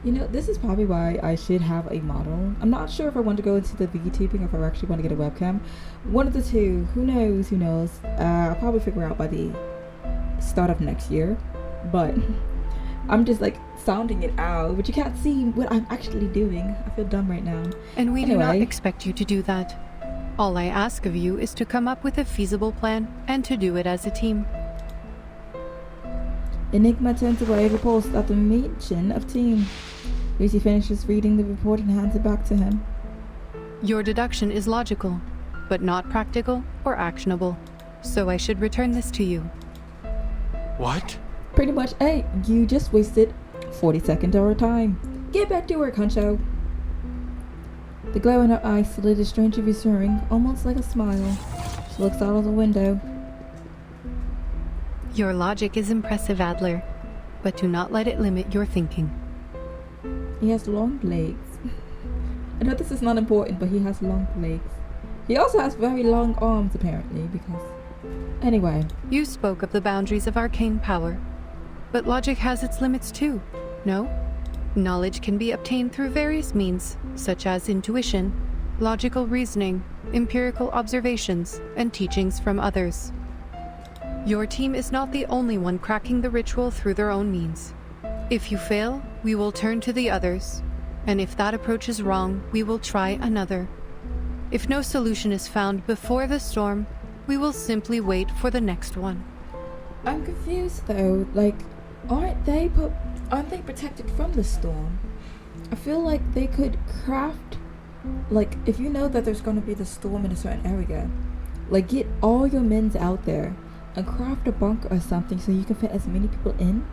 You know, this is probably why I should have a model. I'm not sure if I want to go into the VTubing or if I actually want to get a webcam. One of the two. Who knows? Who knows? I'll probably figure out by the start of next year. But I'm just like sounding it out, but you can't see what I'm actually doing. I feel dumb right now. And we do not expect you to do that. All I ask of you is to come up with a feasible plan and to do it as a team. Enigma turns away, repulsed at the mention of team. Lucy finishes reading the report and hands it back to him. Your deduction is logical, but not practical or actionable. So I should return this to you. What? Pretty much, hey, you just wasted 40 seconds of our time. Get back to work, Huncho. The glow in her eyes slid strangely reassuring, almost like a smile. She looks out of the window. Your logic is impressive, Adler, but do not let it limit your thinking. He has long legs. I know this is not important, but he has long legs. He also has very long arms, apparently, because... Anyway. You spoke of the boundaries of arcane power, but logic has its limits too, no? Knowledge can be obtained through various means, such as intuition, logical reasoning, empirical observations, and teachings from others. Your team is not the only one cracking the ritual through their own means. If you fail, we will turn to the others, and if that approach is wrong, we will try another. If no solution is found before the storm, we will simply wait for the next one. I'm confused though, like, aren't they protected from the storm? I feel like they could craft like, if you know that there's gonna be the storm in a certain area, like, get all your men out there and craft a bunker or something so you can fit as many people in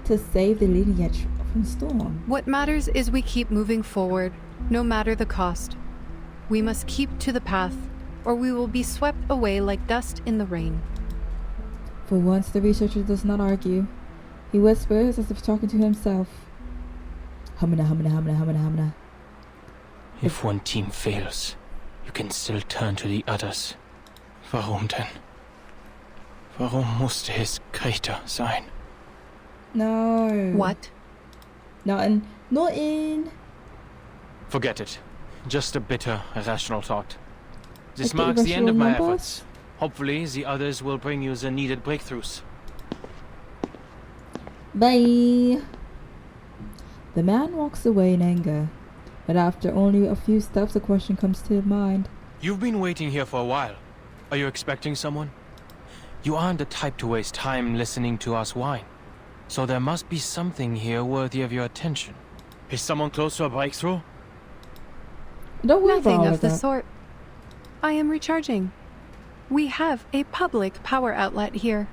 to save the lineage from storm. What matters is we keep moving forward, no matter the cost. We must keep to the path, or we will be swept away like dust in the rain. For once, the researcher does not argue. He whispers as if talking to himself. Humana, humana, humana, humana, humana. If one team fails, you can still turn to the others. Warum denn? Warum musste es Greta sein? No. What? Not in. Forget it. Just a bitter, irrational thought. This Like the marks the end of my irrational efforts. Hopefully, the others will bring you the needed breakthroughs. Bye. The man walks away in anger, but after only a few steps, a question comes to mind. You've been waiting here for a while. Are you expecting someone? You aren't the type to waste time listening to us whine. So there must be something here worthy of your attention. Is someone close to a breakthrough? Don't worry Nothing about of the that. sort. I am recharging. We have a public power outlet here.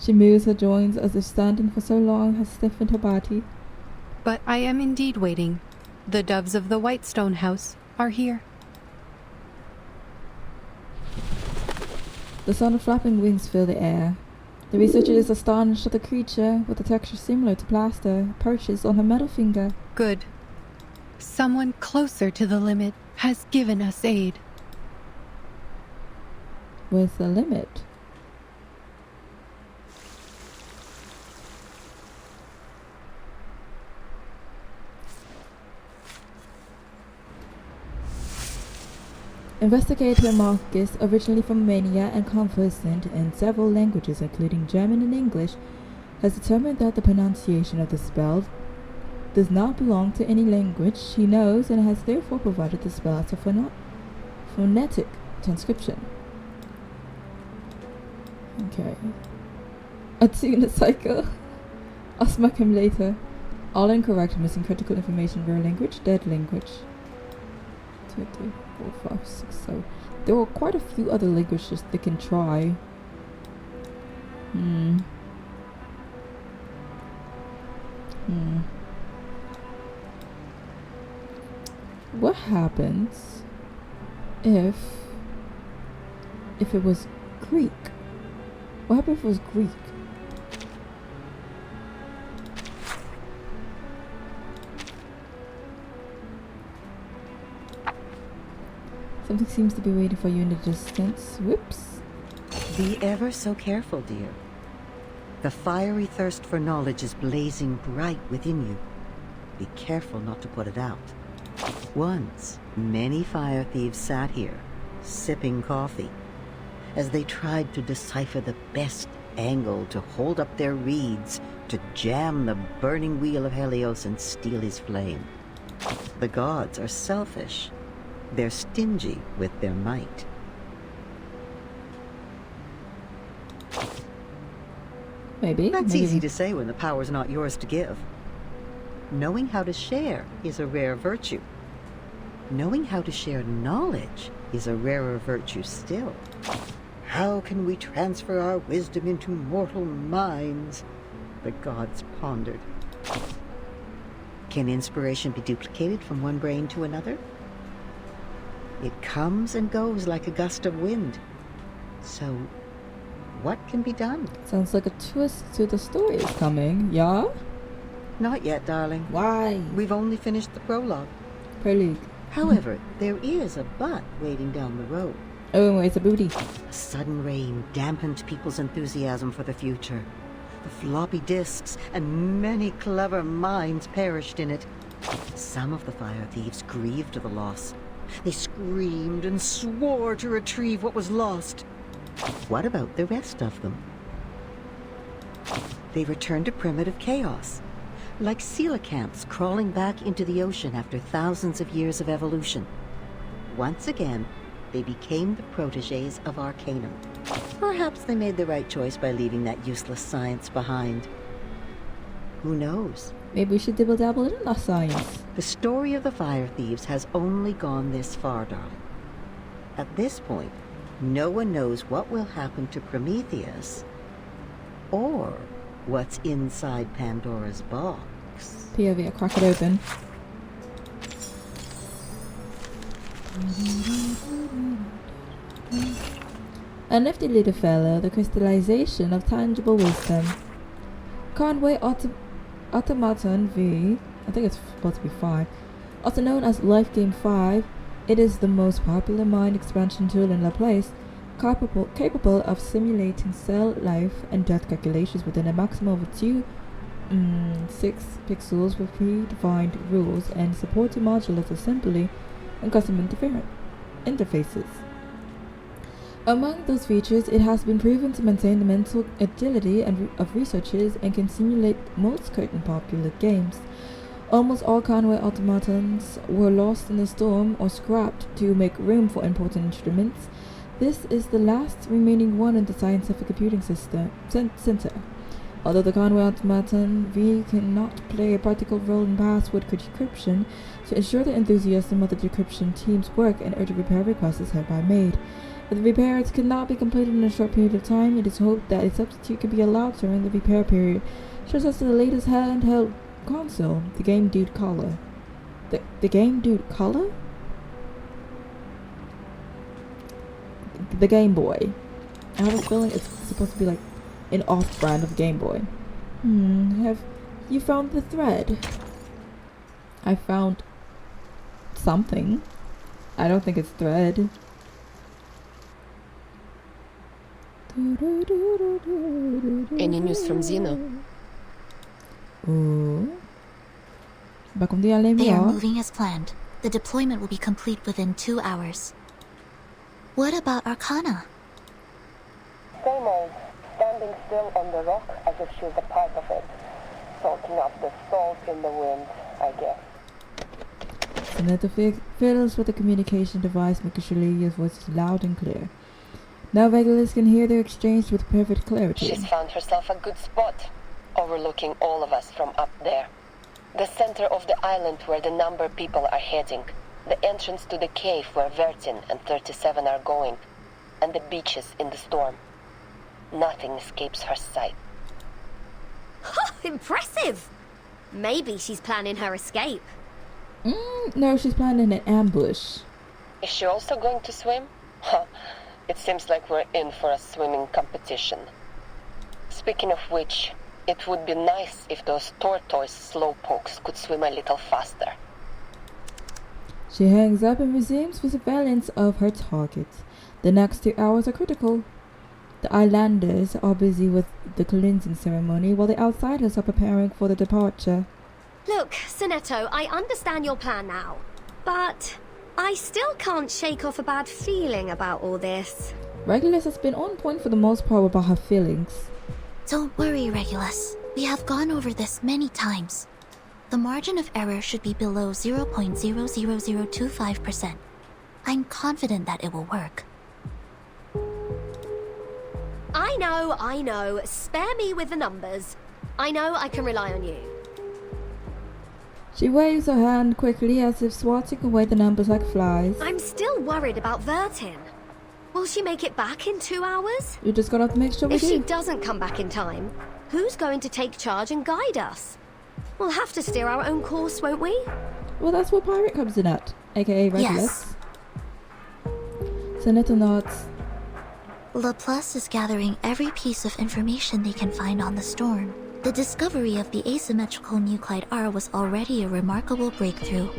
She moves her joints as if standing for so long has stiffened her body. But I am indeed waiting. The doves of the Whitestone House are here. The sound of flapping wings fill the air. The researcher is astonished at the creature, with a texture similar to plaster, perches on her middle finger. Good. Someone closer to the limit has given us aid. Where's the limit? Investigator Marcus, originally from Romania and conversant in several languages including German and English, has determined that the pronunciation of the spell does not belong to any language he knows and has therefore provided the spell as a phonetic transcription. Okay. Attune the cycle. I'll smack him later. All incorrect, missing critical information, rare language, dead language. 2, 3, 4, 5, 6, 7. There are quite a few other languages they can try. What happens if it was Greek? What happened if it was Greek? Something seems to be waiting for you in the distance. Whoops. Be ever so careful, dear. The fiery thirst for knowledge is blazing bright within you. Be careful not to put it out. Once, many fire thieves sat here, sipping coffee, as they tried to decipher the best angle to hold up their reeds, to jam the burning wheel of Helios and steal his flame. The gods are selfish. They're stingy with their might. Maybe. That's easy to say when the power's not yours to give. Knowing how to share is a rare virtue. Knowing how to share knowledge is a rarer virtue still. How can we transfer our wisdom into mortal minds? The gods pondered. Can inspiration be duplicated from one brain to another? It comes and goes like a gust of wind. So, what can be done? Sounds like a twist to the story is coming, yeah? Not yet, darling. Why? We've only finished the prologue. Prelude. However, there is a but waiting down the road. Oh, it's a booty. A sudden rain dampened people's enthusiasm for the future. The floppy disks and many clever minds perished in it. Some of the fire thieves grieved the loss. They screamed and swore to retrieve what was lost. What about the rest of them? They returned to primitive chaos, like coelacanths crawling back into the ocean after thousands of years of evolution. Once again, they became the protégés of Arcanum. Perhaps they made the right choice by leaving that useless science behind. Who knows? Maybe we should dabble in our science. The story of the fire thieves has only gone this far, darling. At this point, no one knows what will happen to Prometheus or what's inside Pandora's box. POV, I crack it open. A nifty little fellow, the crystallization of tangible wisdom. Conway Automaton V, I think it's supposed to be 5, also known as Life Game 5, it is the most popular mind expansion tool in Laplace, capable of simulating cell life and death calculations within a maximum of 6 pixels with predefined rules and supporting modular assembly and custom interfaces. Among those features, it has been proven to maintain the mental agility of researchers and can simulate most current popular games. Almost all Conway automatons were lost in the storm or scrapped to make room for important instruments. This is the last remaining one in the scientific computing center. Although the Conway automaton V cannot play a practical role in password decryption, to ensure the enthusiasm of the decryption team's work, an urgent repair request is hereby made. If the repairs cannot be completed in a short period of time, it is hoped that a substitute can be allowed during the repair period, such as the latest handheld console, the Game Dude Color. The Game Dude Color? The Game Boy. I have a feeling it's supposed to be like an off-brand of Game Boy. Have you found the thread? I found something. I don't think it's thread. Any news from Zeno? They are moving as planned. The deployment will be complete within 2 hours. What about Arcana? Same old, standing still on the rock as if she's a part of it. Soaking up the salt in the wind, I guess. Senator fiddles with the communication device, making sure Lydia's voice is loud and clear. Now regulars can hear their exchange with perfect clarity. She's found herself a good spot, overlooking all of us from up there. The center of the island where the number of people are heading. The entrance to the cave where Vertin and 37 are going. And the beaches in the storm. Nothing escapes her sight. Impressive! Maybe she's planning her escape. No, she's planning an ambush. Is she also going to swim? It seems like we're in for a swimming competition. Speaking of which, it would be nice if those tortoise slowpokes could swim a little faster. She hangs up and resumes with surveillance of her target. The next 2 hours are critical. The islanders are busy with the cleansing ceremony while the outsiders are preparing for the departure. Look, Sonetto, I understand your plan now, but I still can't shake off a bad feeling about all this. Regulus has been on point for the most part about her feelings. Don't worry, Regulus. We have gone over this many times. The margin of error should be below 0.00025%. I'm confident that it will work. I know. Spare me with the numbers. I know I can rely on you. She waves her hand quickly as if swatting away the numbers like flies. I'm still worried about Vertin. Will she make it back in 2 hours? You're just gonna have to make sure we do. If she doesn't come back in time, who's going to take charge and guide us? We'll have to steer our own course, won't we? Well, that's where Pirate comes in at, aka Regulus. Yes. Sonetta nods. Laplace is gathering every piece of information they can find on the storm. The discovery of the asymmetrical nuclide R was already a remarkable breakthrough.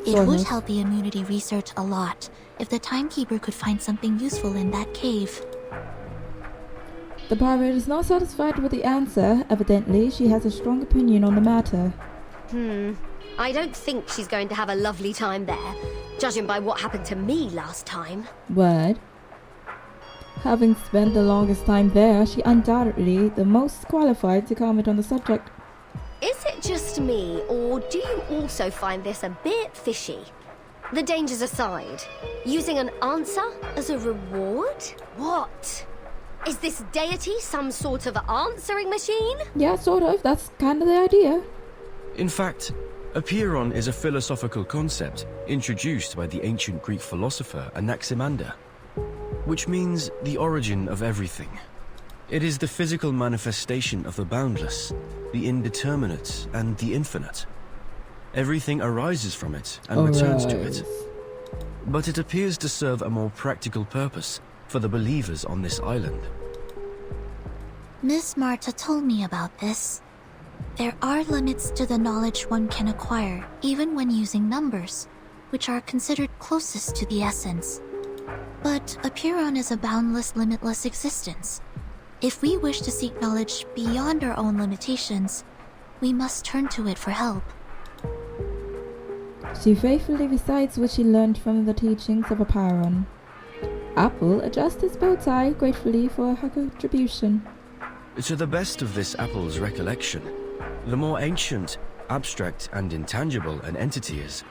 It would help the immunity research a lot if the Timekeeper could find something useful in that cave. The pirate is not satisfied with the answer. Evidently, she has a strong opinion on the matter. I don't think she's going to have a lovely time there, judging by what happened to me last time. Word. Having spent the longest time there, she undoubtedly the most qualified to comment on the subject. Is it just me, or do you also find this a bit fishy? The dangers aside, using an answer as a reward? What? Is this deity some sort of answering machine? Yeah, sort of. That's kind of the idea. In fact, Apeiron is a philosophical concept introduced by the ancient Greek philosopher Anaximander, which means the origin of everything. It is the physical manifestation of the boundless, the indeterminate, and the infinite. Everything arises from it and returns to it. But it appears to serve a more practical purpose for the believers on this island. Miss Marta told me about this. There are limits to the knowledge one can acquire, even when using numbers, which are considered closest to the essence. But Apeiron is a boundless, limitless existence. If we wish to seek knowledge beyond our own limitations, we must turn to it for help. She faithfully recites what she learned from the teachings of Apeiron. Apple adjusts his bow tie gratefully for her contribution. To the best of this apple's recollection, the more ancient, abstract, and intangible an entity is,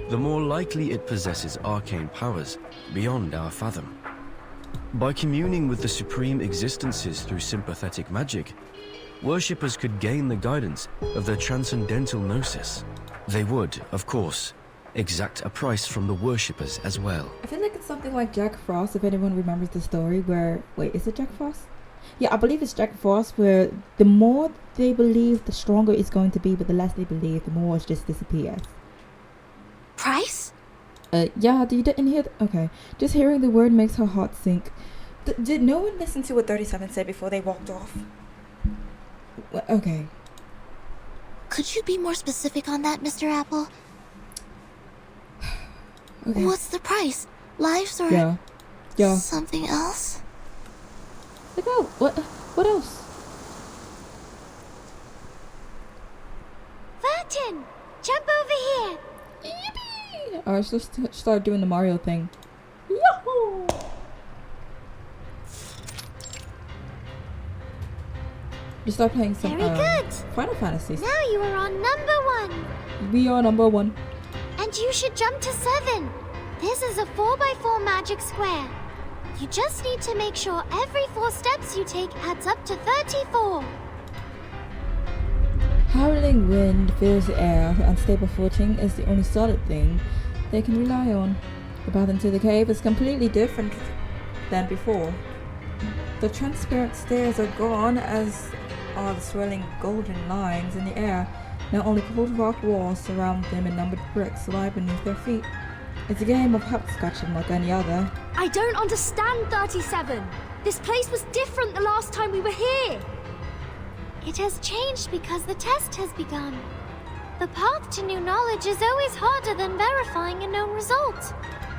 the more likely it possesses arcane powers beyond our fathom. By communing with the supreme existences through sympathetic magic, worshippers could gain the guidance of their transcendental gnosis. They would, of course, exact a price from the worshippers as well. I feel like it's something like Jack Frost, if anyone remembers the story where... Wait, is it Jack Frost? Yeah, I believe it's Jack Frost, where the more they believe, the stronger it's going to be, but the less they believe, the more it just disappears. Price? Yeah, you didn't hear... Okay, just hearing the word makes her heart sink. Did no one listen to what 37 said before they walked off? Okay. Could you be more specific on that, Mr. Apple? Okay. What's the price? Lives or Yeah. something else? Look out! What else? Vertin! Jump over here! Yippee! Alright, so let's start doing the Mario thing. Yahoo! Just start playing some Very good. Final Fantasy. Now you are on number 1. We are number 1. And you should jump to 7. This is a 4x4 magic square. You just need to make sure every 4 steps you take adds up to 34. Howling wind fills the air, unstable footing is the only solid thing they can rely on. The path into the cave is completely different than before. The transparent stairs are gone, as are the swirling golden lines in the air. Now only cold rock walls surround them and numbered bricks lie beneath their feet. It's a game of hopscotch like any other. I don't understand, 37. This place was different the last time we were here. It has changed because the test has begun. The path to new knowledge is always harder than verifying a known result.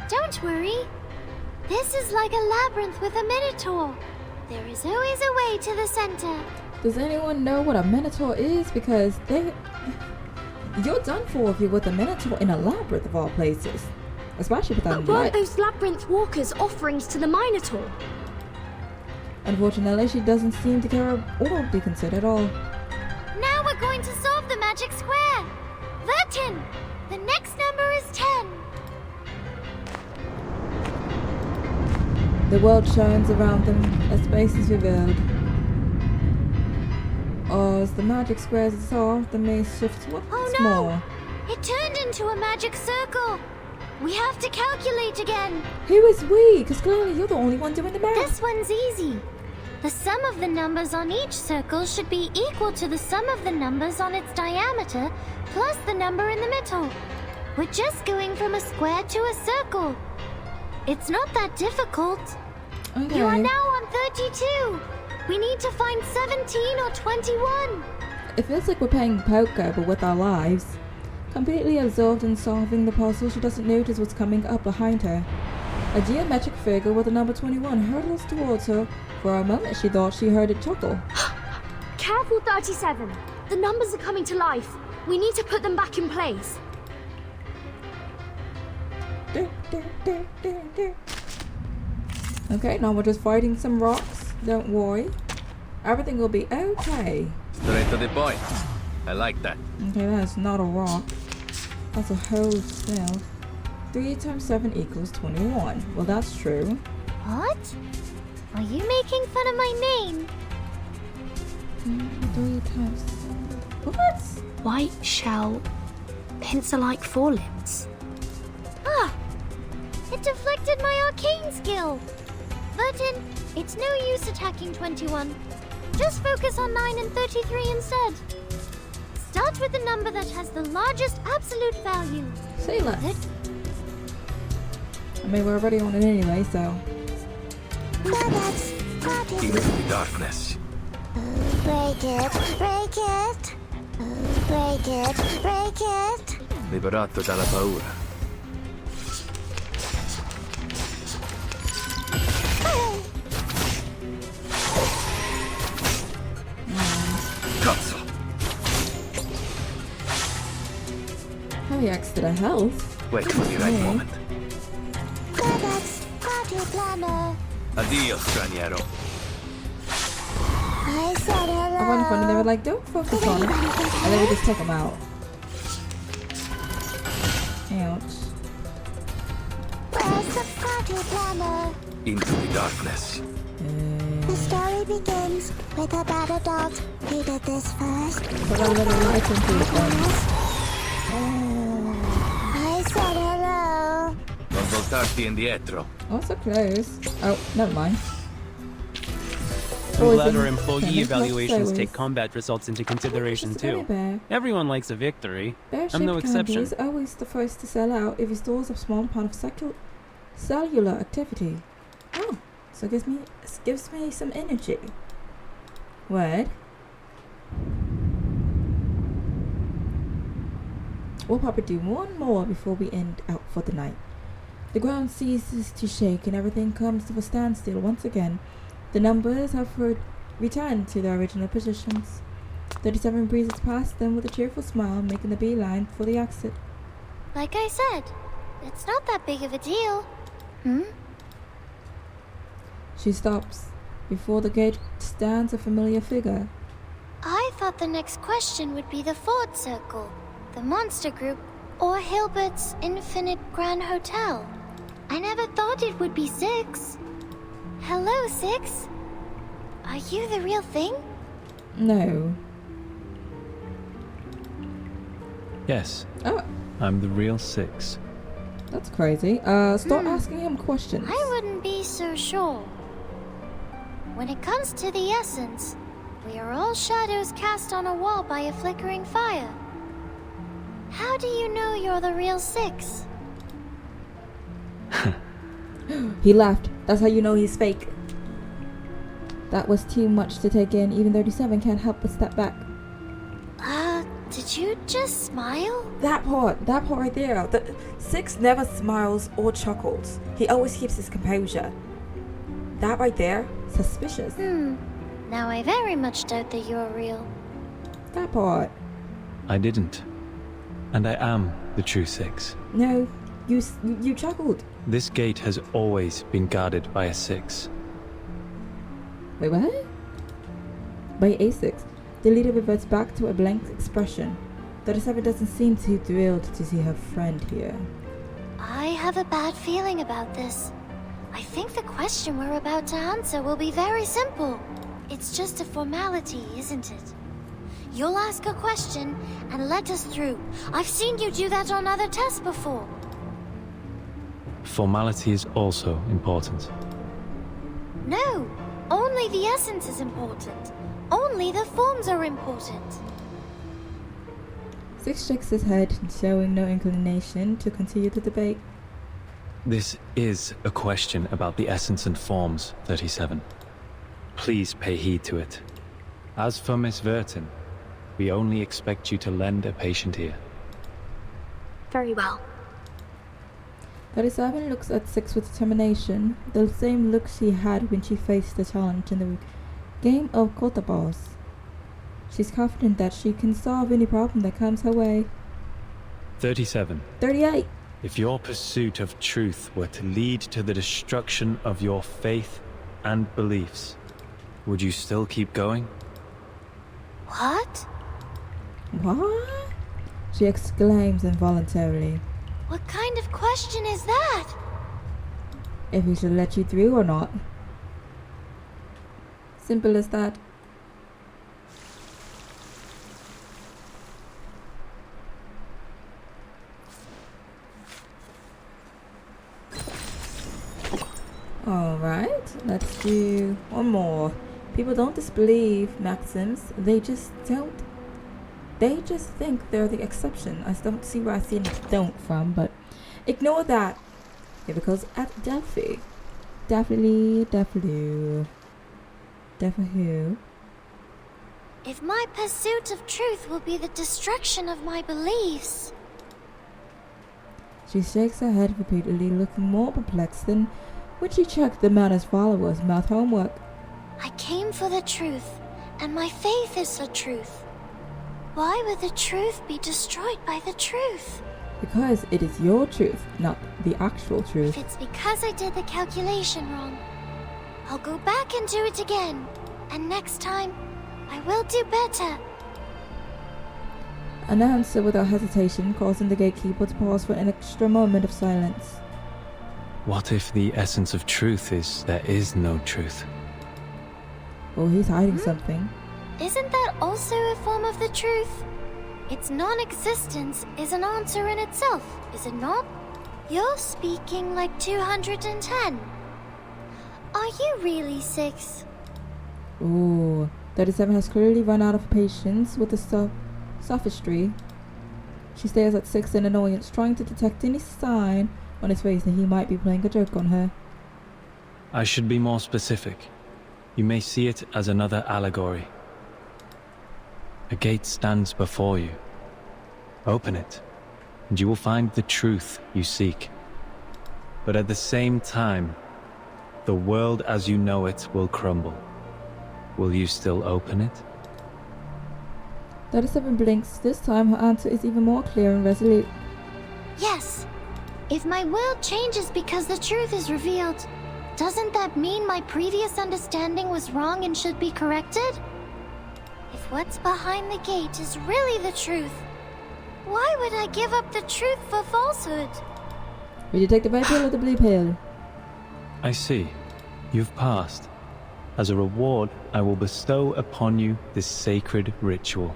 Don't worry. This is like a labyrinth with a minotaur. There is always a way to the center. Does anyone know what a minotaur is? Because you're done for if you're with a minotaur in a labyrinth of all places. Especially without But weren't those labyrinth walkers offerings to the Minotaur? Unfortunately, she doesn't seem to care or be considered at all. Now we're going to solve the magic square. Vertin! The next number is 10. The world shines around them as space is revealed. As the magic squares dissolve, the maze shifts once more. It turned into a magic circle. We have to calculate again. Who is we? Because clearly you're the only one doing the math. This one's easy. The sum of the numbers on each circle should be equal to the sum of the numbers on its diameter plus the number in the middle. We're just going from a square to a circle. It's not that difficult. Okay. You are now on 32. We need to find 17 or 21. It feels like we're playing poker, but with our lives. Completely absorbed in solving the puzzle, she doesn't notice what's coming up behind her. A geometric figure with the number 21 hurtles towards her. For a moment, she thought she heard it chuckle. Careful, 37. The numbers are coming to life. We need to put them back in place. Okay, now we're just fighting some rocks. Don't worry. Everything will be okay. Straight to the point. I like that. Okay, that's not a rock. That's a whole spell. 3 times 7 equals 21. Well, that's true. What? Are you making fun of my name? What? White shell, pencil-like forelimbs. Ah! It deflected my arcane skill! Burton, it's no use attacking 21. Just focus on 9 and 33 instead. Start with the number that has the largest absolute value. Say less. I mean, we're already on it anyway, so. Into the darkness. Break it, break it. Break it, break it. Liberato dalla paura. Cazzo! How he acts to the health? Wait for the right moment. That's party planner. Addio, straniero. I said hello. I find it funny, they were like, don't focus on it. And then we just took them out. Ouch. Where's the party planner? Into the darkness. The story begins with a bad adult. He did this first. Put a little light into it then. I said hello. Non voltarti indietro. Oh, so close. Oh, never mind. I'm glad our employee evaluations take combat results into consideration too. Everyone likes a victory. I'm no exception. Is always the first to sell out if it stores a small part of cellular activity. Oh, so it gives me some energy. Word. We'll probably do one more before we end out for the night. The ground ceases to shake and everything comes to a standstill once again. The numbers have returned to their original positions. 37 breezes past them with a cheerful smile, making the beeline for the exit. Like I said, it's not that big of a deal. Hmm? She stops. Before the gate stands a familiar figure. I thought the next question would be the Ford Circle, the Monster Group, or Hilbert's Infinite Grand Hotel. I never thought it would be 6. Hello, 6. Are you the real thing? No. Yes. Oh. I'm the real 6. That's crazy. Start asking him questions. I wouldn't be so sure. When it comes to the essence, we are all shadows cast on a wall by a flickering fire. How do you know you're the real 6? He laughed. That's how you know he's fake. That was too much to take in. Even 37 can't help but step back. Did you just smile? That part right there. The 6 never smiles or chuckles. He always keeps his composure. That right there, suspicious. Now I very much doubt that you're real. That part. I didn't. And I am the true 6. No, you chuckled. This gate has always been guarded by a 6. Wait, what? By A6, the leader reverts back to a blank expression. 37 doesn't seem too thrilled to see her friend here. I have a bad feeling about this. I think the question we're about to answer will be very simple. It's just a formality, isn't it? You'll ask a question and let us through. I've seen you do that on other tests before. Formality is also important. No, only the essence is important. Only the forms are important. 6 shakes his head, showing no inclination to continue the debate. This is a question about the essence and forms, 37. Please pay heed to it. As for Miss Vertin, we only expect you to lend a patient ear. Very well. 37 looks at 6 with determination, the same look she had when she faced the challenge in the game of Kotabos. She's confident that she can solve any problem that comes her way. 37. 38. If your pursuit of truth were to lead to the destruction of your faith and beliefs, would you still keep going? What? What? She exclaims involuntarily. What kind of question is that? If he should let you through or not. Simple as that. Alright, let's do one more. People don't disbelieve maxims, they just don't. They just think they're the exception. I don't see where I see any don't from, but ignore that. Okay, because at Delphi, Daffy, If my pursuit of truth will be the destruction of my beliefs. She shakes her head repeatedly, looking more perplexed than when she checked the Manus followers' math homework. I came for the truth, and my faith is the truth. Why would the truth be destroyed by the truth? Because it is your truth, not the actual truth. If it's because I did the calculation wrong, I'll go back and do it again. And next time, I will do better. Announced her without hesitation, causing the gatekeeper to pause for an extra moment of silence. What if the essence of truth is there is no truth? Oh, he's hiding something. Isn't that also a form of the truth? Its non-existence is an answer in itself, is it not? You're speaking like 210. Are you really 6? Ooh, 37 has clearly run out of patience with the sophistry. She stares at 6 in annoyance, trying to detect any sign on his face that he might be playing a joke on her. I should be more specific. You may see it as another allegory. A gate stands before you. Open it, and you will find the truth you seek. But at the same time, the world as you know it will crumble. Will you still open it? 37 blinks. This time her answer is even more clear and resolute. Yes. If my world changes because the truth is revealed, doesn't that mean my previous understanding was wrong and should be corrected? If what's behind the gate is really the truth, why would I give up the truth for falsehood? Will you take the red pill or the blue pill? I see. You've passed. As a reward, I will bestow upon you this sacred ritual.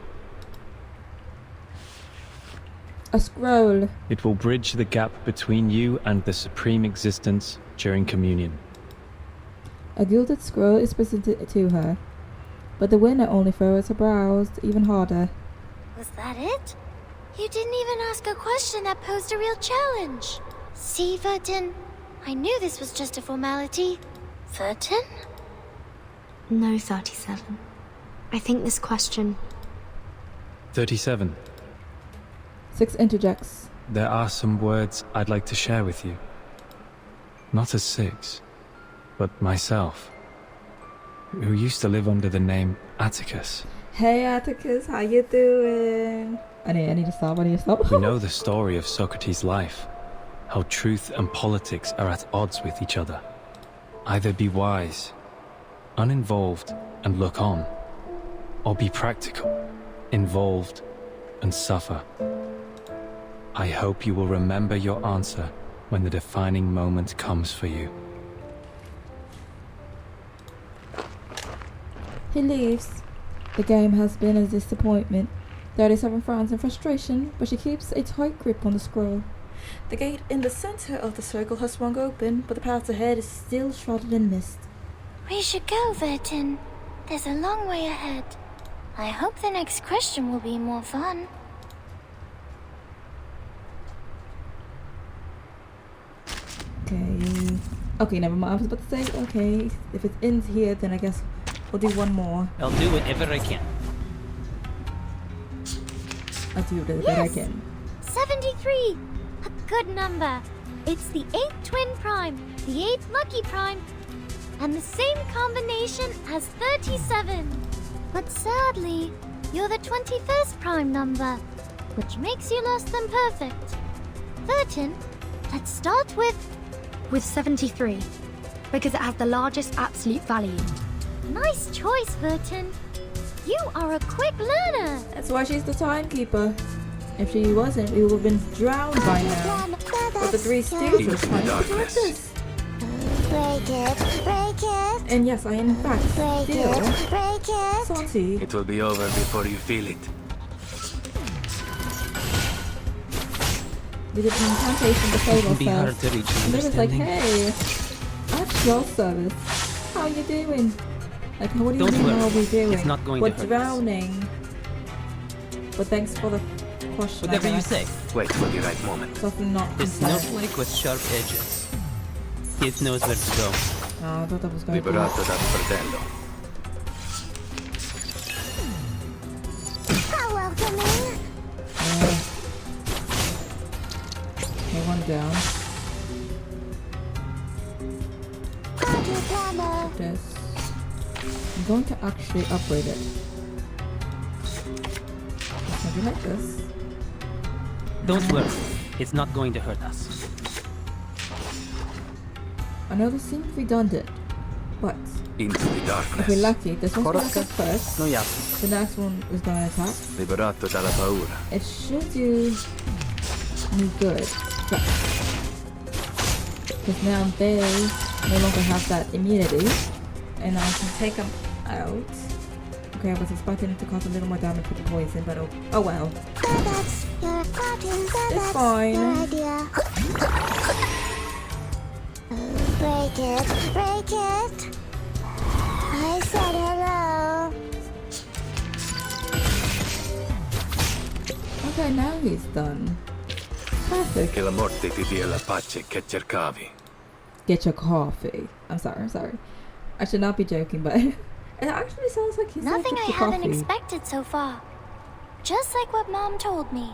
A scroll. It will bridge the gap between you and the supreme existence during communion. A gilded scroll is presented to her, but the winner only furrows her brows even harder. Was that it? You didn't even ask a question that posed a real challenge. See, Vertin? I knew this was just a formality. Vertin? No, 37. I think this question... 37. 6 interjects. There are some words I'd like to share with you. Not as 6, but myself, who used to live under the name Atticus. Hey Atticus, how you doing? I need to stop. We know the story of Socrates' life, how truth and politics are at odds with each other. Either be wise, uninvolved and look on, or be practical, involved and suffer. I hope you will remember your answer when the defining moment comes for you. He leaves. The game has been a disappointment. 37 frowns in frustration, but she keeps a tight grip on the scroll. The gate in the center of the circle has swung open, but the path ahead is still shrouded in mist. We should go, Vertin. There's a long way ahead. I hope the next question will be more fun. Okay, never mind. I was about to say, okay, if it ends here, then I guess we'll do one more. I'll do whatever I can. I'll do whatever I can. 73! A good number. It's the 8th twin prime, the 8th lucky prime, and the same combination as 37. But sadly, you're the 21st prime number, which makes you less than perfect. Vertin, let's start with 73, because it has the largest absolute value. Nice choice, Vertin. You are a quick learner. That's why she's the timekeeper. If she wasn't, we would have been drowned by now. But the Three Stooges were trying to protect us. Break it, break it. And yes, I in fact feel Break it. salty. It will be over before you feel it. We did an incantation to save It can be hard ourselves. to reach an And they was like, understanding. hey, at your service. How you doing? Like, what do you Don't mean worry. how we doing? It's not going We're to hurt us. drowning. But thanks for the question. Whatever I you guess. say. Wait for the right moment. Something not The concerned. snowflake with sharp edges. It knows where to go. Oh, I thought that was going to Liberato dal fratello. How welcoming. Okay, one down. This. I'm going to actually upgrade it. Maybe like this. Don't worry. It's not going to hurt us. I know this seems redundant, but Into the if darkness. we're lucky, this one's gonna attack first. No, yeah. The next one is gonna attack. Liberato dalla paura. It should do me good. Because now they no longer have that immunity, and I can take them out. Okay, I was expecting it to cause a little more damage with the poison, but oh well. That's your cartoon. It's fine. Your idea. Break it. Break it. I said hello. Okay, now he's done. Perfect. Che la morte ti dia la pace che cercavi. Get your coffee. I'm sorry. I should not be joking, but it actually sounds like he's Nothing I like haven't coffee. expected so far. Just like what Mom told me.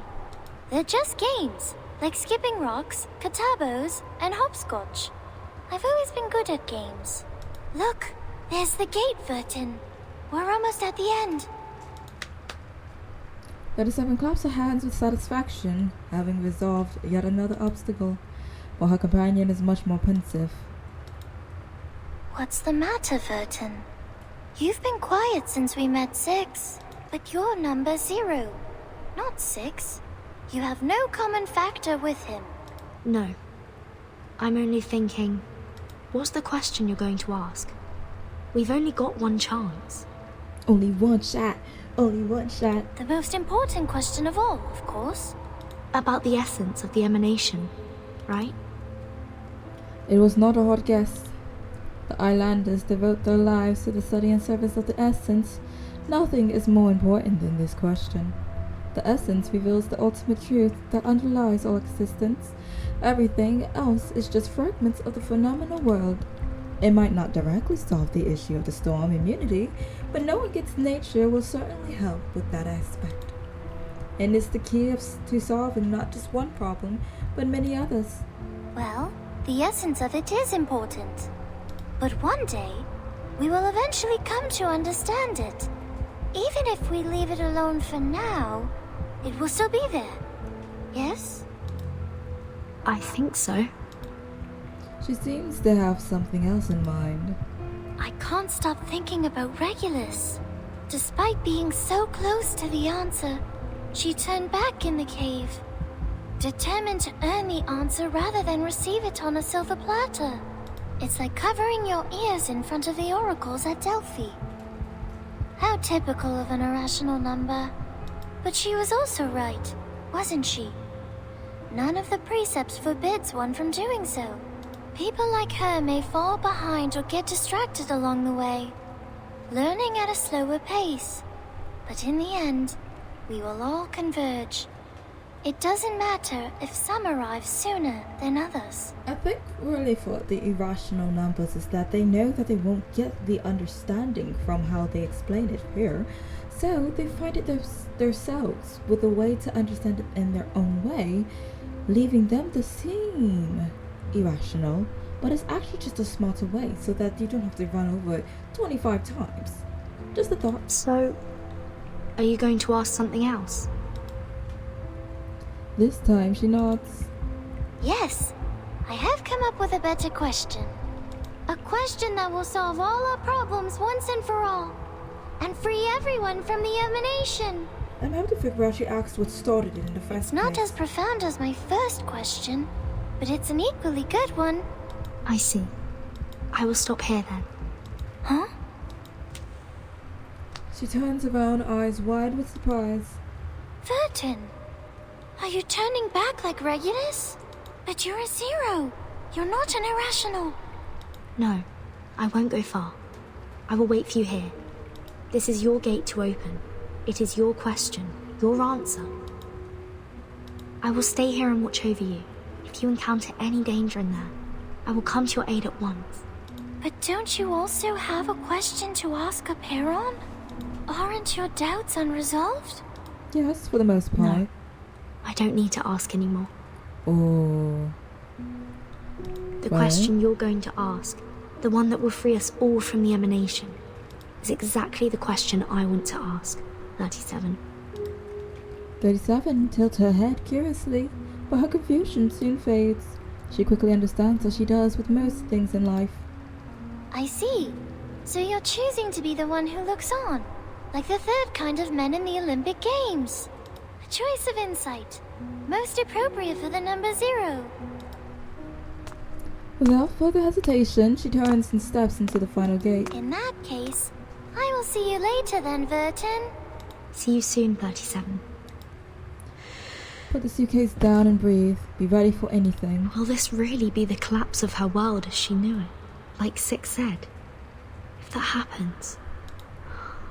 They're just games, like skipping rocks, katabos, and hopscotch. I've always been good at games. Look, there's the gate, Vertin. We're almost at the end. 37 claps her hands with satisfaction, having resolved yet another obstacle, while her companion is much more pensive. What's the matter, Vertin? You've been quiet since we met 6, but you're number 0, not 6. You have no common factor with him. No. I'm only thinking, what's the question you're going to ask? We've only got one chance. Only one shot. Only one shot. The most important question of all, of course. About the essence of the emanation, right? It was not a hard guess. The islanders devote their lives to the study and service of the essence. Nothing is more important than this question. The essence reveals the ultimate truth that underlies all existence. Everything else is just fragments of the phenomenal world. It might not directly solve the issue of the storm immunity, but knowing its nature will certainly help with that aspect. And it's the key to solving not just one problem, but many others. Well, the essence of it is important. But one day, we will eventually come to understand it. Even if we leave it alone for now, it will still be there. Yes? I think so. She seems to have something else in mind. I can't stop thinking about Regulus. Despite being so close to the answer, she turned back in the cave, determined to earn the answer rather than receive it on a silver platter. It's like covering your ears in front of the oracles at Delphi. How typical of an irrational number. But she was also right, wasn't she? None of the precepts forbids one from doing so. People like her may fall behind or get distracted along the way, learning at a slower pace. But in the end, we will all converge. It doesn't matter if some arrive sooner than others. I think really for the irrational numbers is that they know that they won't get the understanding from how they explain it here, so they find it themselves with a way to understand it in their own way, leaving them to seem irrational, but it's actually just a smarter way so that you don't have to run over it 25 times. Just a thought. So, are you going to ask something else? This time she nods. Yes, I have come up with a better question. A question that will solve all our problems once and for all, and free everyone from the emanation. I'm having to figure out she asked what started it in the first It's not place. as profound as my first question, but it's an equally good one. I see. I will stop here then. Huh? She turns around, eyes wide with surprise. Vertin, are you turning back like Regulus? But you're a zero. You're not an irrational. No, I won't go far. I will wait for you here. This is your gate to open. It is your question, your answer. I will stay here and watch over you. If you encounter any danger in there, I will come to your aid at once. But don't you also have a question to ask Aperon? Aren't your doubts unresolved? Yes, for the most part. No, I don't need to ask anymore. Oh. The question you're going to ask, the one that will free us all from the emanation, is exactly the question I want to ask. 37. 37 tilts her head curiously, but her confusion soon fades. She quickly understands, as she does with most things in life. I see. So you're choosing to be the one who looks on, like the third kind of men in the Olympic Games. A choice of insight, most appropriate for the number 0. Without further hesitation, she turns and steps into the final gate. In that case, I will see you later then, Vertin. See you soon, 37. Put the suitcase down and breathe. Be ready for anything. Will this really be the collapse of her world as she knew it? Like Six said. If that happens,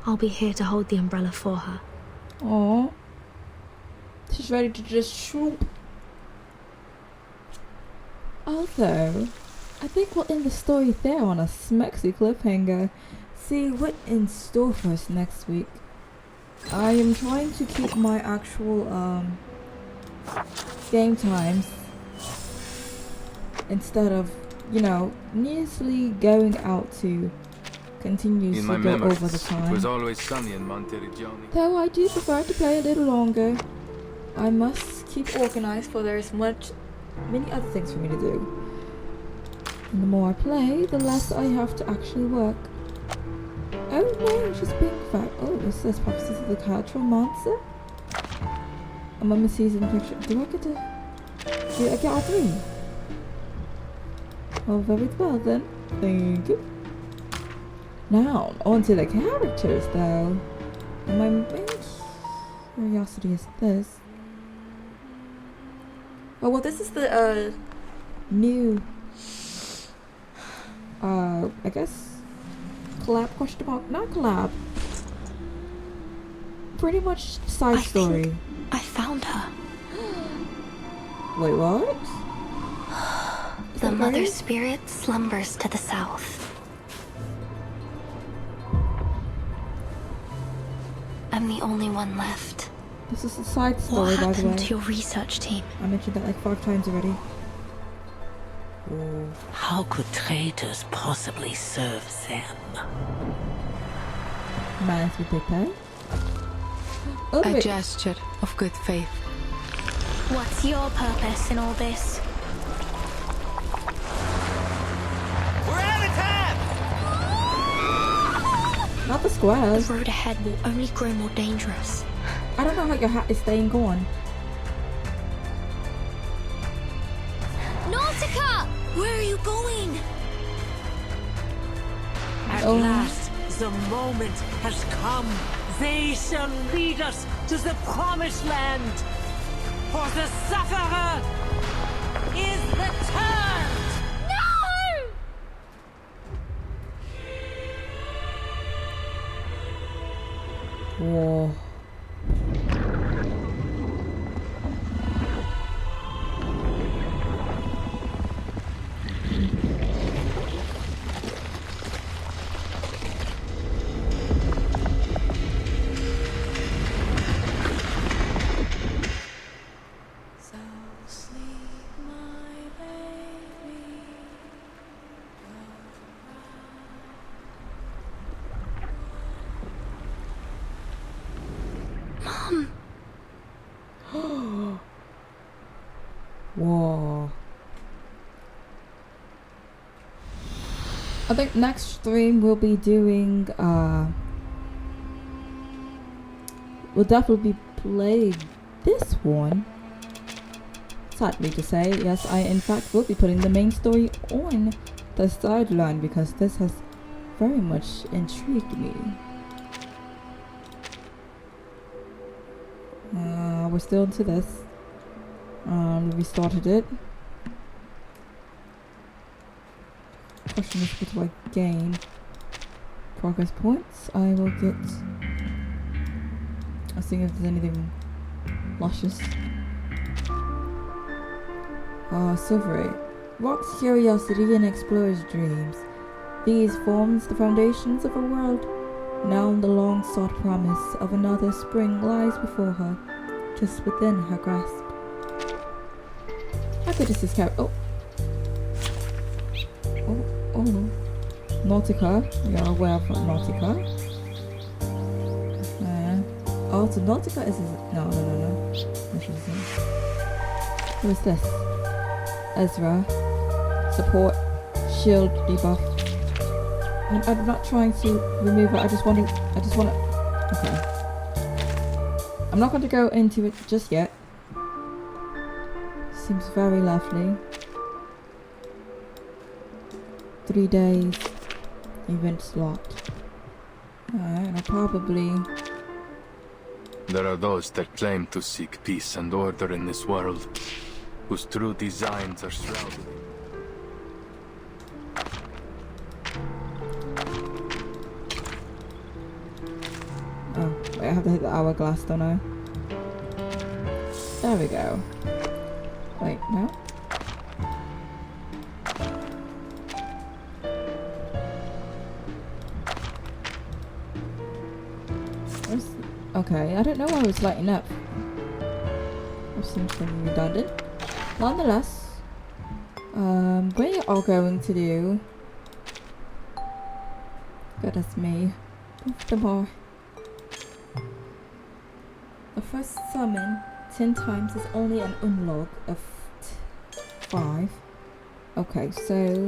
I'll be here to hold the umbrella for her. Aww. She's ready to just swoop. Although, I think we'll end the story there on a smexy cliffhanger. See what in store for us next week. I am trying to keep my actual game times instead of, you know, needlessly going out to continuously go over the time. It was always sunny in Monteriggioni. Though I do prefer to play a little longer. I must keep organized, for there's many other things for me to do. And the more I play, the less I have to actually work. Oh no, she's being fat. Oh, it says Prophecies of the Cultural Monster. I'm on the season picture. Do I get all 3? Oh, very well then. Thank you. Now, on to the characters though. And my main curiosity is this. Oh, well, this is the new I guess collab question mark, not collab, pretty much side story. I found her. Wait, what? The mother spirit slumbers to the south. I'm the only one left. This is a side story, by the way. What happened to your research team? I mentioned that like 5 times already. How could traitors possibly serve them? Man's with their pay? A gesture of good faith. What's your purpose in all this? We're out of time! Not the squares. The road ahead will only grow more dangerous. I don't know how your hat is staying on. Nautica! Where are you going? At last, the moment has come. They shall lead us to the promised land. For the sufferer is returned! No! Whoa. Whoa. I think next stream we'll be doing we'll definitely be playing this one. Sadly to say, yes, I in fact will be putting the main story on the sideline because this has very much intrigued me. We're still into this. We started it. Question is, what do I gain? Progress points. I will get. I'll see if there's anything luscious. Silvery. Rock's curiosity and explorer's dreams. These forms the foundations of a world. Now the long-sought promise of another spring lies before her, just within her grasp. How good is this character? Oh. Nautica. We are aware of Nautica. Oh, so Nautica is... No. Who is this? Ezra. Support. Shield debuff. And I'm not trying to remove it. I just want to... Okay. I'm not going to go into it just yet. Seems very lovely. 3 days. Event slot. Alright, I'll probably... There are those that claim to seek peace and order in this world, whose true designs are shrouded. Oh, wait, I have to hit the hourglass, don't I? There we go. Wait, no? Okay, I don't know why it was lighting up. That seems to be redundant. Nonetheless, we are going to do... Goodness me. Both of them are... The first summon 10 times is only an unlog of 5. Okay, so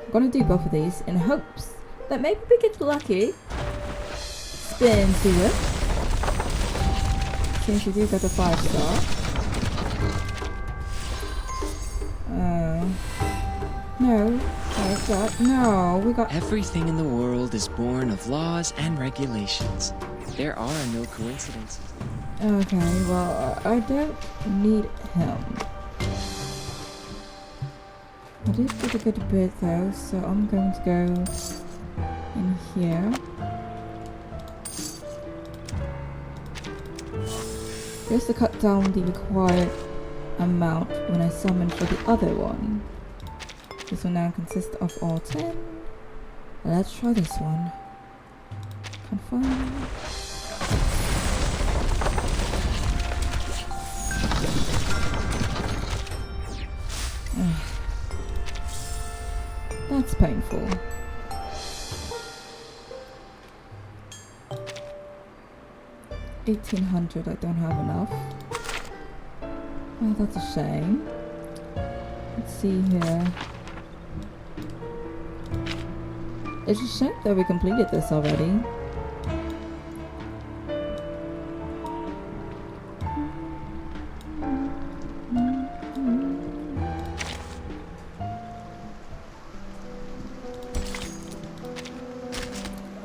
I'm gonna do both of these in hopes that maybe we get lucky. Spin to it. Since you do get a 5-star. No. Where's that? No, we got... Everything in the world is born of laws and regulations. There are no coincidences. Okay, well, I don't need him. I did get a good bit though, so I'm going to go in here. Just to cut down the required amount when I summon for the other one. This will now consist of all 10. Let's try this one. Confirm. That's painful. $1,800, I don't have enough. Oh, that's a shame. Let's see here. It's a shame that we completed this already.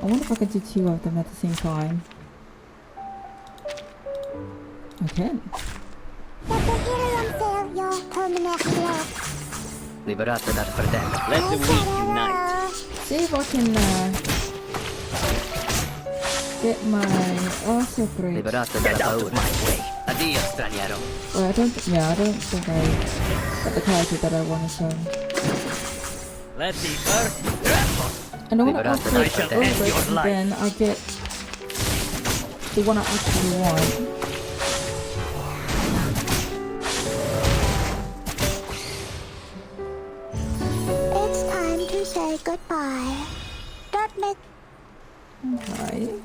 I wonder if I could do 2 of them at the same time. I can. Liberato dal fratello. Let the weak unite. See if I can get my also great. Liberato dalla paura. Addio, straniero. Well, I don't think I got the character that I want to show. Let the earth. And I want to upgrade the over, and then I get the one I actually want. It's time to say goodbye. Don't make... Okay.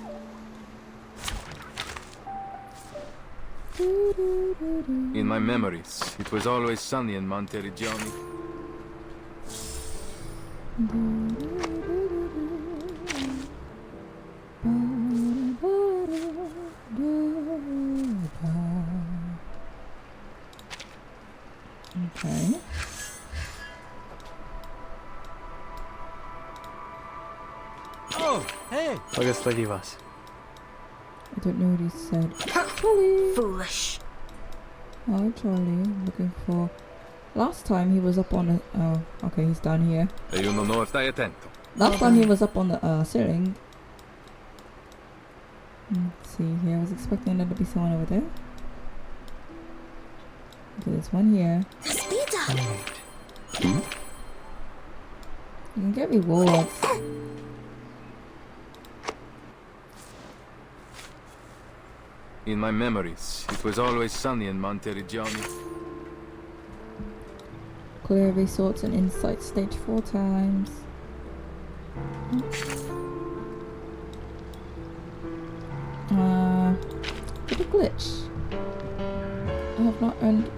In my memories, it was always sunny in Monteriggioni. Okay. Błogosławi was. I don't know what he said. Charlie! Foolish. Oh, Charlie. Looking for... Last time he was up on the... Oh, okay, he's down here. Last time he was up on the ceiling. Let's see here. I was expecting there to be someone over there. Okay, there's one here. Speed up! You can get rewards. In my memories, it was always sunny in Monteriggioni. Clear resorts and insight stage 4 times. Did a glitch. I have not earned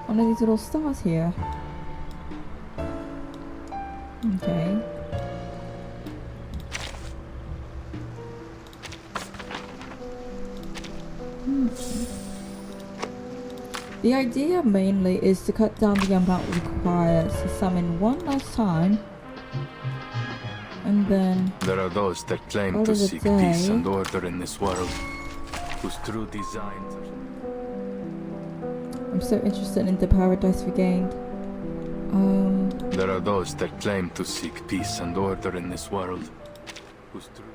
one of these little stars here. Okay. The idea mainly is to cut down the amount required to summon one last time, and then there are those that claim to seek peace and order in this world, whose true designs are... I'm so interested in the paradise regained. There are those that claim to seek peace and order in this world, whose true...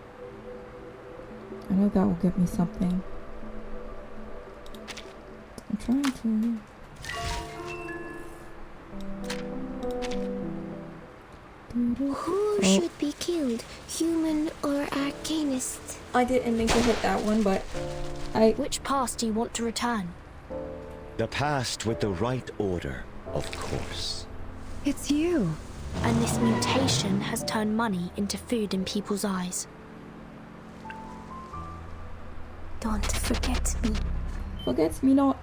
I know that will give me something. I'm trying to... Who should be killed, human or arcanist? I didn't mean to hit that one, but Which past do you want to return? The past with the right order, of course. It's you. And this mutation has turned money into food in people's eyes. Don't forget me. Forget me not.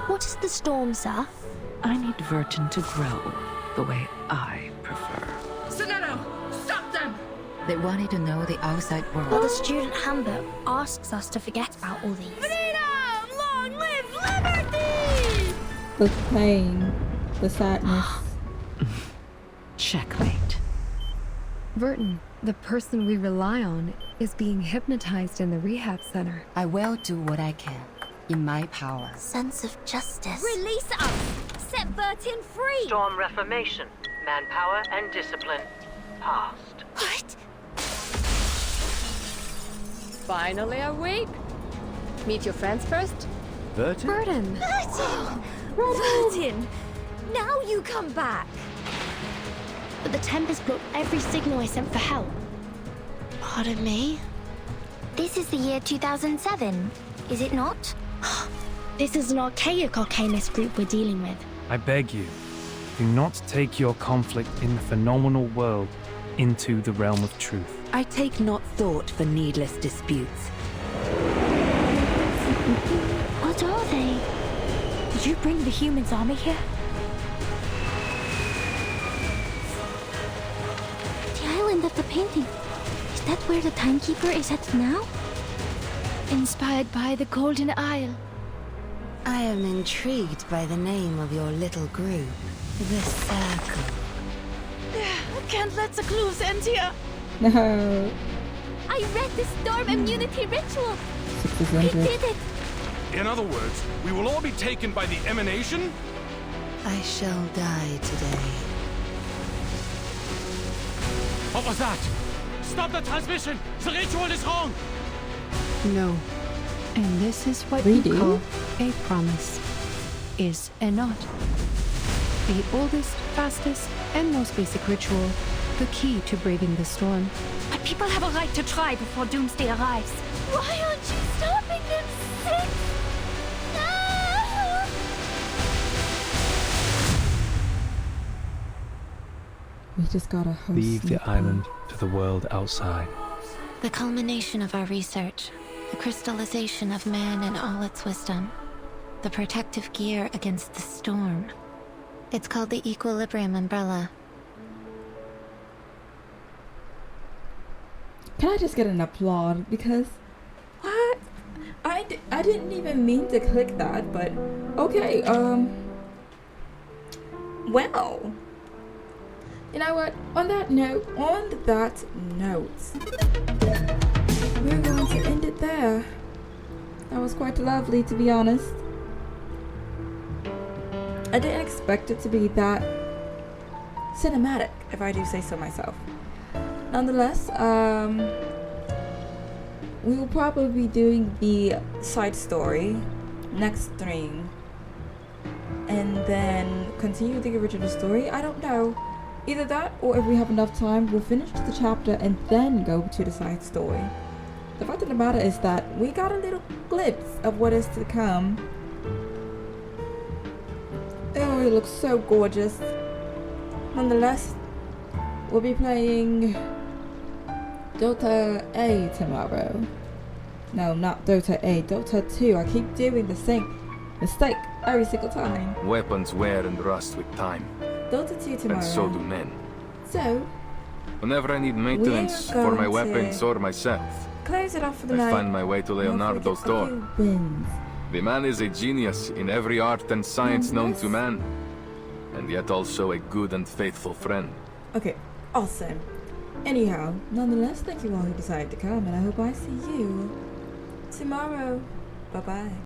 What is the storm, sir? I need Vertin to grow the way I prefer. Sonetto, stop them! They wanted to know the outside world. But the student handbook asks us to forget about all these. Freedom! Long live liberty! The pain, the sadness. Checkmate. Vertin, the person we rely on, is being hypnotized in the rehab center. I will do what I can, in my power. Sense of justice. Release us! Set Vertin free! Storm reformation, manpower and discipline. Past. What? Finally awake? Meet your friends first? Vertin? Vertin! Vertin! Vertin! Now you come back! But the Tempest blocked every signal I sent for help. Pardon me? This is the year 2007, is it not? This is an archaic arcanist group we're dealing with. I beg you, do not take your conflict in the phenomenal world into the realm of truth. I take not thought for needless disputes. What are they? Did you bring the humans' army here? The island of the painting. Is that where the timekeeper is at now? Inspired by the Golden Isle. I am intrigued by the name of your little group, the Circle. I can't let the clues end here. No. I read the storm immunity ritual. We did it. In other words, we will all be taken by the emanation? I shall die today. What was that? Stop the transmission! The ritual is wrong! No. And this is what Really? you call a promise. Is and not. The oldest, fastest, and most basic ritual. The key to braving the storm. But people have a right to try before Doomsday arrives. Why aren't you stopping them, Six? No! We just gotta host. Leave the island to the world outside. The culmination of our research. The crystallization of man in all its wisdom. The protective gear against the storm. It's called the Equilibrium Umbrella. Can I just get an applaud? Because... What? I didn't even mean to click that, but... Okay, well... You know what? On that note, we're going to end it there. That was quite lovely, to be honest. I didn't expect it to be that cinematic, if I do say so myself. Nonetheless, we will probably be doing the side story next stream, and then continue the original story. I don't know. Either that, or if we have enough time, we'll finish the chapter and then go to the side story. The fact of the matter is that we got a little glimpse of what is to come. Oh, it looks so gorgeous. Nonetheless, we'll be playing Dota A tomorrow. No, not Dota A, Dota 2. I keep doing the same mistake every single time. Weapons wear and rust with time. Dota 2 tomorrow. And so do men. So, whenever I need maintenance for my weapons or myself, close it off for the I night. find my way to Leonardo's door. The man is a genius in every art and science known to man, and yet also a good and faithful friend. Okay, awesome. Anyhow, nonetheless, thank you all who decided to come, and I hope I see you tomorrow. Bye-bye.